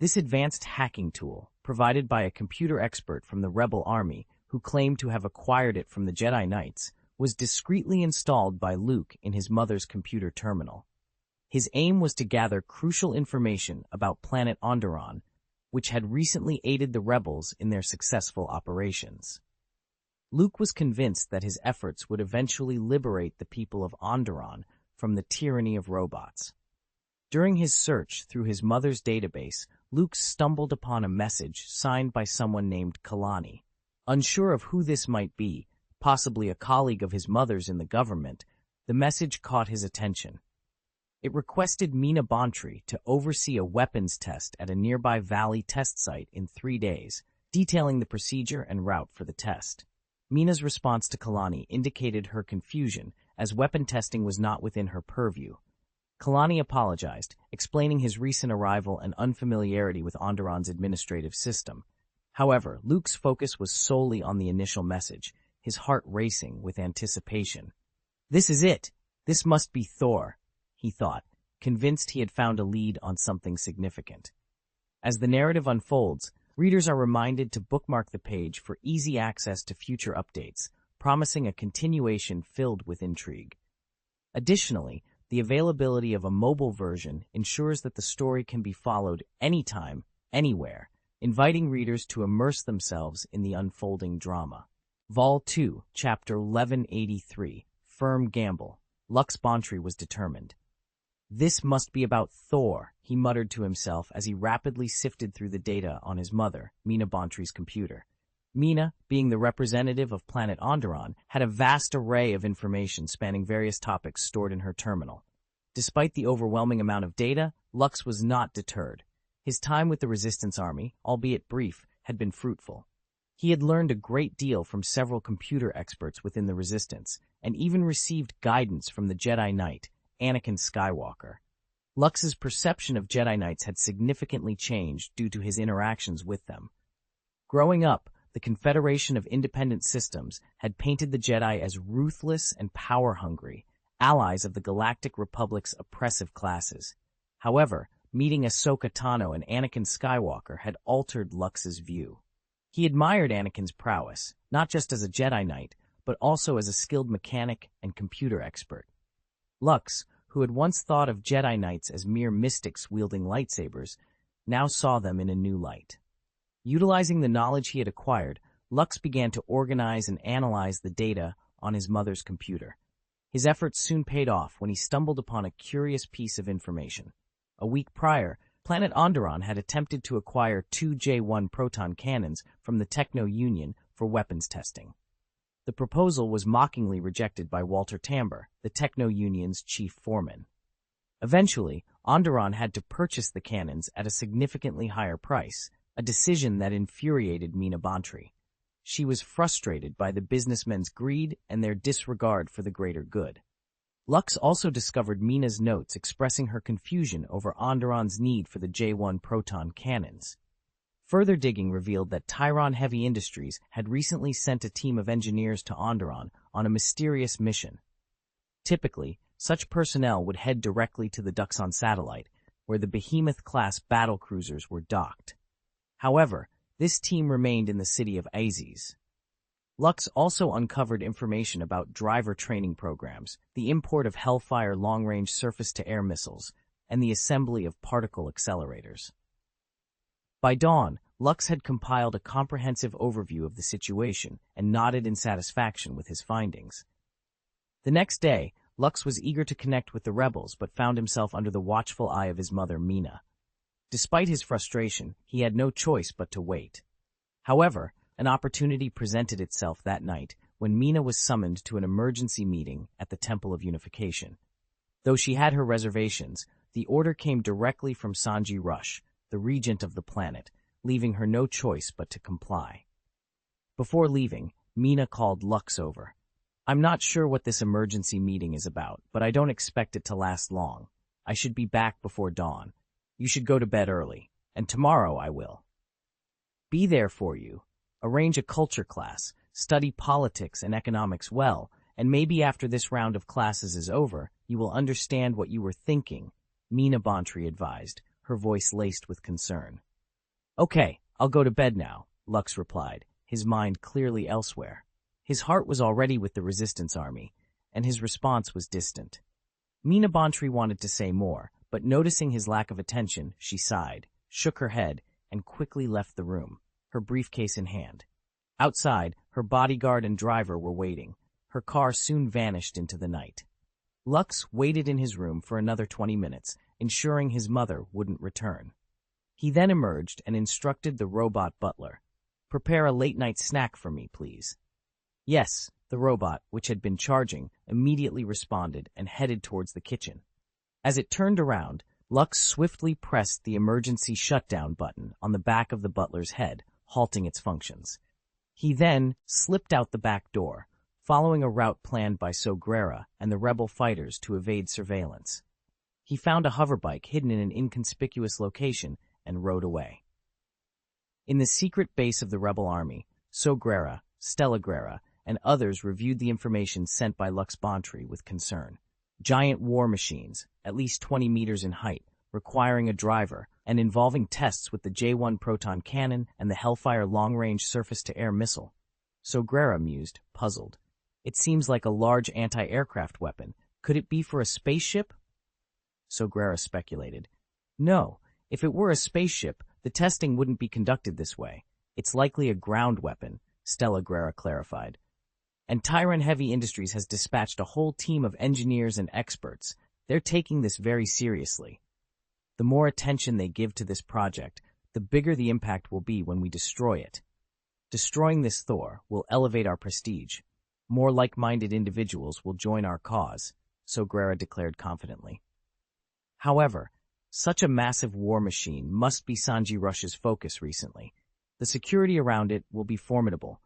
This advanced hacking tool, provided by a computer expert from the Rebel Army who claimed to have acquired it from the Jedi Knights, was discreetly installed by Luke in his mother's computer terminal. His aim was to gather crucial information about planet Onderon, which had recently aided the rebels in their successful operations. Luke was convinced that his efforts would eventually liberate the people of Onderon from the tyranny of robots. During his search through his mother's database, Luke stumbled upon a message signed by someone named Kalani. Unsure of who this might be, possibly a colleague of his mother's in the government, the message caught his attention. It requested Mina Bontry to oversee a weapons test at a nearby valley test site in 3 days, detailing the procedure and route for the test. Mina's response to Kalani indicated her confusion, as weapon testing was not within her purview. Kalani apologized, explaining his recent arrival and unfamiliarity with Onderon's administrative system. However, Luke's focus was solely on the initial message, his heart racing with anticipation. "This is it! This must be Thor," he thought, convinced he had found a lead on something significant. As the narrative unfolds, readers are reminded to bookmark the page for easy access to future updates, promising a continuation filled with intrigue. Additionally, the availability of a mobile version ensures that the story can be followed anytime, anywhere, inviting readers to immerse themselves in the unfolding drama. Vol. 2, Chapter 1183, Firm Gamble. Lux Bontry was determined. "This must be about Thor," he muttered to himself as he rapidly sifted through the data on his mother, Mina Bontry's computer. Mina, being the representative of planet Onderon, had a vast array of information spanning various topics stored in her terminal. Despite the overwhelming amount of data, Lux was not deterred. His time with the Resistance Army, albeit brief, had been fruitful. He had learned a great deal from several computer experts within the Resistance, and even received guidance from the Jedi Knight, Anakin Skywalker. Lux's perception of Jedi Knights had significantly changed due to his interactions with them. Growing up, the Confederation of Independent Systems had painted the Jedi as ruthless and power-hungry, allies of the Galactic Republic's oppressive classes. However, meeting Ahsoka Tano and Anakin Skywalker had altered Lux's view. He admired Anakin's prowess, not just as a Jedi Knight, but also as a skilled mechanic and computer expert. Lux, who had once thought of Jedi Knights as mere mystics wielding lightsabers, now saw them in a new light. Utilizing the knowledge he had acquired, Lux began to organize and analyze the data on his mother's computer. His efforts soon paid off when he stumbled upon a curious piece of information. A week prior, planet Onderon had attempted to acquire 2 J-1 proton cannons from the Techno-Union for weapons testing. The proposal was mockingly rejected by Walter Tamber, the Techno-Union's chief foreman. Eventually, Onderon had to purchase the cannons at a significantly higher price, a decision that infuriated Mina Bontry. She was frustrated by the businessmen's greed and their disregard for the greater good. Lux also discovered Mina's notes expressing her confusion over Onderon's need for the J-1 proton cannons. Further digging revealed that Tyron Heavy Industries had recently sent a team of engineers to Onderon on a mysterious mission. Typically, such personnel would head directly to the Duxon satellite, where the Behemoth-class battlecruisers were docked. However, This team remained in the city of Aziz. Lux also uncovered information about driver training programs, the import of Hellfire long-range surface-to-air missiles, and the assembly of particle accelerators. By dawn, Lux had compiled a comprehensive overview of the situation and nodded in satisfaction with his findings. The next day, Lux was eager to connect with the rebels but found himself under the watchful eye of his mother, Mina. Despite his frustration, he had no choice but to wait. However, an opportunity presented itself that night when Mina was summoned to an emergency meeting at the Temple of Unification. Though she had her reservations, the order came directly from Sanji Rush, the regent of the planet, leaving her no choice but to comply. Before leaving, Mina called Lux over. "I'm not sure what this emergency meeting is about, but I don't expect it to last long. I should be back before dawn. You should go to bed early, and tomorrow I will be there for you. Arrange a culture class, study politics and economics well, and maybe after this round of classes is over, you will understand what you were thinking," Mina Bantry advised, her voice laced with concern. "Okay, I'll go to bed now," Lux replied, his mind clearly elsewhere. His heart was already with the Resistance Army, and his response was distant. Mina Bantry wanted to say more, but noticing his lack of attention, she sighed, shook her head, and quickly left the room, her briefcase in hand. Outside, her bodyguard and driver were waiting. Her car soon vanished into the night. Lux waited in his room for another 20 minutes, ensuring his mother wouldn't return. He then emerged and instructed the robot butler, "Prepare a late-night snack for me, please." "Yes," the robot, which had been charging, immediately responded and headed towards the kitchen. As it turned around, Lux swiftly pressed the emergency shutdown button on the back of the butler's head, halting its functions. He then slipped out the back door, following a route planned by Sogrera and the rebel fighters to evade surveillance. He found a hoverbike hidden in an inconspicuous location and rode away. In the secret base of the rebel army, Sogrera, Stellagrera, and others reviewed the information sent by Lux Bantry with concern. Giant war machines, at least 20 meters in height, requiring a driver, and involving tests with the J-1 proton cannon and the Hellfire long-range surface-to-air missile. Sogrera mused, puzzled. "It seems like a large anti-aircraft weapon. Could it be for a spaceship?" Sogrera speculated. "No, if it were a spaceship, the testing wouldn't be conducted this way. It's likely a ground weapon," Stellagrera clarified. "And Tyron Heavy Industries has dispatched a whole team of engineers and experts. They're taking this very seriously. The more attention they give to this project, the bigger the impact will be when we destroy it. Destroying this Thor will elevate our prestige. More like-minded individuals will join our cause," Sogrera declared confidently. However, such a massive war machine must be Sanji Rush's focus recently. The security around it will be formidable.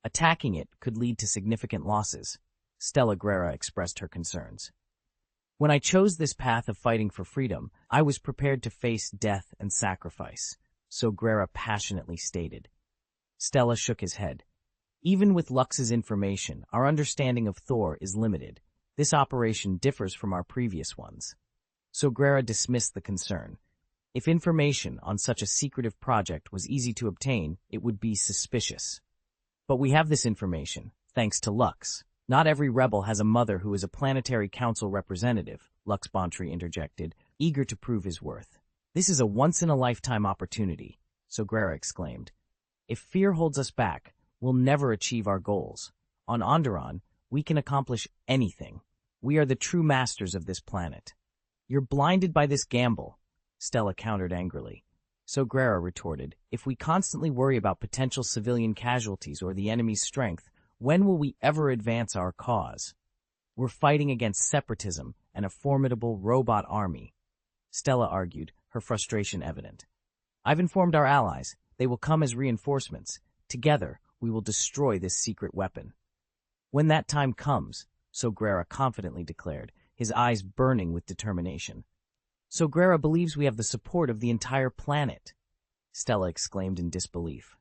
Attacking it could lead to significant losses. Stellagrera expressed her concerns. "When I chose this path of fighting for freedom, I was prepared to face death and sacrifice," Sogrera passionately stated. Stella shook his head. "Even with Lux's information, our understanding of Thor is limited. This operation differs from our previous ones." Sogrera dismissed the concern. If information on such a secretive project was easy to obtain, it would be suspicious. "But we have this information, thanks to Lux. Not every rebel has a mother who is a planetary council representative," Lux Bantry interjected, eager to prove his worth. "This is a once-in-a-lifetime opportunity," Sogrera exclaimed. "If fear holds us back, we'll never achieve our goals. On Onderon, we can accomplish anything. We are the true masters of this planet." "You're blinded by this gamble," Stella countered angrily. Sogrera retorted, "If we constantly worry about potential civilian casualties or the enemy's strength, when will we ever advance our cause? We're fighting against separatism and a formidable robot army," Stella argued, her frustration evident. "I've informed our allies. They will come as reinforcements. Together, we will destroy this secret weapon." "When that time comes," Sogrera confidently declared, his eyes burning with determination. "Sogrera believes we have the support of the entire planet," Stella exclaimed in disbelief.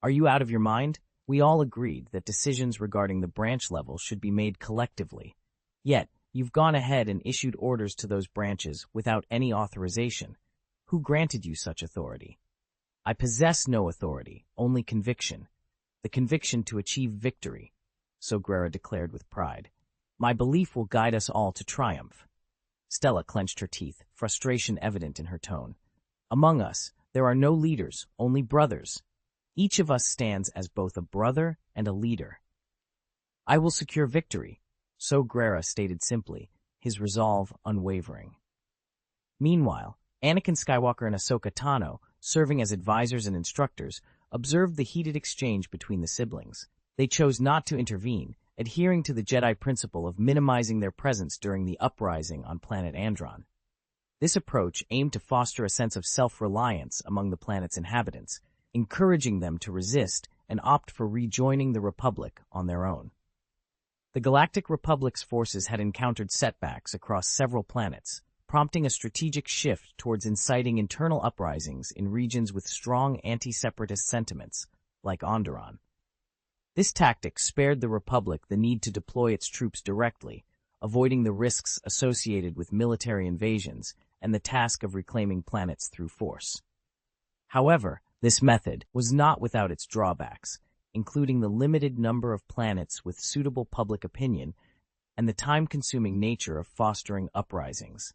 "Are you out of your mind? We all agreed that decisions regarding the branch level should be made collectively. Yet, you've gone ahead and issued orders to those branches without any authorization. Who granted you such authority?" I possess no authority, only conviction. The conviction to achieve victory, Sogrera declared with pride. My belief will guide us all to triumph. Stella clenched her teeth, frustration evident in her tone. Among us, there are no leaders, only brothers. Each of us stands as both a brother and a leader. I will secure victory, Sogrera stated simply, his resolve unwavering. Meanwhile, Anakin Skywalker and Ahsoka Tano, serving as advisors and instructors, observed the heated exchange between the siblings. They chose not to intervene, adhering to the Jedi principle of minimizing their presence during the uprising on planet Andron. This approach aimed to foster a sense of self-reliance among the planet's inhabitants, encouraging them to resist and opt for rejoining the Republic on their own. The Galactic Republic's forces had encountered setbacks across several planets, prompting a strategic shift towards inciting internal uprisings in regions with strong anti-separatist sentiments, like Onderon. This tactic spared the Republic the need to deploy its troops directly, avoiding the risks associated with military invasions and the task of reclaiming planets through force. However, this method was not without its drawbacks, including the limited number of planets with suitable public opinion and the time-consuming nature of fostering uprisings.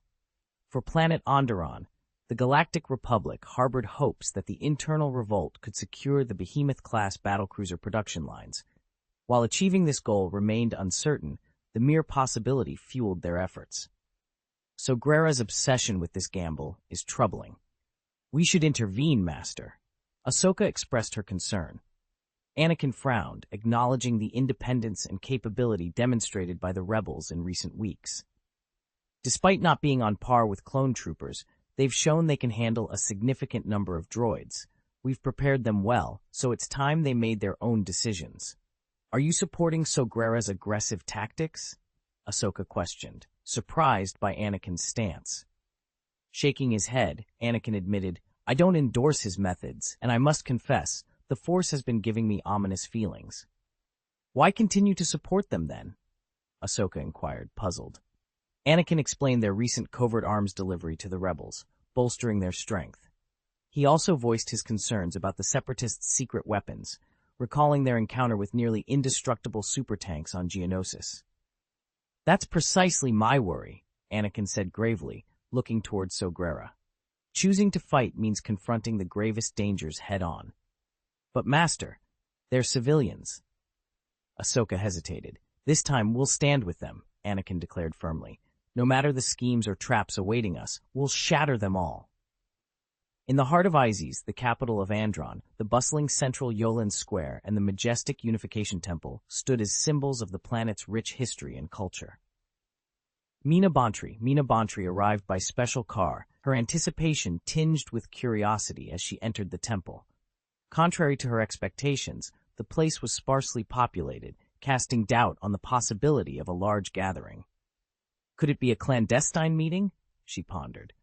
For planet Onderon, the Galactic Republic harbored hopes that the internal revolt could secure the Behemoth-class battlecruiser production lines. While achieving this goal remained uncertain, the mere possibility fueled their efforts. Sogrera's obsession with this gamble is troubling. We should intervene, Master. Ahsoka expressed her concern. Anakin frowned, acknowledging the independence and capability demonstrated by the rebels in recent weeks. Despite not being on par with clone troopers, they've shown they can handle a significant number of droids. We've prepared them well, so it's time they made their own decisions. Are you supporting Sogrera's aggressive tactics? Ahsoka questioned, surprised by Anakin's stance. Shaking his head, Anakin admitted, I don't endorse his methods, and I must confess, the Force has been giving me ominous feelings. Why continue to support them, then? Ahsoka inquired, puzzled. Anakin explained their recent covert arms delivery to the rebels, bolstering their strength. He also voiced his concerns about the Separatists' secret weapons, recalling their encounter with nearly indestructible supertanks on Geonosis. That's precisely my worry, Anakin said gravely, looking towards Sogrera. Choosing to fight means confronting the gravest dangers head-on. But Master, they're civilians. Ahsoka hesitated. This time we'll stand with them, Anakin declared firmly. No matter the schemes or traps awaiting us, we'll shatter them all. In the heart of Isis, the capital of Andron, the bustling central Yolande Square and the majestic Unification Temple stood as symbols of the planet's rich history and culture. Mina Bantry arrived by special car, her anticipation tinged with curiosity as she entered the temple. Contrary to her expectations, the place was sparsely populated, casting doubt on the possibility of a large gathering. Could it be a clandestine meeting? She pondered.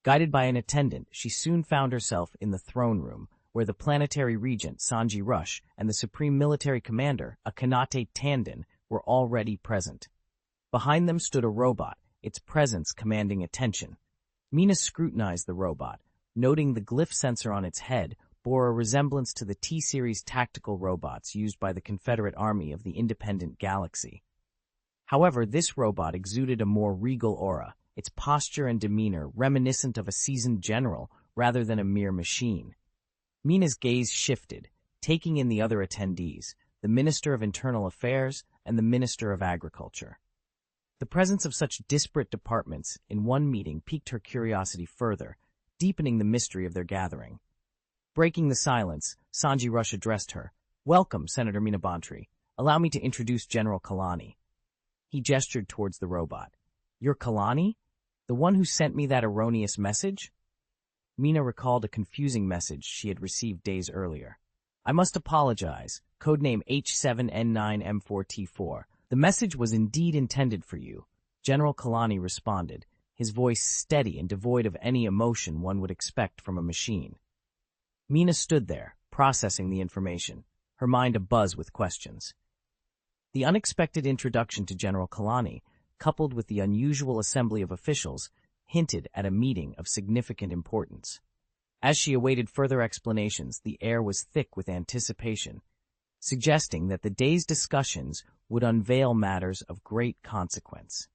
Guided by an attendant, she soon found herself in the throne room, where the planetary regent, Sanji Rush, and the supreme military commander, Akhenaten Tandon, were already present. Behind them stood a robot, its presence commanding attention. Mina scrutinized the robot, noting the glyph sensor on its head bore a resemblance to the T-Series tactical robots used by the Confederate Army of the Independent Galaxy. However, this robot exuded a more regal aura, its posture and demeanor reminiscent of a seasoned general rather than a mere machine. Mina's gaze shifted, taking in the other attendees, the Minister of Internal Affairs and the Minister of Agriculture. The presence of such disparate departments in one meeting piqued her curiosity further, deepening the mystery of their gathering. Breaking the silence, Sanji Rush addressed her. Welcome, Senator Mina Bantry. Allow me to introduce General Kalani. He gestured towards the robot. You're Kalani? The one who sent me that erroneous message? Mina recalled a confusing message she had received days earlier. I must apologize. Codename H7N9M4T4. The message was indeed intended for you. General Kalani responded, his voice steady and devoid of any emotion one would expect from a machine. Mina stood there, processing the information, her mind abuzz with questions. The unexpected introduction to General Kalani, coupled with the unusual assembly of officials, hinted at a meeting of significant importance. As she awaited further explanations, the air was thick with anticipation, suggesting that the day's discussions would unveil matters of great consequence.